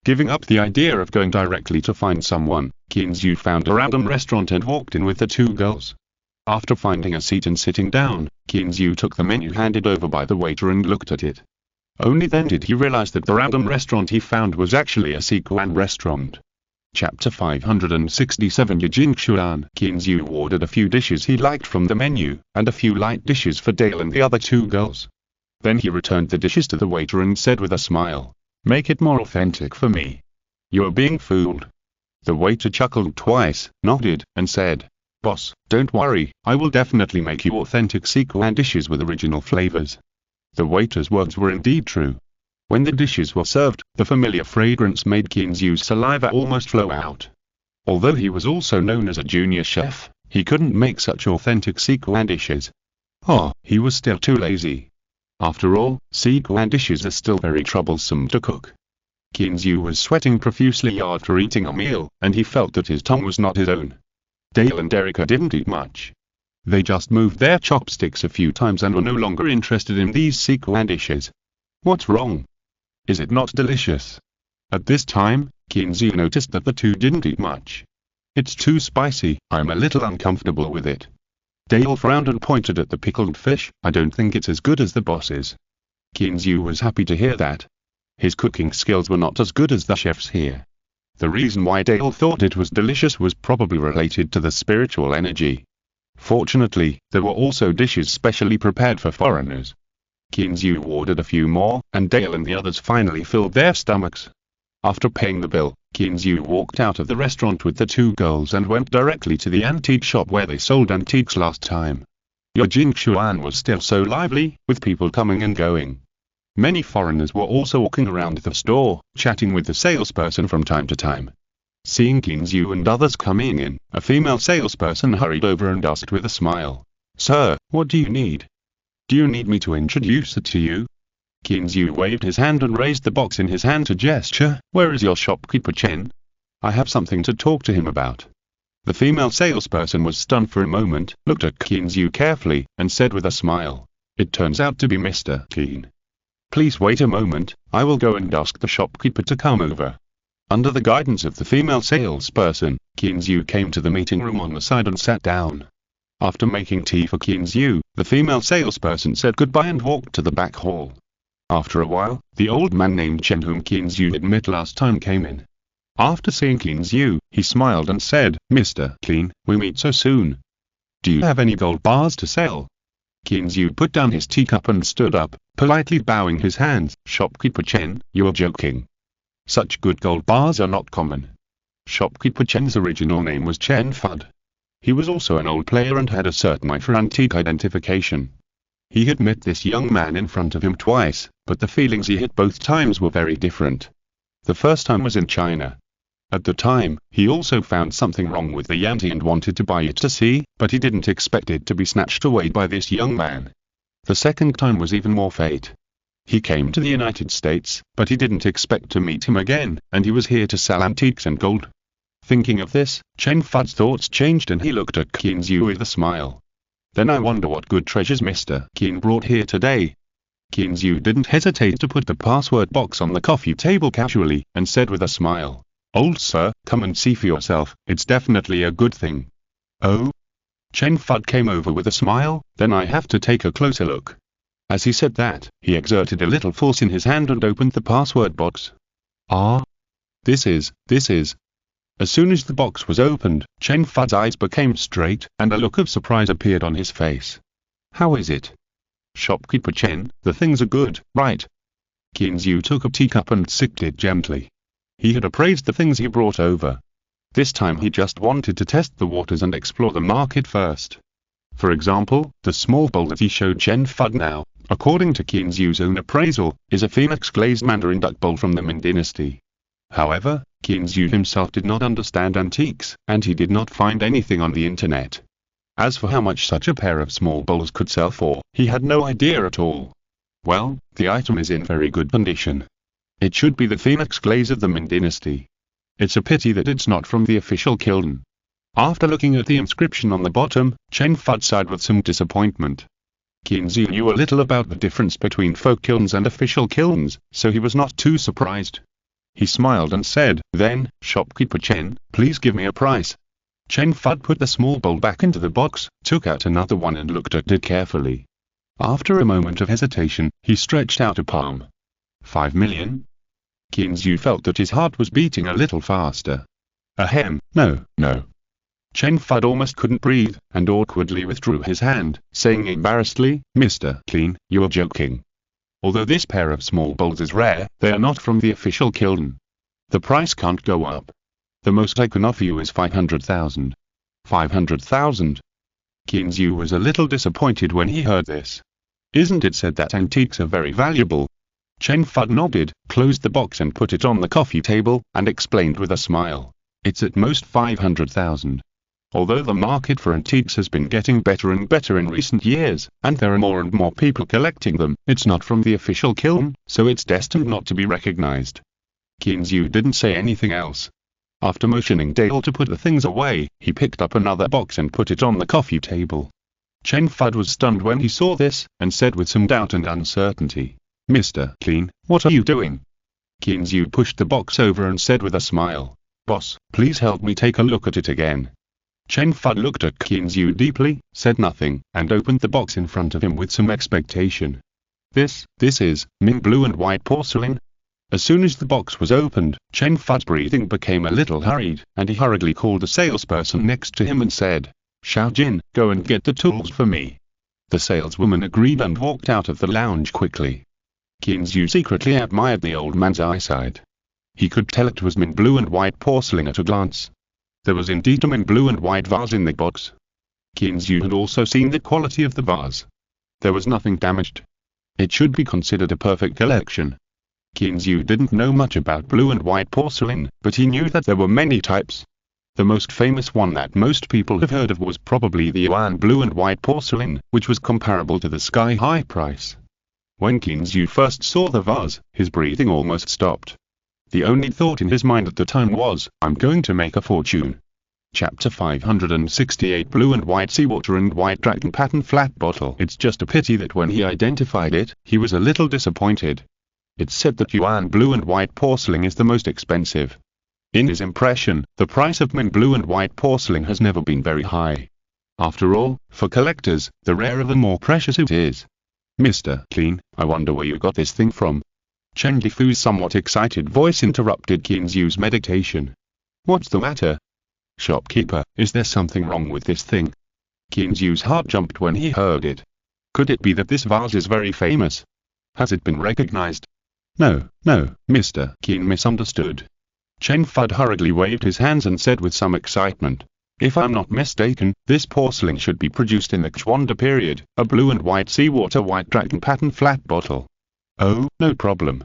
Giving up the idea of going directly to find someone, Qin Zhu found a random restaurant and walked in with the 2 girls. After finding a seat and sitting down, Qin Zhu took the menu handed over by the waiter and looked at it. Only then did he realize that the random restaurant he found was actually a Sichuan restaurant. Chapter 567 Yijing Xuan. Qin Zhu ordered a few dishes he liked from the menu, and a few light dishes for Dale and the other 2 girls. Then he returned the dishes to the waiter and said with a smile, "Make it more authentic for me." "You are being fooled." The waiter chuckled twice, nodded, and said, "Boss, don't worry, I will definitely make you authentic Sichuan dishes with original flavors." The waiter's words were indeed true. When the dishes were served, the familiar fragrance made Qin Zhu's saliva almost flow out. Although he was also known as a junior chef, he couldn't make such authentic Sichuan dishes. He was still too lazy. After all, Sichuan dishes are still very troublesome to cook. Qin Zhu was sweating profusely after eating a meal, and he felt that his tongue was not his own. Dale and Erica didn't eat much. They just moved their chopsticks a few times and were no longer interested in these Sichuan dishes. What's wrong? Is it not delicious? At this time, Qin Zhu noticed that the 2 didn't eat much. "It's too spicy, I'm a little uncomfortable with it." Dale frowned and pointed at the pickled fish. "I don't think it's as good as the boss's." Qin Zhu was happy to hear that. His cooking skills were not as good as the chef's here. The reason why Dale thought it was delicious was probably related to the spiritual energy. Fortunately, there were also dishes specially prepared for foreigners. Qin Zhu ordered a few more, and Dale and the others finally filled their stomachs. After paying the bill, Qin Zhu walked out of the restaurant with the 2 girls and went directly to the antique shop where they sold antiques last time. Yijing Xuan was still so lively, with people coming and going. Many foreigners were also walking around the store, chatting with the salesperson from time to time. Seeing Qin Zhu and others coming in, a female salesperson hurried over and asked with a smile, "Sir, what do you need? Do you need me to introduce it to you?" Qin Zhu waved his hand and raised the box in his hand to gesture, "Where is your shopkeeper Chen? I have something to talk to him about." The female salesperson was stunned for a moment, looked at Qin Zhu carefully, and said with a smile, "It turns out to be Mr. Qin. Please wait a moment, I will go and ask the shopkeeper to come over." Under the guidance of the female salesperson, Qin Zhu came to the meeting room on the side and sat down. After making tea for Qin Zhu, the female salesperson said goodbye and walked to the back hall. After a while, the old man named Chen whom Qin Zhu had met last time came in. After seeing Qin Zhu, he smiled and said, "Mr. Qin, we meet so soon. Do you have any gold bars to sell?" Qin Zhu put down his teacup and stood up, politely bowing his hands. "Shopkeeper Chen, you are joking. Such good gold bars are not common." Shopkeeper Chen's original name was Chen Fud. He was also an old player and had a certain eye for antique identification. He had met this young man in front of him twice, but the feelings he had both times were very different. The first time was in China. At the time, he also found something wrong with the Yangtze and wanted to buy it to see, but he didn't expect it to be snatched away by this young man. The second time was even more fate. He came to the United States, but he didn't expect to meet him again, and he was here to sell antiques and gold. Thinking of this, Chen Fud's thoughts changed and he looked at Qin Zhu with a smile. "Then I wonder what good treasures Mr. Qin brought here today." Qin Zhu didn't hesitate to put the password box on the coffee table casually, and said with a smile, "Old sir, come and see for yourself, it's definitely a good thing." "Oh?" Chen Fud came over with a smile, "Then I have to take a closer look." As he said that, he exerted a little force in his hand and opened the password box. Ah! This is. As soon as the box was opened, Chen Fud's eyes became straight, and a look of surprise appeared on his face. How is it? Shopkeeper Chen, the things are good, right? Qin Zhu took a teacup and sipped it gently. He had appraised the things he brought over. This time he just wanted to test the waters and explore the market first. For example, the small bowl that he showed Chen Fud now, according to Qin Zhu's own appraisal, is a phoenix glazed mandarin duck bowl from the Ming dynasty. However, Qin Zhu himself did not understand antiques, and he did not find anything on the internet. As for how much such a pair of small bowls could sell for, he had no idea at all. Well, the item is in very good condition. It should be the phoenix glaze of the Ming dynasty. It's a pity that it's not from the official kiln. After looking at the inscription on the bottom, Chen Fud sighed with some disappointment. Qin Zhu knew a little about the difference between folk kilns and official kilns, so he was not too surprised. He smiled and said, "Then, shopkeeper Chen, please give me a price." Chen Fud put the small bowl back into the box, took out another one and looked at it carefully. After a moment of hesitation, he stretched out a palm. 5 million? Qin Zhu felt that his heart was beating a little faster. Ahem, no. Chen Fud almost couldn't breathe, and awkwardly withdrew his hand, saying embarrassedly, "Mr. Qin, you are joking. Although this pair of small bowls is rare, they are not from the official kiln. The price can't go up. The most I can offer you is 500,000. 500,000? Qin Zhu was a little disappointed when he heard this. Isn't it said that antiques are very valuable? Chen Fud nodded, closed the box and put it on the coffee table, and explained with a smile. It's at most 500,000. Although the market for antiques has been getting better and better in recent years, and there are more and more people collecting them, it's not from the official kiln, so it's destined not to be recognized. Qin Zhu didn't say anything else. After motioning Dale to put the things away, he picked up another box and put it on the coffee table. Chen Fud was stunned when he saw this, and said with some doubt and uncertainty, "Mr. Qin, what are you doing?" Qin Zhu pushed the box over and said with a smile, "Boss, please help me take a look at it again." Chen Fud looked at Qin Zhu deeply, said nothing, and opened the box in front of him with some expectation. This is Ming blue and white porcelain? As soon as the box was opened, Chen Fud's breathing became a little hurried, and he hurriedly called the salesperson next to him and said, "Xiao Jin, go and get the tools for me." The saleswoman agreed and walked out of the lounge quickly. Qin Zhu secretly admired the old man's eyesight. He could tell it was Ming blue and white porcelain at a glance. There was indeed a Ming blue and white vase in the box. Qin Zhu had also seen the quality of the vase. There was nothing damaged. It should be considered a perfect collection. Qin Zhu didn't know much about blue and white porcelain, but he knew that there were many types. The most famous one that most people have heard of was probably the Yuan blue and white porcelain, which was comparable to the sky-high price. When Qin Zhu first saw the vase, his breathing almost stopped. The only thought in his mind at the time was, "I'm going to make a fortune." Chapter 568 Blue and White Seawater and White Dragon Pattern Flat Bottle. It's just a pity that when he identified it, he was a little disappointed. It's said that Yuan blue and white porcelain is the most expensive. In his impression, the price of Ming blue and white porcelain has never been very high. After all, for collectors, the rarer the more precious it is. "Mr. Qin, I wonder where you got this thing from." Chen Lifu's somewhat excited voice interrupted Qin Zhu's meditation. "What's the matter? Shopkeeper, is there something wrong with this thing?" Qin Zhu's heart jumped when he heard it. Could it be that this vase is very famous? Has it been recognized? No, Mr. Qin misunderstood. Chen Fud hurriedly waved his hands and said with some excitement, "If I'm not mistaken, this porcelain should be produced in the Xuande period, a blue and white seawater white dragon pattern flat bottle." "Oh, no problem."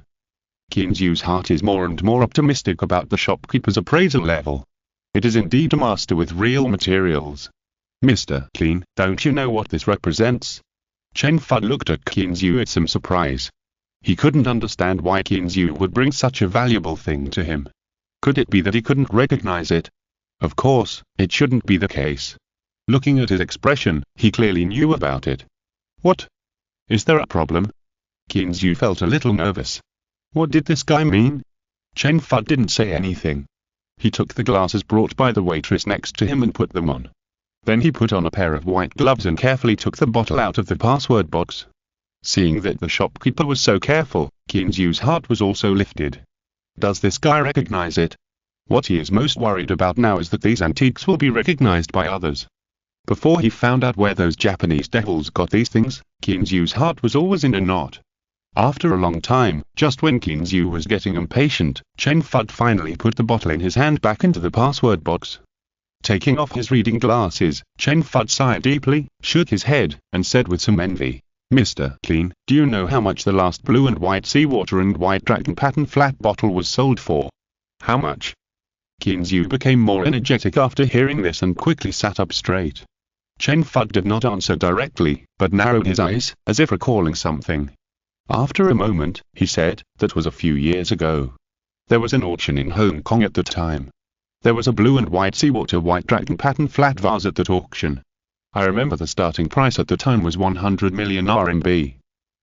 Qin Zhu's heart is more and more optimistic about the shopkeeper's appraisal level. It is indeed a master with real materials. "Mr. Qin, don't you know what this represents?" Chen Fud looked at Qin Zhu with some surprise. He couldn't understand why Qin Zhu would bring such a valuable thing to him. Could it be that he couldn't recognize it? Of course, it shouldn't be the case. Looking at his expression, he clearly knew about it. "What? Is there a problem?" Qin Zhu felt a little nervous. What did this guy mean? Chen Fud didn't say anything. He took the glasses brought by the waitress next to him and put them on. Then he put on a pair of white gloves and carefully took the bottle out of the password box. Seeing that the shopkeeper was so careful, Kinzu's heart was also lifted. Does this guy recognize it? What he is most worried about now is that these antiques will be recognized by others. Before he found out where those Japanese devils got these things, Kinzu's heart was always in a knot. After a long time, just when Kinzu was getting impatient, Chen Fud finally put the bottle in his hand back into the password box. Taking off his reading glasses, Chen Fud sighed deeply, shook his head, and said with some envy, "Mr. Clean, do you know how much the last blue and white seawater and white dragon pattern flat bottle was sold for?" "How much?" Kinzu became more energetic after hearing this and quickly sat up straight. Chen Fud did not answer directly, but narrowed his eyes, as if recalling something. After a moment, he said, "That was a few years ago. There was an auction in Hong Kong at the time. There was a blue and white seawater white dragon pattern flat vase at that auction. I remember the starting price at the time was 100 million RMB.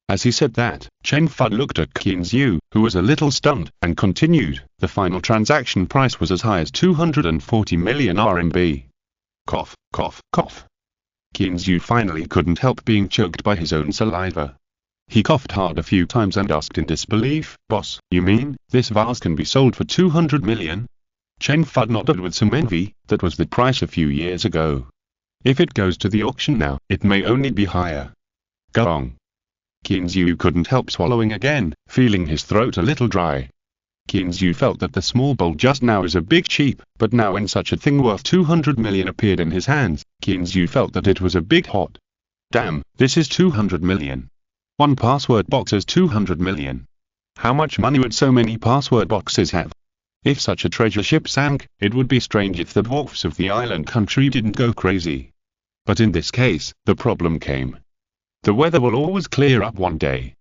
As he said that, Chen Fud looked at Kinzu, who was a little stunned, and continued, "The final transaction price was as high as 240 million RMB. Cough, cough, cough. Kinzu finally couldn't help being choked by his own saliva. He coughed hard a few times and asked in disbelief, "Boss, you mean, this vase can be sold for 200 million? Chen Fud nodded with some envy. "That was the price a few years ago. If it goes to the auction now, it may only be higher." Gong. Kinzu couldn't help swallowing again, feeling his throat a little dry. Kinzu felt that the small bowl just now is a big cheap, but now when such a thing worth 200 million appeared in his hands, Kinzu felt that it was a big hot. Damn, this is 200 million. One password box is 200 million. How much money would so many password boxes have? If such a treasure ship sank, it would be strange if the dwarfs of the island country didn't go crazy. But in this case, the problem came. The weather will always clear up one day.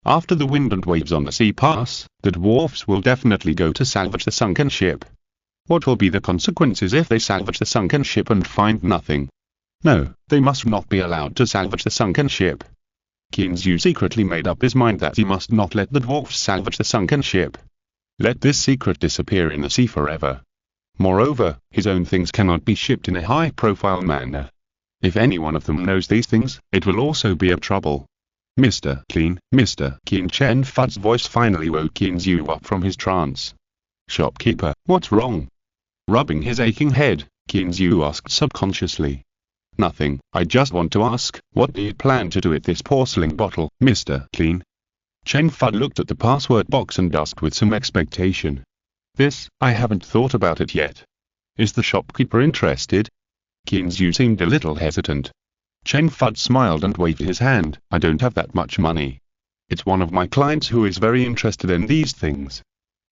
After the wind and waves on the sea pass, the dwarfs will definitely go to salvage the sunken ship. What will be the consequences if they salvage the sunken ship and find nothing? No, they must not be allowed to salvage the sunken ship. Kinzu secretly made up his mind that he must not let the dwarfs salvage the sunken ship. Let this secret disappear in the sea forever. Moreover, his own things cannot be shipped in a high-profile manner. If any one of them knows these things, it will also be a trouble. Mr. Clean, Mr. Keen. Chen Fud's voice finally woke Kinzu up from his trance. "Shopkeeper, what's wrong?" Rubbing his aching head, Kinzu asked subconsciously. "Nothing, I just want to ask, what do you plan to do with this porcelain bottle, Mr. Clean?" Chen Fud looked at the password box and asked with some expectation. "This, I haven't thought about it yet. Is the shopkeeper interested?" Kinzu seemed a little hesitant. Chen Fud smiled and waved his hand. "I don't have that much money. It's one of my clients who is very interested in these things.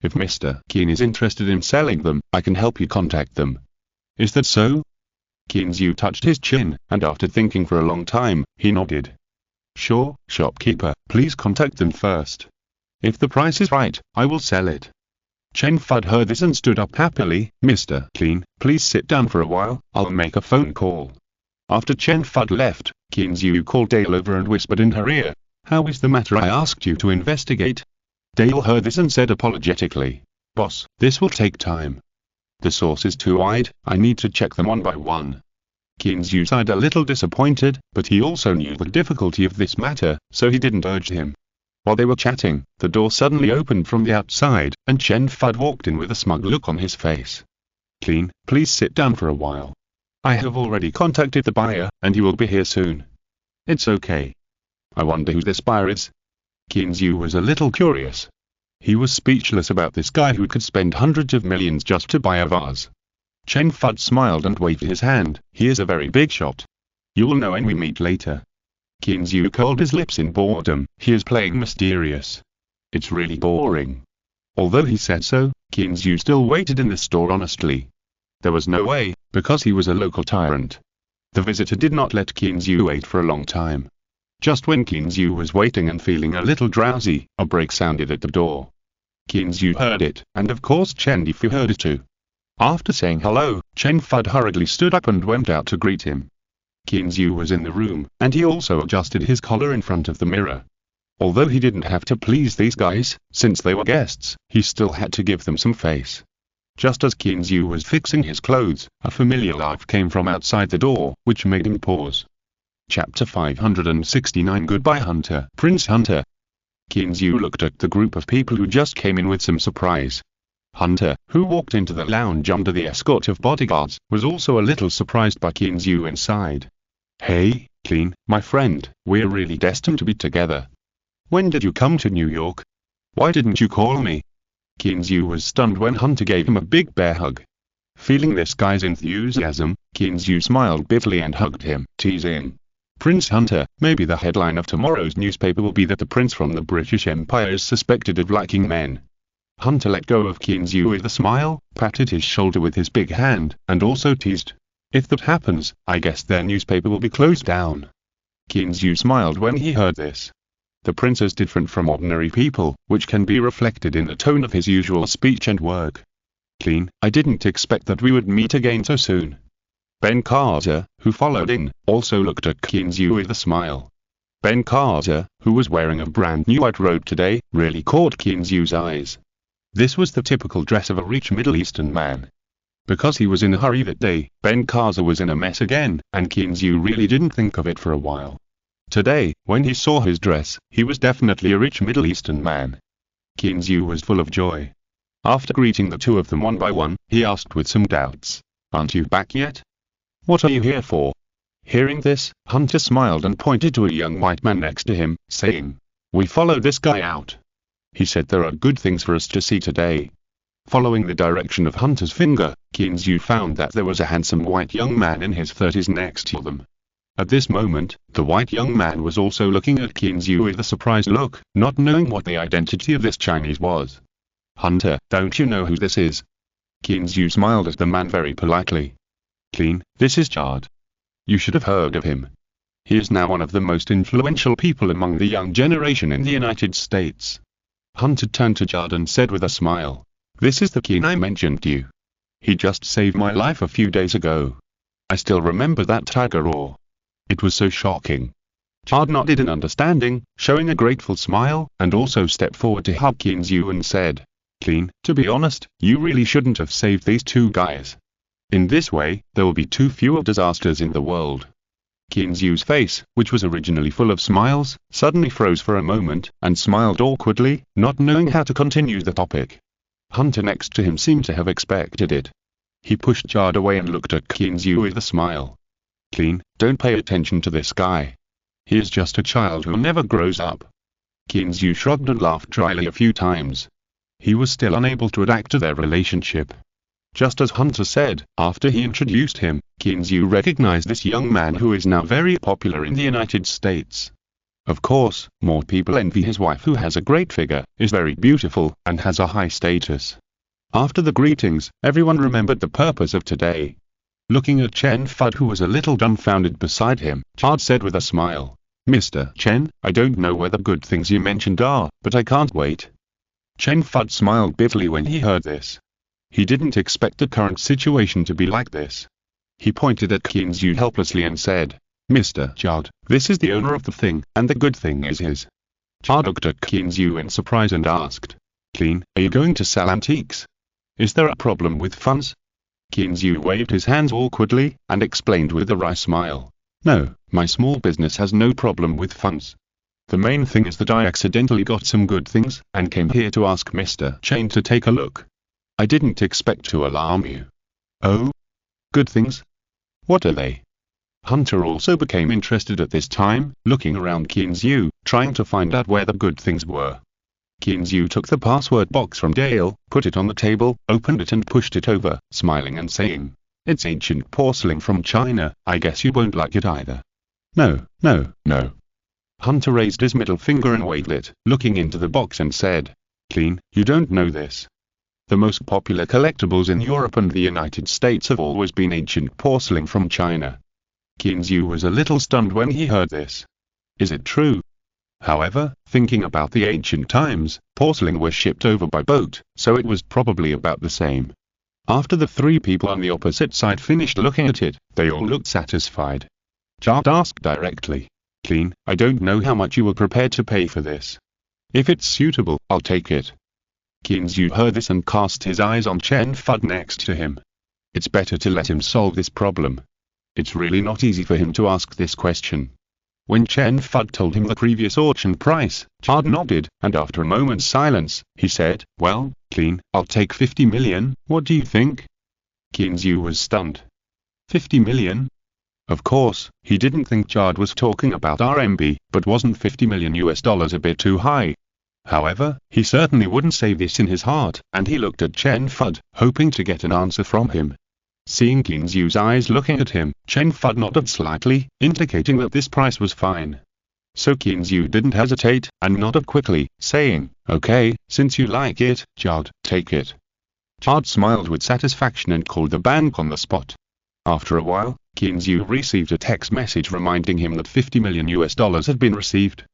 If Mr. Keen is interested in selling them, I can help you contact them. Is that so?" Kinzu touched his chin, and after thinking for a long time, he nodded. "Sure, shopkeeper, please contact them first. If the price is right, I will sell it." Chen Fud heard this and stood up happily. "Mr. Clean, please sit down for a while, I'll make a phone call." After Chen Fud left, Kinzu called Dale over and whispered in her ear, "How is the matter I asked you to investigate?" Dale heard this and said apologetically, "Boss, this will take time. The source is too wide, I need to check them one by one." Kinzu sighed a little disappointed, but he also knew the difficulty of this matter, so he didn't urge him. While they were chatting, the door suddenly opened from the outside, and Chen Fud walked in with a smug look on his face. "Clean, please sit down for a while. I have already contacted the buyer, and he will be here soon." "It's okay. I wonder who this buyer is." Kinzu was a little curious. He was speechless about this guy who could spend hundreds of millions just to buy a vase. Chen Fud smiled and waved his hand. "He is a very big shot. You will know when we meet later." Kinzu curled his lips in boredom. He is playing mysterious. It's really boring. Although he said so, Kinzu still waited in the store honestly. There was no way, because he was a local tyrant. The visitor did not let Kinzu wait for a long time. Just when Kinzu was waiting and feeling a little drowsy, a break sounded at the door. Kinzu heard it, and of course Chen Difu heard it too. After saying hello, Chen Fud hurriedly stood up and went out to greet him. Kinzu was in the room, and he also adjusted his collar in front of the mirror. Although he didn't have to please these guys, since they were guests, he still had to give them some face. Just as Kinzu was fixing his clothes, a familiar laugh came from outside the door, which made him pause. Chapter 569 Goodbye Hunter. Prince Hunter. Qinzu looked at the group of people who just came in with some surprise. Hunter, who walked into the lounge under the escort of bodyguards, was also a little surprised by Qinzu inside. Hey, Qin, my friend, we're really destined to be together. When did you come to New York? Why didn't you call me? Qinzu was stunned when Hunter gave him a big bear hug. Feeling this guy's enthusiasm, Qinzu smiled bitterly and hugged him, teasing. Prince Hunter, maybe the headline of tomorrow's newspaper will be that the prince from the British Empire is suspected of liking men. Hunter let go of Qinzu with a smile, patted his shoulder with his big hand, and also teased. If that happens, I guess their newspaper will be closed down. Qinzu smiled when he heard this. The prince is different from ordinary people, which can be reflected in the tone of his usual speech and work. Qin, I didn't expect that we would meet again so soon. Ben Carter, who followed in, also looked at Qinzu with a smile. Ben Carter, who was wearing a brand new white robe today, really caught Qinzu's eyes. This was the typical dress of a rich Middle Eastern man. Because he was in a hurry that day, Ben Carter was in a mess again, and Qinzu really didn't think of it for a while. Today, when he saw his dress, he was definitely a rich Middle Eastern man. Qinzu was full of joy. After greeting the two of them one by one, he asked with some doubts, "Aren't you back yet? What are you here for?" Hearing this, Hunter smiled and pointed to a young white man next to him, saying, "We followed this guy out. He said there are good things for us to see today." Following the direction of Hunter's finger, Qinzu found that there was a handsome white young man in his 30s next to them. At this moment, the white young man was also looking at Qinzu with a surprised look, not knowing what the identity of this Chinese was. "Hunter, don't you know who this is?" Qinzu smiled at the man very politely. "Qin, this is Jard. You should have heard of him. He is now one of the most influential people among the young generation in the United States." Hunter turned to Jard and said with a smile, "This is the Qin I mentioned to you. He just saved my life a few days ago. I still remember that tiger roar. It was so shocking." Jard nodded in understanding, showing a grateful smile, and also stepped forward to hug Qinzu and said, "Qin, to be honest, you really shouldn't have saved these two guys. In this way, there will be too fewer disasters in the world." Qinzu's face, which was originally full of smiles, suddenly froze for a moment, and smiled awkwardly, not knowing how to continue the topic. Hunter next to him seemed to have expected it. He pushed Jard away and looked at Qinzu with a smile. "Qin, don't pay attention to this guy. He is just a child who never grows up." Qinzu shrugged and laughed dryly a few times. He was still unable to adapt to their relationship. Just as Hunter said, after he introduced him, Qinzu recognized this young man who is now very popular in the United States. Of course, more people envy his wife who has a great figure, is very beautiful, and has a high status. After the greetings, everyone remembered the purpose of today. Looking at Chen Fud who was a little dumbfounded beside him, Jard said with a smile, "Mr. Chen, I don't know where the good things you mentioned are, but I can't wait." Chen Fud smiled bitterly when he heard this. He didn't expect the current situation to be like this. He pointed at Qinzu helplessly and said, "Mr. Jard, this is the owner of the thing, and the good thing is his." Jard looked at Qinzu in surprise and asked, "Qin, are you going to sell antiques? Is there a problem with funds?" Qinzu waved his hands awkwardly, and explained with a wry smile, "No, my small business has no problem with funds. The main thing is that I accidentally got some good things, and came here to ask Mr. Chen to take a look. I didn't expect to alarm you." "Oh? Good things? What are they?" Hunter also became interested at this time, looking around Qinzu, trying to find out where the good things were. Qinzu took the password box from Dale, put it on the table, opened it and pushed it over, smiling and saying, "It's ancient porcelain from China, I guess you won't like it either." No. Hunter raised his middle finger and waved it, looking into the box and said, "Qin, you don't know this. The most popular collectibles in Europe and the United States have always been ancient porcelain from China." Qinzu was a little stunned when he heard this. Is it true? However, thinking about the ancient times, porcelain was shipped over by boat, so it was probably about the same. After the three people on the opposite side finished looking at it, they all looked satisfied. Jard asked directly, "Qin, I don't know how much you were prepared to pay for this. If it's suitable, I'll take it." Qinzu heard this and cast his eyes on Chen Fud next to him. It's better to let him solve this problem. It's really not easy for him to ask this question. When Chen Fud told him the previous auction price, Chad nodded, and after a moment's silence, he said, "Well, Clean, I'll take 50 million, what do you think?" Qin Zhu was stunned. 50 million? Of course, he didn't think Chad was talking about RMB, but wasn't 50 million US dollars a bit too high? However, he certainly wouldn't say this in his heart, and he looked at Chen Fud, hoping to get an answer from him. Seeing Qin Zhu's eyes looking at him, Chen Fud nodded slightly, indicating that this price was fine. So Qin Zhu didn't hesitate, and nodded quickly, saying, "Okay, since you like it, Chad, take it." Chad smiled with satisfaction and called the bank on the spot. After a while, Qin Zhu received a text message reminding him that 50 million US dollars had been received.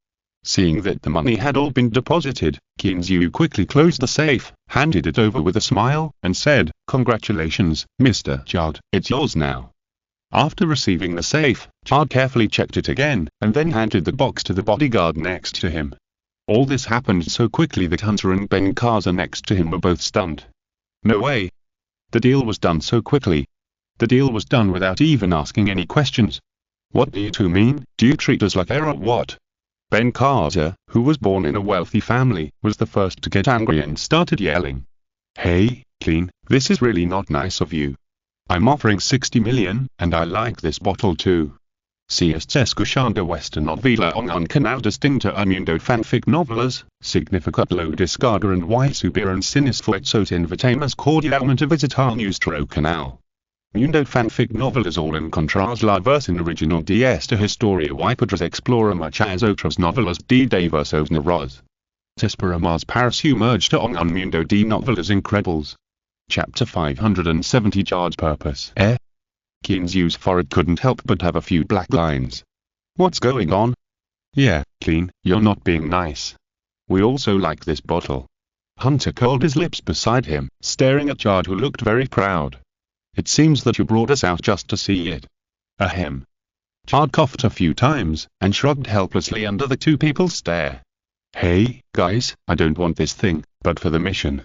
Seeing that the money had all been deposited, Qin Zhu quickly closed the safe, handed it over with a smile, and said, "Congratulations, Mr. Chad, it's yours now." After receiving the safe, Chad carefully checked it again, and then handed the box to the bodyguard next to him. All this happened so quickly that Hunter and Ben Kaza next to him were both stunned. No way! The deal was done so quickly. The deal was done without even asking any questions. What do you two mean? Do you treat us like air or what? Ben Kaza, who was born in a wealthy family, was the first to get angry and started yelling. "Hey, Clean, this is really not nice of you. I'm offering 60 million, and I like this bottle too. Si estás escuchando esta novela en un canal distinto al mundo fanfic novelas, significa lo descarga en y subir en esfuerzos invitamos cordialmente a visitar nuestro canal. Mundo fanfic novelas all encontrarás la versión original de esta historia y podrás explorar muchas otras novelas de diversos narradores. Te esperamos para sumergirte en un mundo de novelas increíbles. Chapter 570 Chad's Purpose. Qin Zhu's forehead couldn't help but have a few black lines. What's going on? Yeah, Clean, you're not being nice. We also like this bottle. Hunter curled his lips beside him, staring at Chad, who looked very proud. It seems that you brought us out just to see it. Ahem. Chad coughed a few times, and shrugged helplessly under the two people's stare. Hey, guys, I don't want this thing, but for the mission.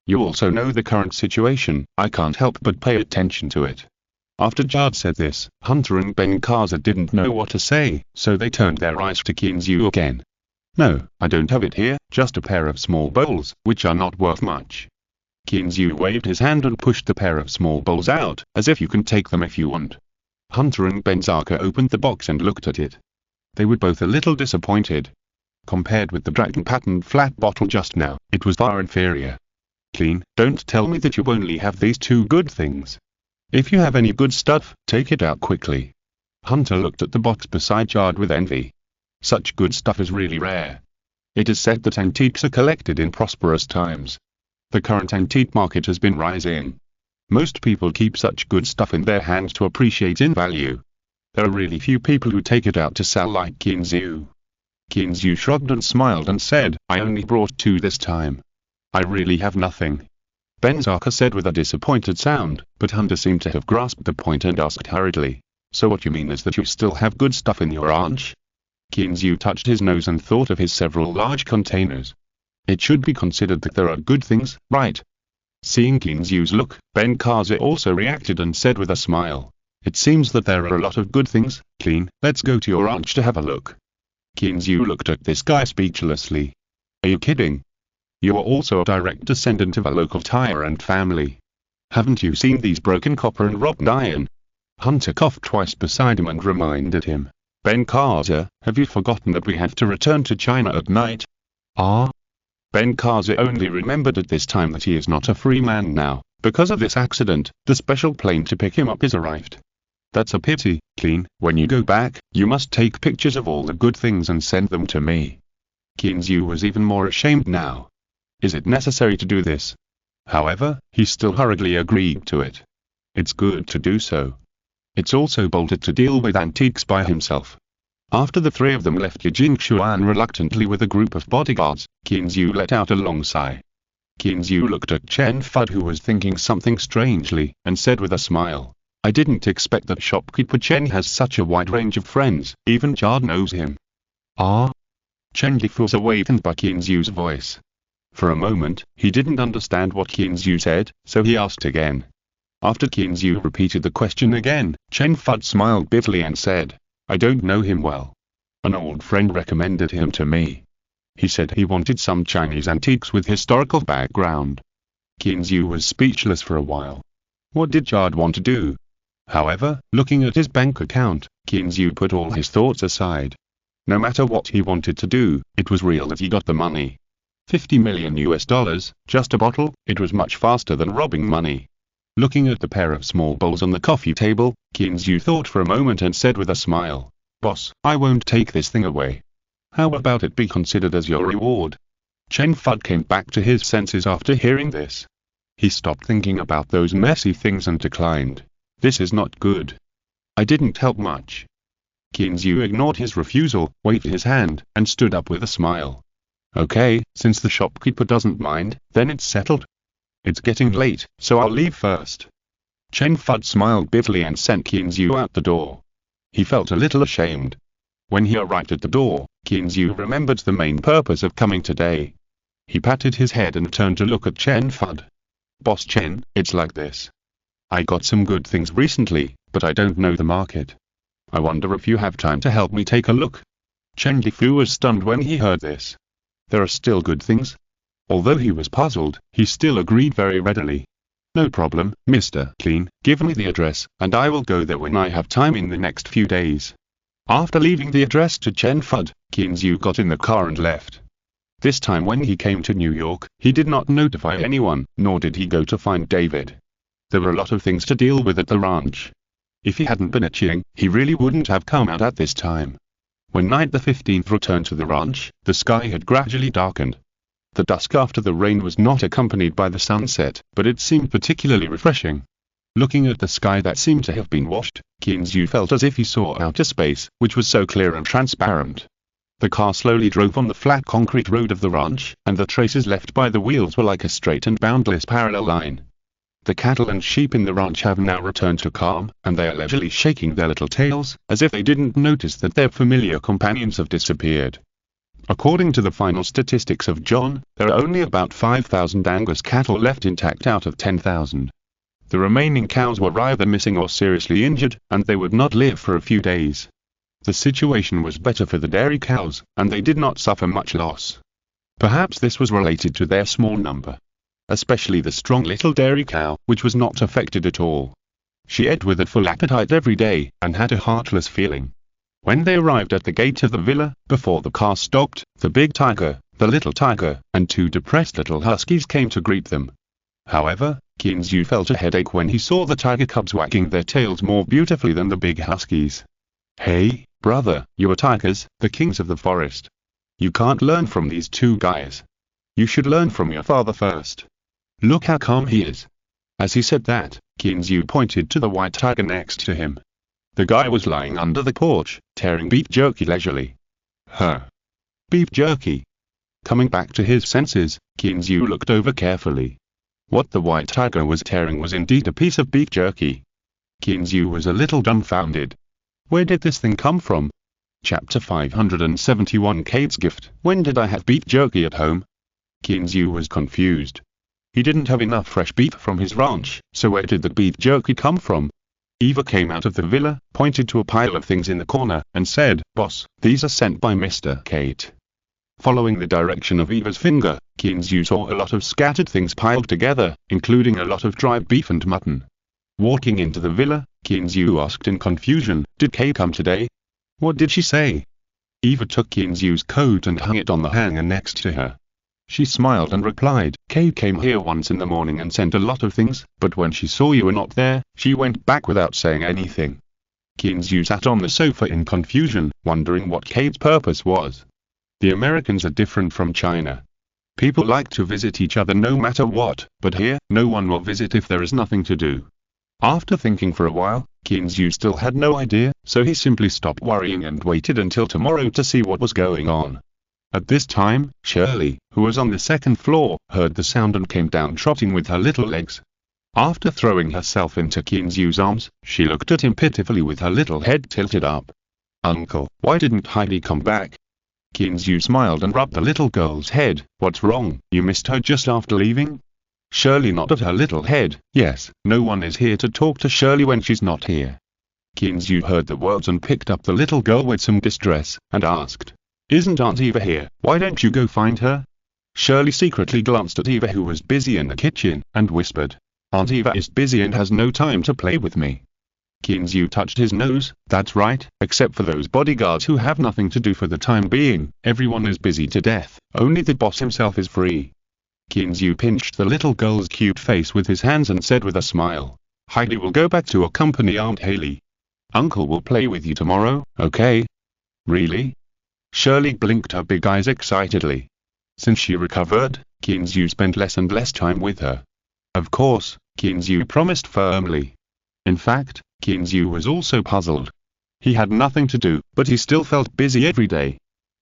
You also know the current situation, I can't help but pay attention to it. After Chad said this, Hunter and Ben Kaza didn't know what to say, so they turned their eyes to Qin Zhu again. No, I don't have it here, just a pair of small bowls, which are not worth much. Qin Zhu waved his hand and pushed the pair of small bowls out, as if you can take them if you want. Hunter and Ben Kaza opened the box and looked at it. They were both a little disappointed. Compared with the dragon-patterned flat bottle just now, it was far inferior. Clean, don't tell me that you only have these two good things. If you have any good stuff, take it out quickly. Hunter looked at the box beside Chad with envy. Such good stuff is really rare. It is said that antiques are collected in prosperous times. The current antique market has been rising. Most people keep such good stuff in their hands to appreciate in value. There are really few people who take it out to sell like Qin Zhu. Qin Zhu shrugged and smiled and said, I only brought two this time. I really have nothing. Ben Kaza said with a disappointed sound, but Hunter seemed to have grasped the point and asked hurriedly, so what you mean is that you still have good stuff in your ranch? Qin Zhu touched his nose and thought of his several large containers. It should be considered that there are good things, right? Seeing Qin Zhu's look, Ben Kaza also reacted and said with a smile, it seems that there are a lot of good things, Clean, let's go to your ranch to have a look. Qin Zhu looked at this guy speechlessly. Are you kidding? You are also a direct descendant of a local tyrant family. Haven't you seen these broken copper and rotten iron? Hunter coughed twice beside him and reminded him. Ben Kaza, have you forgotten that we have to return to China at night? Ah? Ben Kaza only remembered at this time that he is not a free man now. Because of this accident, the special plane to pick him up is arrived. That's a pity, Clean. When you go back, you must take pictures of all the good things and send them to me. Qin Zhu was even more ashamed now. Is it necessary to do this? However, he still hurriedly agreed to it. It's good to do so. It's also bolted to deal with antiques by himself. After the three of them left Jingshuan reluctantly with a group of bodyguards, Qin Zhu let out a long sigh. Qin Zhu looked at Chen Fud, who was thinking something strangely, and said with a smile, I didn't expect that shopkeeper Chen has such a wide range of friends, even Chad knows him. Ah? Chen Li was awakened by Qin Zhu's voice. For a moment, he didn't understand what Qin Zhu said, so he asked again. After Qin Zhu repeated the question again, Chen Fud smiled bitterly and said, I don't know him well. An old friend recommended him to me. He said he wanted some Chinese antiques with historical background. Qinzu was speechless for a while. What did Jard want to do? However, looking at his bank account, Qinzu put all his thoughts aside. No matter what he wanted to do, it was real that he got the money. $50 million, just a bottle. It was much faster than robbing money. Looking at the pair of small bowls on the coffee table, Qinzu thought for a moment and said with a smile, "Boss, I won't take this thing away. How about it be considered as your reward?" Chen Fud came back to his senses after hearing this. He stopped thinking about those messy things and declined. "This is not good. I didn't help much." Qinzu ignored his refusal, waved his hand, and stood up with a smile. "Okay, since the shopkeeper doesn't mind, then it's settled. It's getting late, so I'll leave first." Chen Fud smiled bitterly and sent Qinzu out the door. He felt a little ashamed. When he arrived at the door, Qinzu remembered the main purpose of coming today. He patted his head and turned to look at Chen Fud. "Boss Chen, it's like this. I got some good things recently, but I don't know the market. I wonder if you have time to help me take a look." Chen Lifu was stunned when he heard this. There are still good things? Although he was puzzled, he still agreed very readily. "No problem, Mr. Clean, give me the address, and I will go there when I have time in the next few days." After leaving the address to Chen Fud, Qinzu got in the car and left. This time when he came to New York, he did not notify anyone, nor did he go to find David. There were a lot of things to deal with at the ranch. If he hadn't been itching, he really wouldn't have come out at this time. When night the 15th returned to the ranch, the sky had gradually darkened. The dusk after the rain was not accompanied by the sunset, but it seemed particularly refreshing. Looking at the sky that seemed to have been washed, Qinzu felt as if he saw outer space, which was so clear and transparent. The car slowly drove on the flat concrete road of the ranch, and the traces left by the wheels were like a straight and boundless parallel line. The cattle and sheep in the ranch have now returned to calm, and they are leisurely shaking their little tails, as if they didn't notice that their familiar companions have disappeared. According to the final statistics of John, there are only about 5,000 Angus cattle left intact out of 10,000. The remaining cows were either missing or seriously injured, and they would not live for a few days. The situation was better for the dairy cows, and they did not suffer much loss. Perhaps this was related to their small number. Especially the strong little dairy cow, which was not affected at all. She ate with a full appetite every day, and had a heartless feeling. When they arrived at the gate of the villa, before the car stopped, the big tiger, the little tiger, and two depressed little huskies came to greet them. However, Qinzu felt a headache when he saw the tiger cubs wagging their tails more beautifully than the big huskies. "Hey, brother, you are tigers, the kings of the forest. You can't learn from these two guys. You should learn from your father first. Look how calm he is." As he said that, Qinzu pointed to the white tiger next to him. The guy was lying under the porch, tearing beef jerky leisurely. Huh. Beef jerky. Coming back to his senses, Qinzu looked over carefully. What the white tiger was tearing was indeed a piece of beef jerky. Qinzu was a little dumbfounded. Where did this thing come from? Chapter 571 Kate's Gift. When did I have beef jerky at home? Qinzu was confused. He didn't have enough fresh beef from his ranch, so where did the beef jerky come from? Eva came out of the villa, pointed to a pile of things in the corner, and said, "Boss, these are sent by Mr. Kate." Following the direction of Eva's finger, Qinzu saw a lot of scattered things piled together, including a lot of dried beef and mutton. Walking into the villa, Qinzu asked in confusion, "Did Kate come today?" "What did she say?" Eva took Qinzu's coat and hung it on the hanger next to her. She smiled and replied, "Kate came here once in the morning and sent a lot of things, but when she saw you were not there, she went back without saying anything." Qinzu sat on the sofa in confusion, wondering what Kate's purpose was. The Americans are different from China. People like to visit each other no matter what, but here, no one will visit if there is nothing to do. After thinking for a while, Qinzu still had no idea, so he simply stopped worrying and waited until tomorrow to see what was going on. At this time, Shirley, who was on the second floor, heard the sound and came down trotting with her little legs. After throwing herself into Qinzu's arms, she looked at him pitifully with her little head tilted up. "Uncle, why didn't Heidi come back?" Qinzu smiled and rubbed the little girl's head. "What's wrong, you missed her just after leaving?" Shirley nodded her little head. "Yes, no one is here to talk to Shirley when she's not here." Kinzu heard the words and picked up the little girl with some distress, and asked, "Isn't Aunt Eva here? Why don't you go find her?" Shirley secretly glanced at Eva, who was busy in the kitchen, and whispered, "Aunt Eva is busy and has no time to play with me." Kinzu touched his nose. "That's right, except for those bodyguards who have nothing to do for the time being. Everyone is busy to death, only the boss himself is free." Kinzu pinched the little girl's cute face with his hands and said with a smile, "Heidi will go back to accompany Aunt Haley. Uncle will play with you tomorrow, okay?" "Really?" Shirley blinked her big eyes excitedly. Since she recovered, Kinzu spent less and less time with her. "Of course," Kinzu promised firmly. In fact, Kinzu was also puzzled. He had nothing to do, but he still felt busy every day.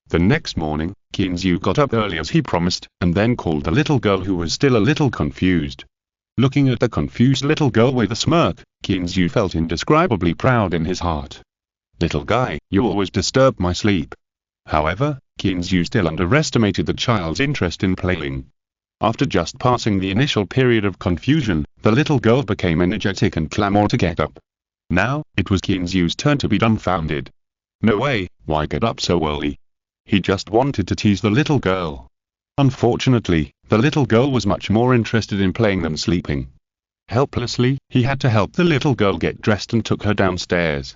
The next morning, Kinzu got up early as he promised, and then called the little girl, who was still a little confused. Looking at the confused little girl with a smirk, Kinzu felt indescribably proud in his heart. "Little guy, you always disturb my sleep." However, Kinzu still underestimated the child's interest in playing. After just passing the initial period of confusion, the little girl became energetic and clamored to get up. Now, it was Kinzu's turn to be dumbfounded. No way, why get up so early? He just wanted to tease the little girl. Unfortunately, the little girl was much more interested in playing than sleeping. Helplessly, he had to help the little girl get dressed and took her downstairs.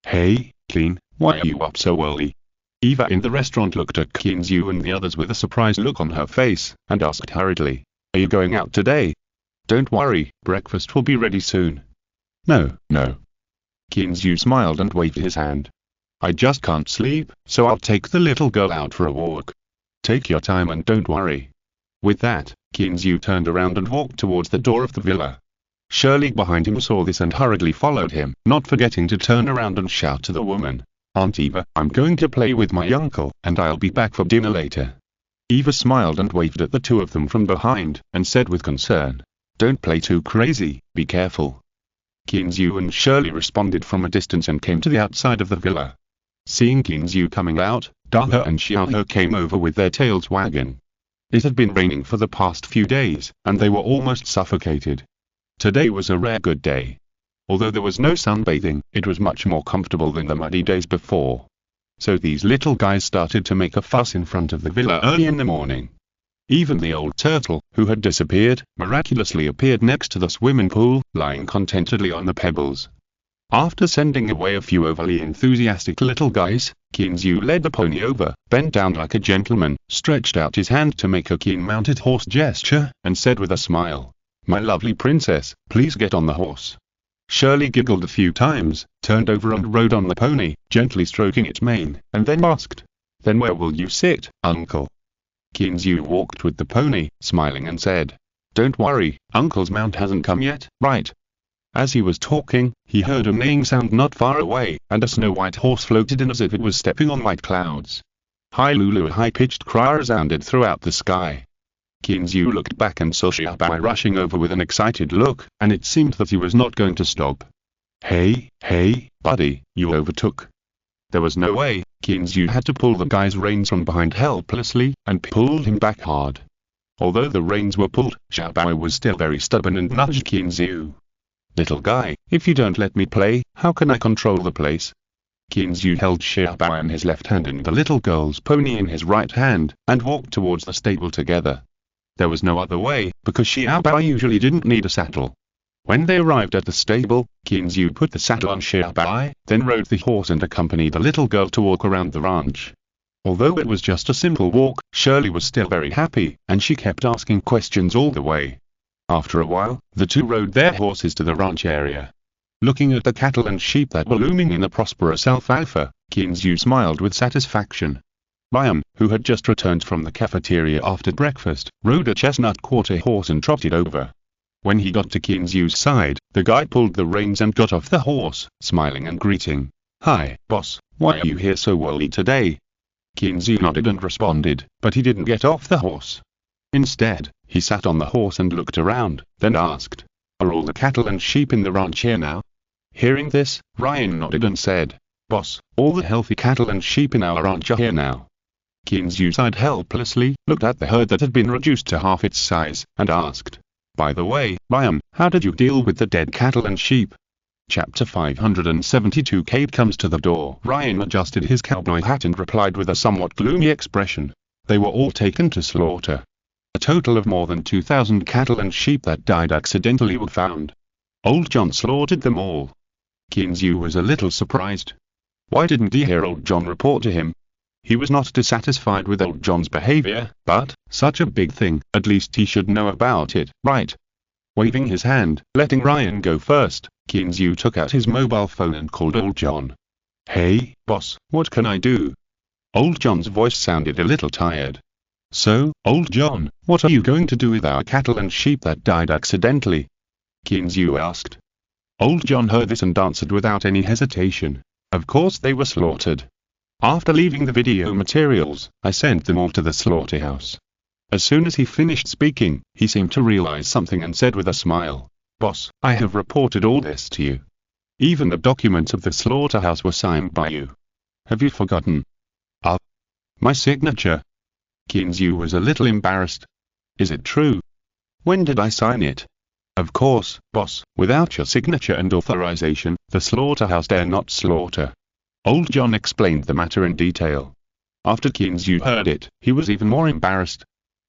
"Hey, Clean, why are you up so early?" Eva in the restaurant looked at Kinzu and the others with a surprised look on her face, and asked hurriedly, "Are you going out today?" "Don't worry, breakfast will be ready soon." No. Kinzu smiled and waved his hand. "I just can't sleep, so I'll take the little girl out for a walk." "Take your time and don't worry." With that, Kinzu turned around and walked towards the door of the villa. Shirley behind him saw this and hurriedly followed him, not forgetting to turn around and shout to the woman, "Aunt Eva, I'm going to play with my uncle, and I'll be back for dinner later." Eva smiled and waved at the two of them from behind, and said with concern, "Don't play too crazy, be careful." Kinzu and Shirley responded from a distance and came to the outside of the villa. Seeing Kinzu coming out, Daha and Xiaohe came over with their tails wagging. It had been raining for the past few days, and they were almost suffocated. Today was a rare good day. Although there was no sunbathing, it was much more comfortable than the muddy days before. So these little guys started to make a fuss in front of the villa early in the morning. Even the old turtle, who had disappeared, miraculously appeared next to the swimming pool, lying contentedly on the pebbles. After sending away a few overly enthusiastic little guys, Kinzu led the pony over, bent down like a gentleman, stretched out his hand to make a keen-mounted horse gesture, and said with a smile, "My lovely princess, please get on the horse." Shirley giggled a few times, turned over and rode on the pony, gently stroking its mane, and then asked, "Then where will you sit, uncle?" Kinzu walked with the pony, smiling and said, "Don't worry, uncle's mount hasn't come yet, right?" As he was talking, he heard a neighing sound not far away, and a snow-white horse floated in as if it was stepping on white clouds. "Hi Lulu!" A high-pitched cry resounded throughout the sky. Kinzu looked back and saw Xiaobai rushing over with an excited look, and it seemed that he was not going to stop. Hey, buddy, you overtook." There was no way. Kinzu had to pull the guy's reins from behind helplessly, and pulled him back hard. Although the reins were pulled, Xiaobai was still very stubborn and nudged Kinzu. "Little guy, if you don't let me play, how can I control the place?" Kinzu held Xiaobai in his left hand and the little girl's pony in his right hand, and walked towards the stable together. There was no other way, because Xiaobai usually didn't need a saddle. When they arrived at the stable, Kinzu put the saddle on Xiaobai, then rode the horse and accompanied the little girl to walk around the ranch. Although it was just a simple walk, Shirley was still very happy, and she kept asking questions all the way. After a while, the two rode their horses to the ranch area. Looking at the cattle and sheep that were looming in the prosperous alfalfa, Kinzu smiled with satisfaction. Liam, who had just returned from the cafeteria after breakfast, rode a chestnut quarter horse and trotted over. When he got to Kinzu's side, the guy pulled the reins and got off the horse, smiling and greeting. "Hi, boss, why are you here so early today?" Kinzu nodded and responded, but he didn't get off the horse. Instead, he sat on the horse and looked around, then asked, "Are all the cattle and sheep in the ranch here now?" Hearing this, Ryan nodded and said, "Boss, all the healthy cattle and sheep in our ranch are here now." Kinzu sighed helplessly, looked at the herd that had been reduced to half its size, and asked, "By the way, Liam, how did you deal with the dead cattle and sheep?" Chapter 572. Kate comes to the door. Ryan adjusted his cowboy hat and replied with a somewhat gloomy expression. They were all taken to slaughter. A total of more than 2,000 cattle and sheep that died accidentally were found. Old John slaughtered them all. Kinzu was a little surprised. Why didn't he hear Old John report to him? He was not dissatisfied with Old John's behavior, but, such a big thing, at least he should know about it, right? Waving his hand, letting Ryan go first, Kinzu took out his mobile phone and called Old John. Hey, boss, what can I do? Old John's voice sounded a little tired. So, Old John, what are you going to do with our cattle and sheep that died accidentally? Kinzu asked. Old John heard this and answered without any hesitation. Of course they were slaughtered. After leaving the video materials, I sent them all to the slaughterhouse. As soon as he finished speaking, he seemed to realize something and said with a smile, Boss, I have reported all this to you. Even the documents of the slaughterhouse were signed by you. Have you forgotten? My signature? Kinzu was a little embarrassed. Is it true? When did I sign it? Of course, boss, without your signature and authorization, the slaughterhouse dare not slaughter. Old John explained the matter in detail. After Kinzu heard it, he was even more embarrassed.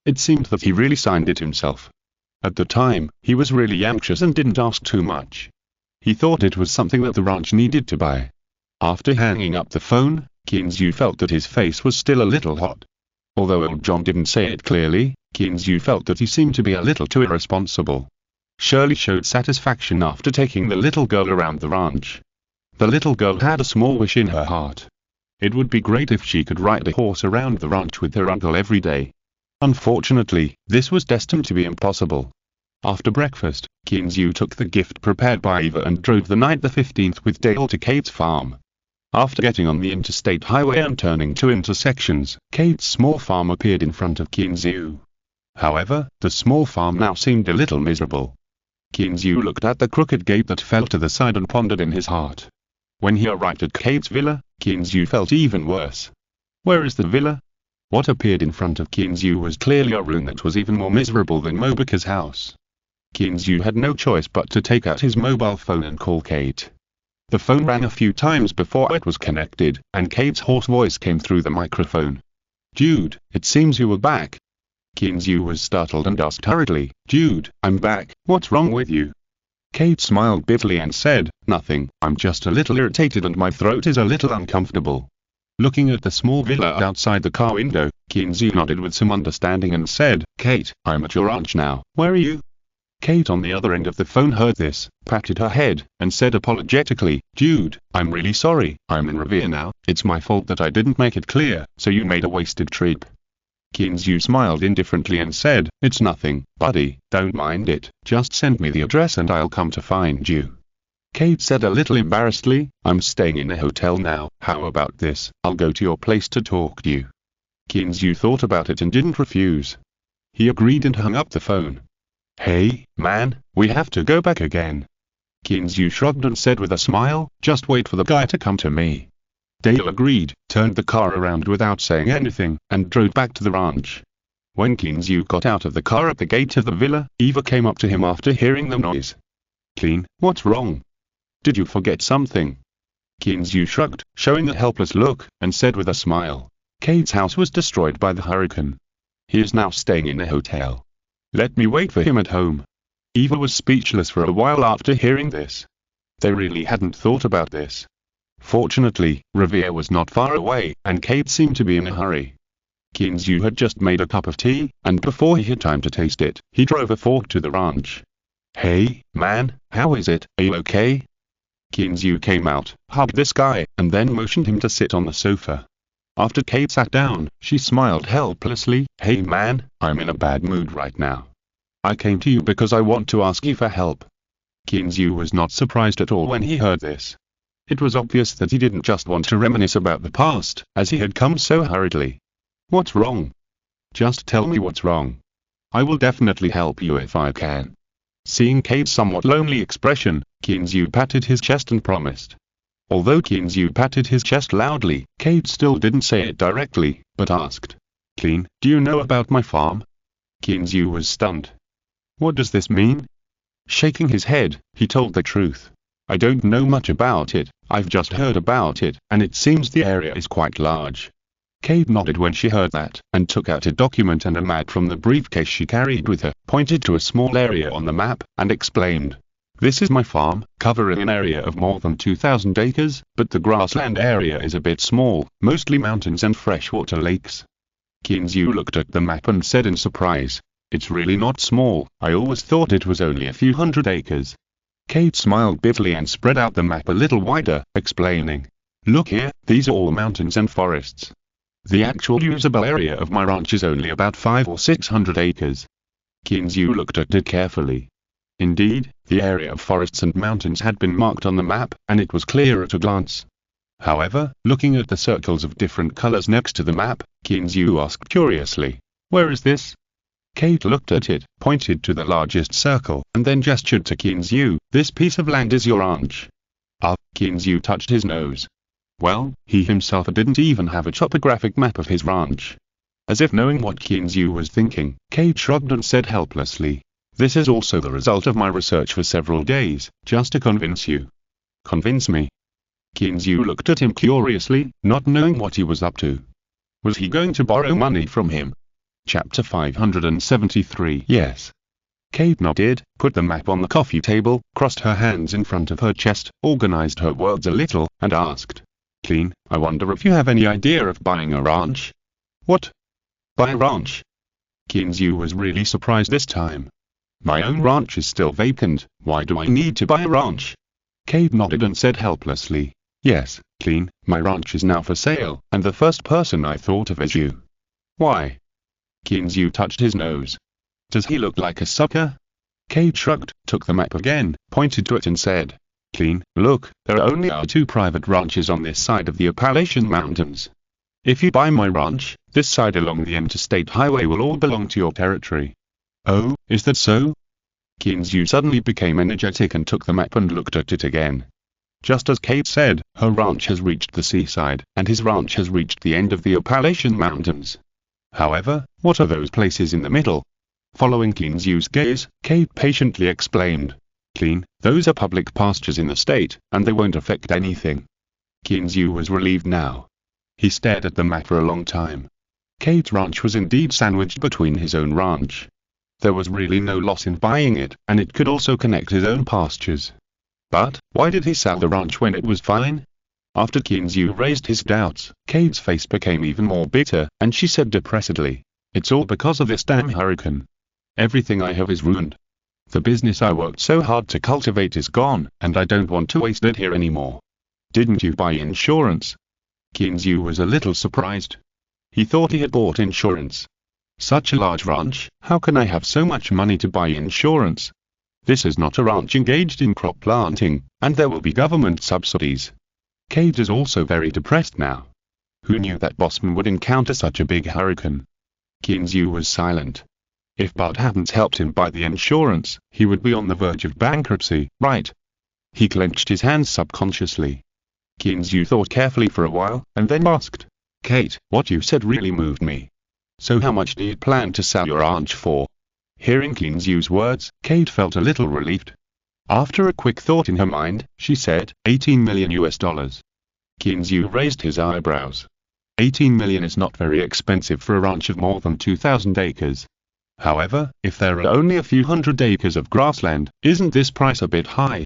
It seemed that he really signed it himself. At the time, he was really anxious and didn't ask too much. He thought it was something that the ranch needed to buy. After hanging up the phone, Kinzu felt that his face was still a little hot. Although Old John didn't say it clearly, Kinzu felt that he seemed to be a little too irresponsible. Shirley showed satisfaction after taking the little girl around the ranch. The little girl had a small wish in her heart. It would be great if she could ride a horse around the ranch with her uncle every day. Unfortunately, this was destined to be impossible. After breakfast, Kinzu took the gift prepared by Eva and drove the night the 15th with Dale to Kate's farm. After getting on the interstate highway and turning two intersections, Kate's small farm appeared in front of Kinzu. However, the small farm now seemed a little miserable. Kinzu looked at the crooked gate that fell to the side and pondered in his heart. When he arrived at Kate's villa, Kinzu felt even worse. Where is the villa? What appeared in front of Kinzu was clearly a room that was even more miserable than Mobika's house. Kinzu had no choice but to take out his mobile phone and call Kate. The phone rang a few times before it was connected, and Kate's hoarse voice came through the microphone. Jude, it seems you were back. Kinzu was startled and asked hurriedly, Jude, I'm back, what's wrong with you? Kate smiled bitterly and said, Nothing, I'm just a little irritated and my throat is a little uncomfortable. Looking at the small villa outside the car window, Kinzu nodded with some understanding and said, Kate, I'm at your ranch now, where are you? Kate on the other end of the phone heard this, patted her head, and said apologetically, Jude, I'm really sorry, I'm in Revere now, it's my fault that I didn't make it clear, so you made a wasted trip. Kinzu smiled indifferently and said, It's nothing, buddy, don't mind it, just send me the address and I'll come to find you. Kate said a little embarrassedly, I'm staying in a hotel now, how about this, I'll go to your place to talk to you. Kinzu thought about it and didn't refuse. He agreed and hung up the phone. Hey, man, we have to go back again. Kinzu shrugged and said with a smile, just wait for the guy to come to me. Dale agreed, turned the car around without saying anything, and drove back to the ranch. When Kinzu got out of the car at the gate of the villa, Eva came up to him after hearing the noise. Clean, what's wrong? Did you forget something? Kinzu shrugged, showing a helpless look, and said with a smile. Kate's house was destroyed by the hurricane. He is now staying in a hotel. Let me wait for him at home. Eva was speechless for a while after hearing this. They really hadn't thought about this. Fortunately, Revere was not far away, and Kate seemed to be in a hurry. Kinzu had just made a cup of tea, and before he had time to taste it, he drove a fork to the ranch. Hey, man, how is it, are you okay? Kinzu came out, hugged this guy, and then motioned him to sit on the sofa. After Kate sat down, she smiled helplessly, Hey man, I'm in a bad mood right now. I came to you because I want to ask you for help. Kinzu was not surprised at all when he heard this. It was obvious that he didn't just want to reminisce about the past, as he had come so hurriedly. What's wrong? Just tell me what's wrong. I will definitely help you if I can. Seeing Kate's somewhat lonely expression, Kinzu patted his chest and promised. Although Kinzu patted his chest loudly, Kate still didn't say it directly, but asked, Clean, do you know about my farm? Kinzu was stunned. What does this mean? Shaking his head, he told the truth. I don't know much about it, I've just heard about it, and it seems the area is quite large. Kate nodded when she heard that, and took out a document and a map from the briefcase she carried with her, pointed to a small area on the map, and explained. This is my farm, covering an area of more than 2,000 acres, but the grassland area is a bit small, mostly mountains and freshwater lakes. Kinzu looked at the map and said in surprise, "It's really not small, I always thought it was only a few hundred acres." Kate smiled bitterly and spread out the map a little wider, explaining, "Look here, these are all mountains and forests. The actual usable area of my ranch is only about 500 or 600 acres. Kinzu looked at it carefully. Indeed, the area of forests and mountains had been marked on the map, and it was clear at a glance. However, looking at the circles of different colors next to the map, Kinzu asked curiously, "Where is this?" Kate looked at it, pointed to the largest circle, and then gestured to Kinzu, "This piece of land is your ranch." Ah, Kinzu touched his nose. Well, he himself didn't even have a topographic map of his ranch. As if knowing what Kinzu was thinking, Kate shrugged and said helplessly, "This is also the result of my research for several days, just to convince you." "Convince me?" Kinzu looked at him curiously, not knowing what he was up to. Was he going to borrow money from him? Chapter 573. Yes. Kate nodded, put the map on the coffee table, crossed her hands in front of her chest, organized her words a little, and asked, "Clean, I wonder if you have any idea of buying a ranch?" "What? Buy a ranch?" Kinzu was really surprised this time. "My own ranch is still vacant, why do I need to buy a ranch?" Kate nodded and said helplessly, "Yes, Clean, my ranch is now for sale, and the first person I thought of is you." "Why?" Kinzu touched his nose. "Does he look like a sucker?" Kate shrugged, took the map again, pointed to it and said, "Clean, look, there are only our 2 private ranches on this side of the Appalachian Mountains. If you buy my ranch, this side along the interstate highway will all belong to your territory." "Oh, is that so?" Kinzu suddenly became energetic and took the map and looked at it again. Just as Kate said, her ranch has reached the seaside, and his ranch has reached the end of the Appalachian Mountains. However, what are those places in the middle? Following Kinzu's gaze, Kate patiently explained, "Clean, those are public pastures in the state, and they won't affect anything." Kinzu was relieved now. He stared at the map for a long time. Kate's ranch was indeed sandwiched between his own ranch. There was really no loss in buying it, and it could also connect his own pastures. But, why did he sell the ranch when it was fine? After Kinzu raised his doubts, Kate's face became even more bitter, and she said depressedly, "It's all because of this damn hurricane. Everything I have is ruined. The business I worked so hard to cultivate is gone, and I don't want to waste it here anymore." "Didn't you buy insurance?" Kinzu was a little surprised. He thought he had bought insurance. "Such a large ranch, how can I have so much money to buy insurance? This is not a ranch engaged in crop planting, and there will be government subsidies." Kate is also very depressed now. Who knew that Bosman would encounter such a big hurricane? Kinzu was silent. If Bud hadn't helped him buy the insurance, he would be on the verge of bankruptcy, right? He clenched his hands subconsciously. Kinzu thought carefully for a while, and then asked, "Kate, what you said really moved me. So how much do you plan to sell your ranch for?" Hearing Kinzu's words, Kate felt a little relieved. After a quick thought in her mind, she said, $18 million US. Kinzu raised his eyebrows. 18 million is not very expensive for a ranch of more than 2,000 acres. However, if there are only a few hundred acres of grassland, isn't this price a bit high?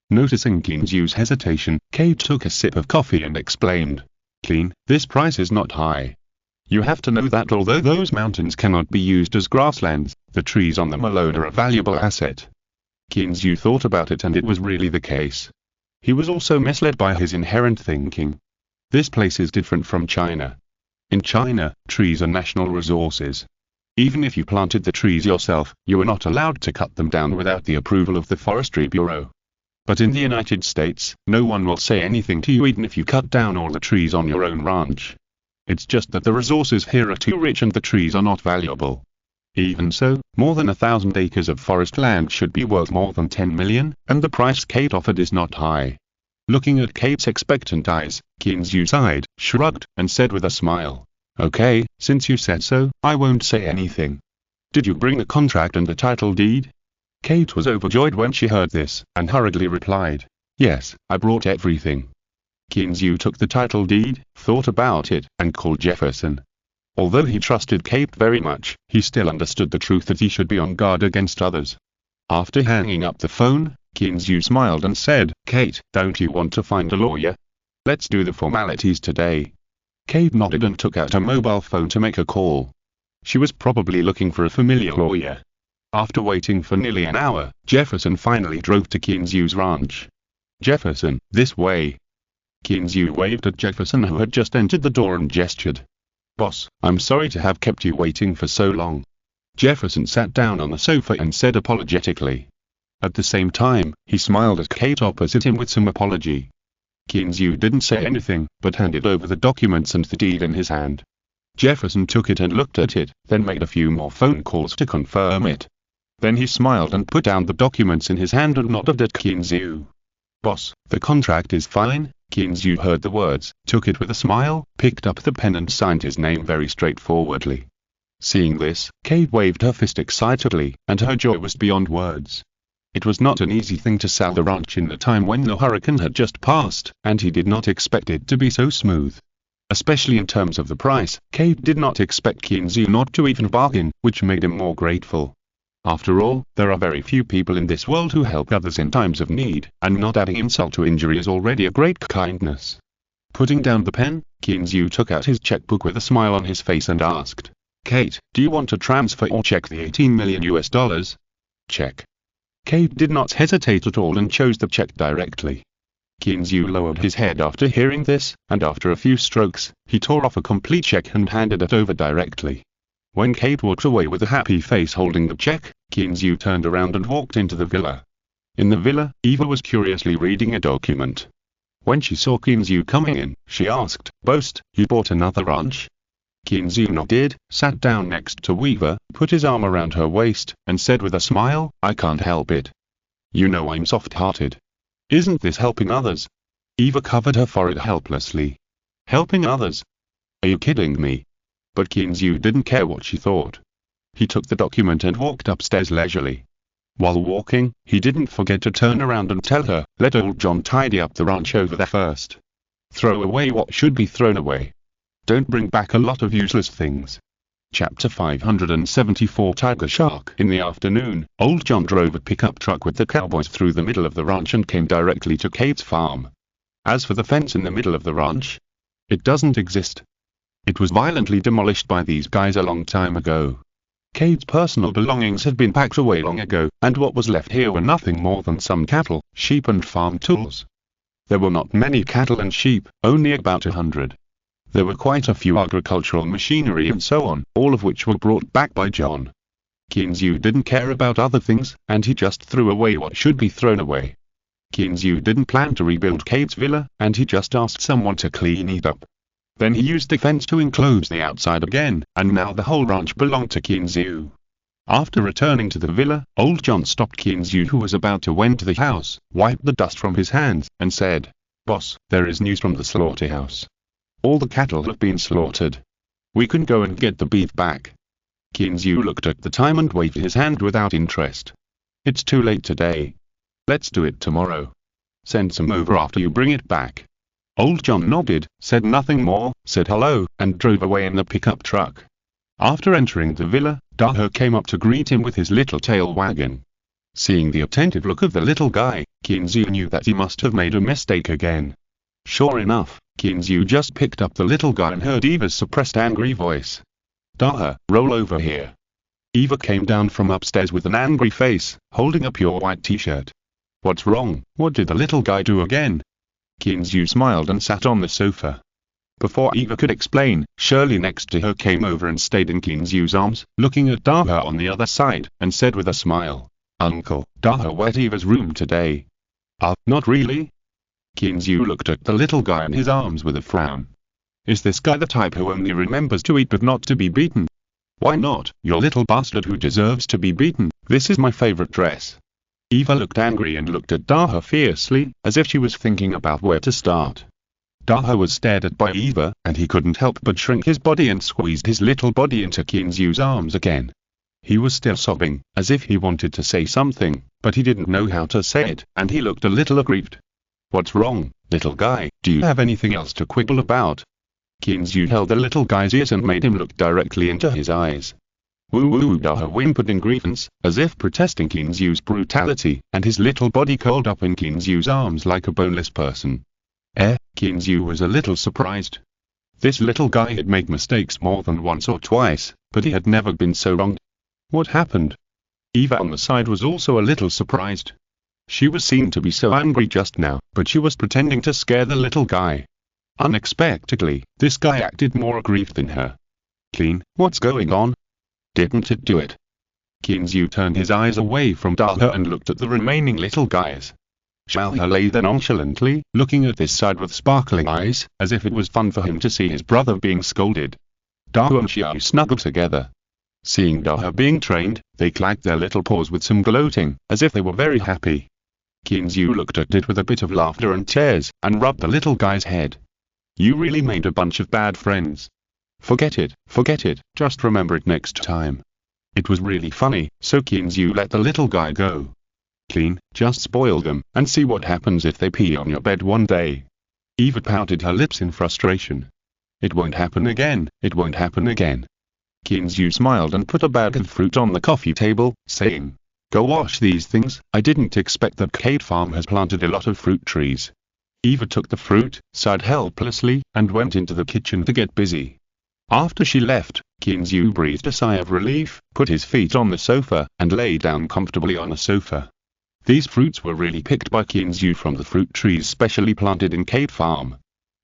Noticing Kinzu's hesitation, Kate took a sip of coffee and explained, "Clean, this price is not high. You have to know that although those mountains cannot be used as grasslands, the trees on them alone are a valuable asset." Kinzu thought about it, and it was really the case. He was also misled by his inherent thinking. This place is different from China. In China, trees are national resources. Even if you planted the trees yourself, you are not allowed to cut them down without the approval of the Forestry Bureau. But in the United States, no one will say anything to you even if you cut down all the trees on your own ranch. It's just that the resources here are too rich and the trees are not valuable. Even so, more than 1,000 acres of forest land should be worth more than 10 million, and the price Kate offered is not high. Looking at Kate's expectant eyes, Kinzu sighed, shrugged, and said with a smile, "Okay, since you said so, I won't say anything." "Did you bring the contract and the title deed?" Kate was overjoyed when she heard this, and hurriedly replied, Yes, I brought everything. Kinzu took the title deed, thought about it, and called Jefferson. Although he trusted Kate very much, he still understood the truth that he should be on guard against others. After hanging up the phone, Kinzu smiled and said, "Kate, don't you want to find a lawyer? Let's do the formalities today." Kate nodded and took out her mobile phone to make a call. She was probably looking for a familiar lawyer. After waiting for nearly an hour, Jefferson finally drove to Kinzu's ranch. "Jefferson, this way." Kinzu waved at Jefferson, who had just entered the door, and gestured. "Boss, I'm sorry to have kept you waiting for so long." Jefferson sat down on the sofa and said apologetically. At the same time, he smiled at Kate opposite him with some apology. Kinzu didn't say anything, but handed over the documents and the deed in his hand. Jefferson took it and looked at it, then made a few more phone calls to confirm it. Then he smiled and put down the documents in his hand and nodded at Kinzu. "Boss, the contract is fine." Kinzu heard the words, took it with a smile, picked up the pen and signed his name very straightforwardly. Seeing this, Kate waved her fist excitedly, and her joy was beyond words. It was not an easy thing to sell the ranch in the time when the hurricane had just passed, and he did not expect it to be so smooth. Especially in terms of the price, Kate did not expect Kinzu not to even bargain, which made him more grateful. After all, there are very few people in this world who help others in times of need, and not adding insult to injury is already a great kindness. Putting down the pen, Kinzu took out his checkbook with a smile on his face and asked, "Kate, do you want to transfer or check the $18 million US? Check." Kate did not hesitate at all and chose the check directly. Kinzu lowered his head after hearing this, and after a few strokes, he tore off a complete check and handed it over directly. When Kate walked away with a happy face holding the check, Kinzu turned around and walked into the villa. In the villa, Eva was curiously reading a document. When she saw Kinzu coming in, she asked, "Boast, you bought another ranch?" Kinzu nodded, sat down next to Eva, put his arm around her waist, and said with a smile, "I can't help it. You know I'm soft-hearted. Isn't this helping others?" Eva covered her forehead helplessly. "Helping others? Are you kidding me?" But Kinzu didn't care what she thought. He took the document and walked upstairs leisurely. While walking, he didn't forget to turn around and tell her, "Let old John tidy up the ranch over there first. Throw away what should be thrown away. Don't bring back a lot of useless things." Chapter 574 Tiger Shark. In the afternoon, old John drove a pickup truck with the cowboys through the middle of the ranch and came directly to Kate's farm. As for the fence in the middle of the ranch, it doesn't exist. It was violently demolished by these guys a long time ago. Kate's personal belongings had been packed away long ago, and what was left here were nothing more than some cattle, sheep and farm tools. There were not many cattle and sheep, only about 100. There were quite a few agricultural machinery and so on, all of which were brought back by John. Kinzu didn't care about other things, and he just threw away what should be thrown away. Kinzu didn't plan to rebuild Kate's villa, and he just asked someone to clean it up. Then he used the fence to enclose the outside again, and now the whole ranch belonged to Kinzu. After returning to the villa, old John stopped Kinzu, who was about to enter the house, wiped the dust from his hands, and said, "Boss, there is news from the slaughterhouse. All the cattle have been slaughtered. We can go and get the beef back." Kinzu looked at the time and waved his hand without interest. "It's too late today. Let's do it tomorrow. Send some over after you bring it back." Old John nodded, said nothing more, said hello, and drove away in the pickup truck. After entering the villa, Daho came up to greet him with his little tail wagging. Seeing the attentive look of the little guy, Kinzu knew that he must have made a mistake again. Sure enough, Kinzu just picked up the little guy and heard Eva's suppressed angry voice. "Daha, roll over here." Eva came down from upstairs with an angry face, holding a pure white t-shirt. "What's wrong? What did the little guy do again?" Kinzu smiled and sat on the sofa. Before Eva could explain, Shirley next to her came over and stayed in Kinzu's arms, looking at Daha on the other side, and said with a smile, "Uncle, Daha wet Eva's room today." Not really?" Kinzu looked at the little guy in his arms with a frown. "Is this guy the type who only remembers to eat but not to be beaten?" "Why not, you little bastard who deserves to be beaten? This is my favorite dress." Eva looked angry and looked at Daha fiercely, as if she was thinking about where to start. Daha was stared at by Eva, and he couldn't help but shrink his body and squeezed his little body into Kinzu's arms again. He was still sobbing, as if he wanted to say something, but he didn't know how to say it, and he looked a little aggrieved. "What's wrong, little guy? Do you have anything else to quibble about?" Kinzu held the little guy's ears and made him look directly into his eyes. Woo-woo, Daha whimpered in grievance, as if protesting Kinzu's brutality, and his little body curled up in Kinzu's arms like a boneless person. Kinzu was a little surprised. This little guy had made mistakes more than once or twice, but he had never been so wronged. What happened? Eva on the side was also a little surprised. She was seen to be so angry just now, but she was pretending to scare the little guy. Unexpectedly, this guy acted more aggrieved than her. "Clean, what's going on? Didn't it do it?" Kinzu turned his eyes away from Daha and looked at the remaining little guys. Shalha lay there nonchalantly, looking at this side with sparkling eyes, as if it was fun for him to see his brother being scolded. Daha and Xiao snuggled together. Seeing Daha being trained, they clacked their little paws with some gloating, as if they were very happy. Kinzu looked at it with a bit of laughter and tears, and rubbed the little guy's head. "You really made a bunch of bad friends. Forget it, just remember it next time." It was really funny, so Kinzu let the little guy go. "Clean, just spoil them, and see what happens if they pee on your bed one day." Eva pouted her lips in frustration. "It won't happen again, it won't happen again." Kinzu smiled and put a bag of fruit on the coffee table, saying, "Go wash these things. I didn't expect that Kate Farm has planted a lot of fruit trees." Eva took the fruit, sighed helplessly, and went into the kitchen to get busy. After she left, Kinzu breathed a sigh of relief, put his feet on the sofa, and lay down comfortably on the sofa. These fruits were really picked by Kinzu from the fruit trees specially planted in Kate Farm.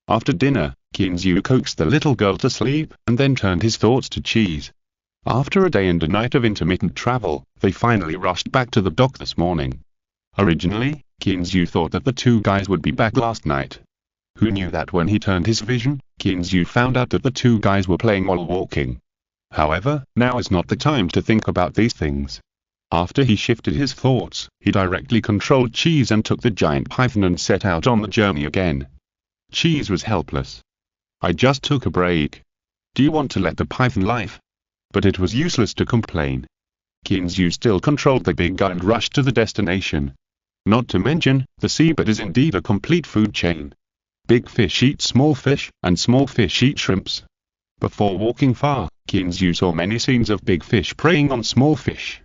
After dinner, Kinzu coaxed the little girl to sleep, and then turned his thoughts to cheese. After a day and a night of intermittent travel, they finally rushed back to the dock this morning. Originally, Kinzu thought that the two guys would be back last night. Who knew that when he turned his vision, Kinzu found out that the two guys were playing while walking. However, now is not the time to think about these things. After he shifted his thoughts, he directly controlled Cheese and took the giant python and set out on the journey again. Cheese was helpless. "I just took a break. Do you want to let the python live?" But it was useless to complain. Kinzu still controlled the big guy and rushed to the destination. Not to mention, the seabed is indeed a complete food chain. Big fish eat small fish, and small fish eat shrimps. Before walking far, Kinzu saw many scenes of big fish preying on small fish.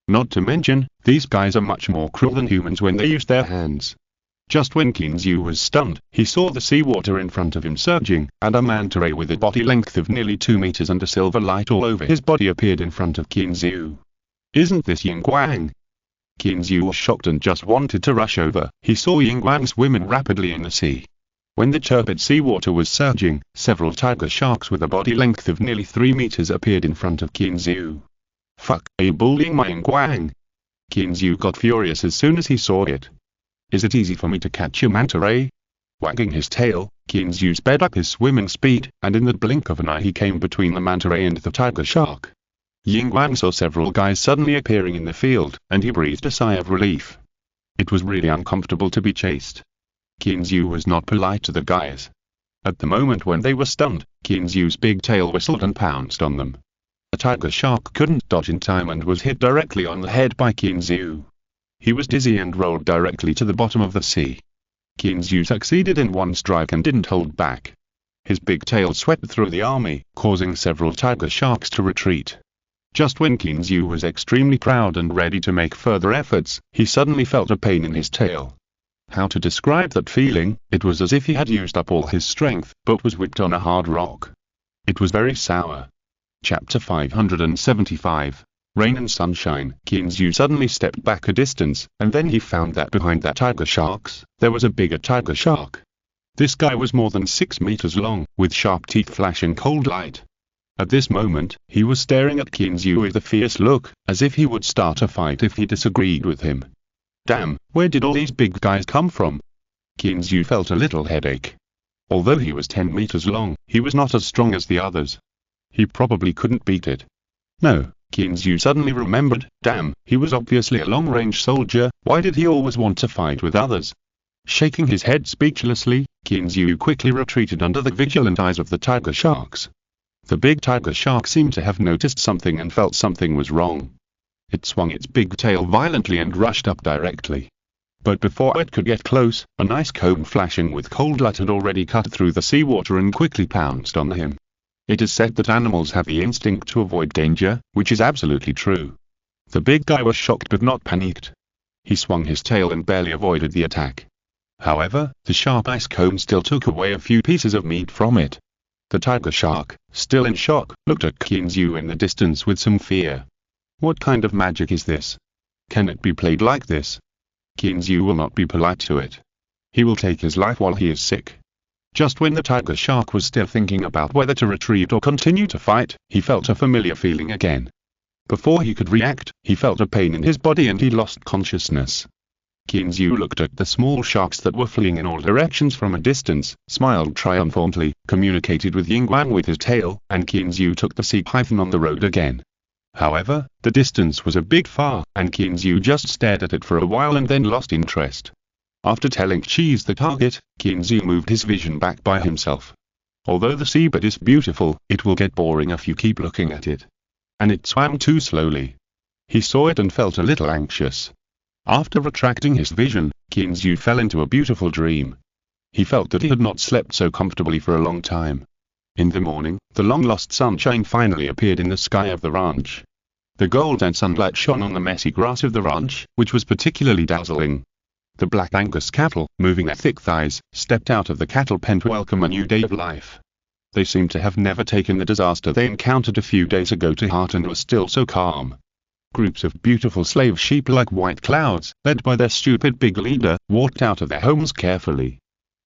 Not to mention, these guys are much more cruel than humans when they use their hands. Just when Kinzu was stunned, he saw the seawater in front of him surging, and a manta ray with a body length of nearly 2 meters and a silver light all over his body appeared in front of Kinzu. "Isn't this Yingguang?" Kinzu was shocked and just wanted to rush over. He saw Yingguang swimming rapidly in the sea. When the turbid seawater was surging, several tiger sharks with a body length of nearly 3 meters appeared in front of Kinzu. "Fuck, are you bullying my Yingguang?" Kinzu got furious as soon as he saw it. "Is it easy for me to catch your manta ray?" Wagging his tail, Kinzu sped up his swimming speed, and in the blink of an eye he came between the manta ray and the tiger shark. Yingguang saw several guys suddenly appearing in the field, and he breathed a sigh of relief. It was really uncomfortable to be chased. Kinzu was not polite to the guys. At the moment when they were stunned, Kinzu's big tail whistled and pounced on them. A tiger shark couldn't dodge in time and was hit directly on the head by Kinzu. He was dizzy and rolled directly to the bottom of the sea. Kinzu succeeded in one strike and didn't hold back. His big tail swept through the army, causing several tiger sharks to retreat. Just when Kinzu was extremely proud and ready to make further efforts, he suddenly felt a pain in his tail. How to describe that feeling? It was as if he had used up all his strength, but was whipped on a hard rock. It was very sour. Chapter 575. Rain and Sunshine. Kinzu suddenly stepped back a distance, and then he found that behind that tiger sharks, there was a bigger tiger shark. This guy was more than 6 meters long, with sharp teeth flashing cold light. At this moment, he was staring at Kinzu with a fierce look, as if he would start a fight if he disagreed with him. Damn, where did all these big guys come from? Kinzu felt a little headache. Although he was 10 meters long, he was not as strong as the others. He probably couldn't beat it. No, Kinzu suddenly remembered, damn, he was obviously a long-range soldier, why did he always want to fight with others? Shaking his head speechlessly, Kinzu quickly retreated under the vigilant eyes of the tiger sharks. The big tiger shark seemed to have noticed something and felt something was wrong. It swung its big tail violently and rushed up directly. But before it could get close, an ice cone flashing with cold light had already cut through the seawater and quickly pounced on him. It is said that animals have the instinct to avoid danger, which is absolutely true. The big guy was shocked but not panicked. He swung his tail and barely avoided the attack. However, the sharp ice cone still took away a few pieces of meat from it. The tiger shark, still in shock, looked at Qinzu in the distance with some fear. What kind of magic is this? Can it be played like this? Qinzu will not be polite to it. He will take his life while he is sick. Just when the tiger shark was still thinking about whether to retreat or continue to fight, he felt a familiar feeling again. Before he could react, he felt a pain in his body and he lost consciousness. Qinzu looked at the small sharks that were fleeing in all directions from a distance, smiled triumphantly, communicated with Yingguang with his tail, and Qinzu took the sea python on the road again. However, the distance was a bit far, and Qinzu just stared at it for a while and then lost interest. After telling Cheese the target, Qinzu moved his vision back by himself. Although the seabed is beautiful, it will get boring if you keep looking at it. And it swam too slowly. He saw it and felt a little anxious. After retracting his vision, Qinzu fell into a beautiful dream. He felt that he had not slept so comfortably for a long time. In the morning, the long-lost sunshine finally appeared in the sky of the ranch. The golden sunlight shone on the messy grass of the ranch, which was particularly dazzling. The black Angus cattle, moving their thick thighs, stepped out of the cattle pen to welcome a new day of life. They seemed to have never taken the disaster they encountered a few days ago to heart and were still so calm. Groups of beautiful slave sheep like white clouds, led by their stupid big leader, walked out of their homes carefully.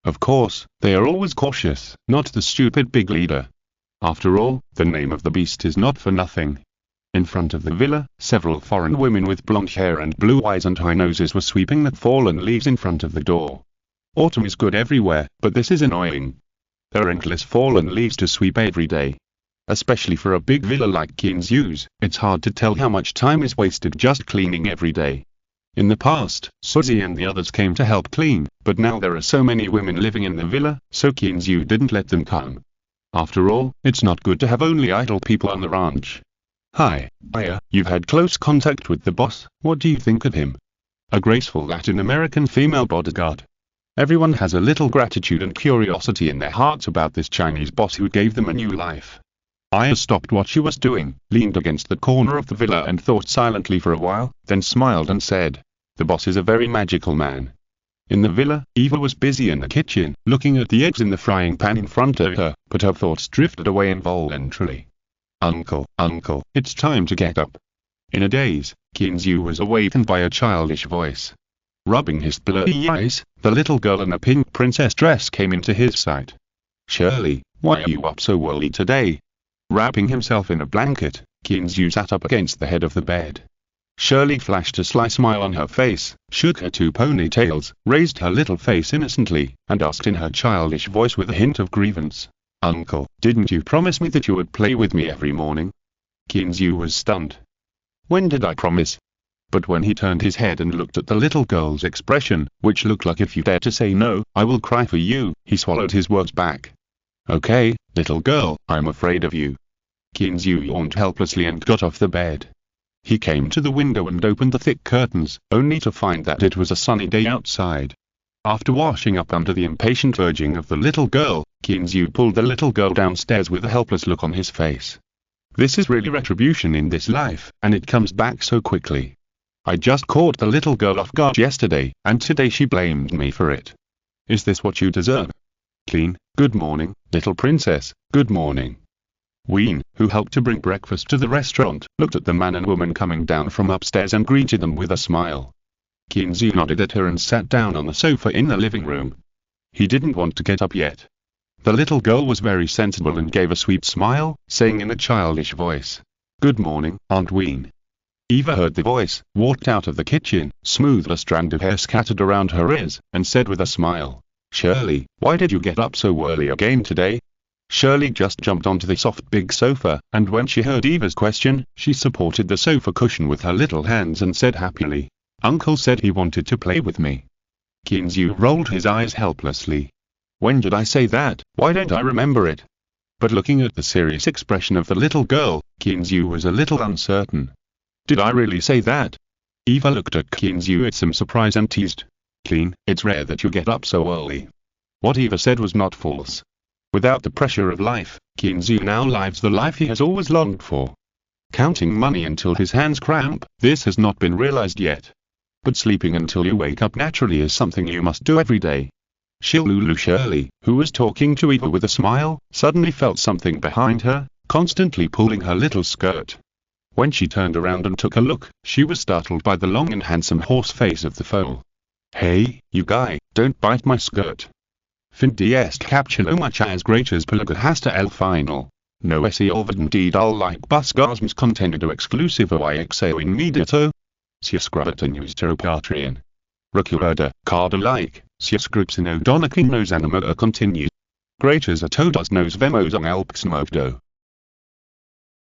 Of course, they are always cautious, not the stupid big leader. After all, the name of the beast is not for nothing. In front of the villa, several foreign women with blonde hair and blue eyes and high noses were sweeping the fallen leaves in front of the door. Autumn is good everywhere, but this is annoying. There are endless fallen leaves to sweep every day. Especially for a big villa like Qinzu's, it's hard to tell how much time is wasted just cleaning every day. In the past, Suzy and the others came to help clean, but now there are so many women living in the villa, so Qinzu didn't let them come. After all, it's not good to have only idle people on the ranch. Hi, Aya, you've had close contact with the boss, what do you think of him? A graceful Latin American female bodyguard. Everyone has a little gratitude and curiosity in their hearts about this Chinese boss who gave them a new life. Aya stopped what she was doing, leaned against the corner of the villa and thought silently for a while, then smiled and said, "The boss is a very magical man." In the villa, Eva was busy in the kitchen, looking at the eggs in the frying pan in front of her, but her thoughts drifted away involuntarily. Uncle, it's time to get up." In a daze, Qinzu was awakened by a childish voice. Rubbing his blurry eyes, the little girl in a pink princess dress came into his sight. "Shirley, why are you up so early today?" Wrapping himself in a blanket, Qinzu sat up against the head of the bed. Shirley flashed a sly smile on her face, shook her two ponytails, raised her little face innocently, and asked in her childish voice with a hint of grievance, "Uncle, didn't you promise me that you would play with me every morning?" Qinzu was stunned. "When did I promise?" But when he turned his head and looked at the little girl's expression, which looked like "if you dare to say no, I will cry for you," he swallowed his words back. "Okay, little girl, I'm afraid of you." Qinzu yawned helplessly and got off the bed. He came to the window and opened the thick curtains, only to find that it was a sunny day outside. After washing up under the impatient urging of the little girl, Qinzu pulled the little girl downstairs with a helpless look on his face. This is really retribution in this life, and it comes back so quickly. I just caught the little girl off guard yesterday, and today she blamed me for it. Is this what you deserve? Clean, good morning, little princess, good morning. Ween, who helped to bring breakfast to the restaurant, looked at the man and woman coming down from upstairs and greeted them with a smile. Qinzu nodded at her and sat down on the sofa in the living room. He didn't want to get up yet. The little girl was very sensible and gave a sweet smile, saying in a childish voice, "Good morning, Aunt Ween." Eva heard the voice, walked out of the kitchen, smoothed a strand of hair scattered around her ears, and said with a smile, "Shirley, why did you get up so early again today?" Shirley just jumped onto the soft big sofa, and when she heard Eva's question, she supported the sofa cushion with her little hands and said happily, "Uncle said he wanted to play with me." Qinzu rolled his eyes helplessly. "When did I say that? Why don't I remember it?" But looking at the serious expression of the little girl, Qinzu was a little uncertain. "Did I really say that?" Eva looked at Qinzu with some surprise and teased, Clean, it's rare that you get up so early. What Eva said was not false. Without the pressure of life, Kinzu now lives the life he has always longed for. Counting money until his hands cramp, this has not been realized yet. But sleeping until you wake up naturally is something you must do every day. Shilulu Shirley, who was talking to Eva with a smile, suddenly felt something behind her, constantly pulling her little skirt. When she turned around and took a look, she was startled by the long and handsome horse face of the foal. "Hey, you guy, don't bite my skirt." Findi est captulo much as great as Pelaga hasta el final. No esse olvidentid al like busgasms contenido exclusivo ixo immediato. Si escrabata news Patreon. Recurada, card alike, si escripsino donaking nos anima a continue. Great as a todos nos vemos on el próximo video.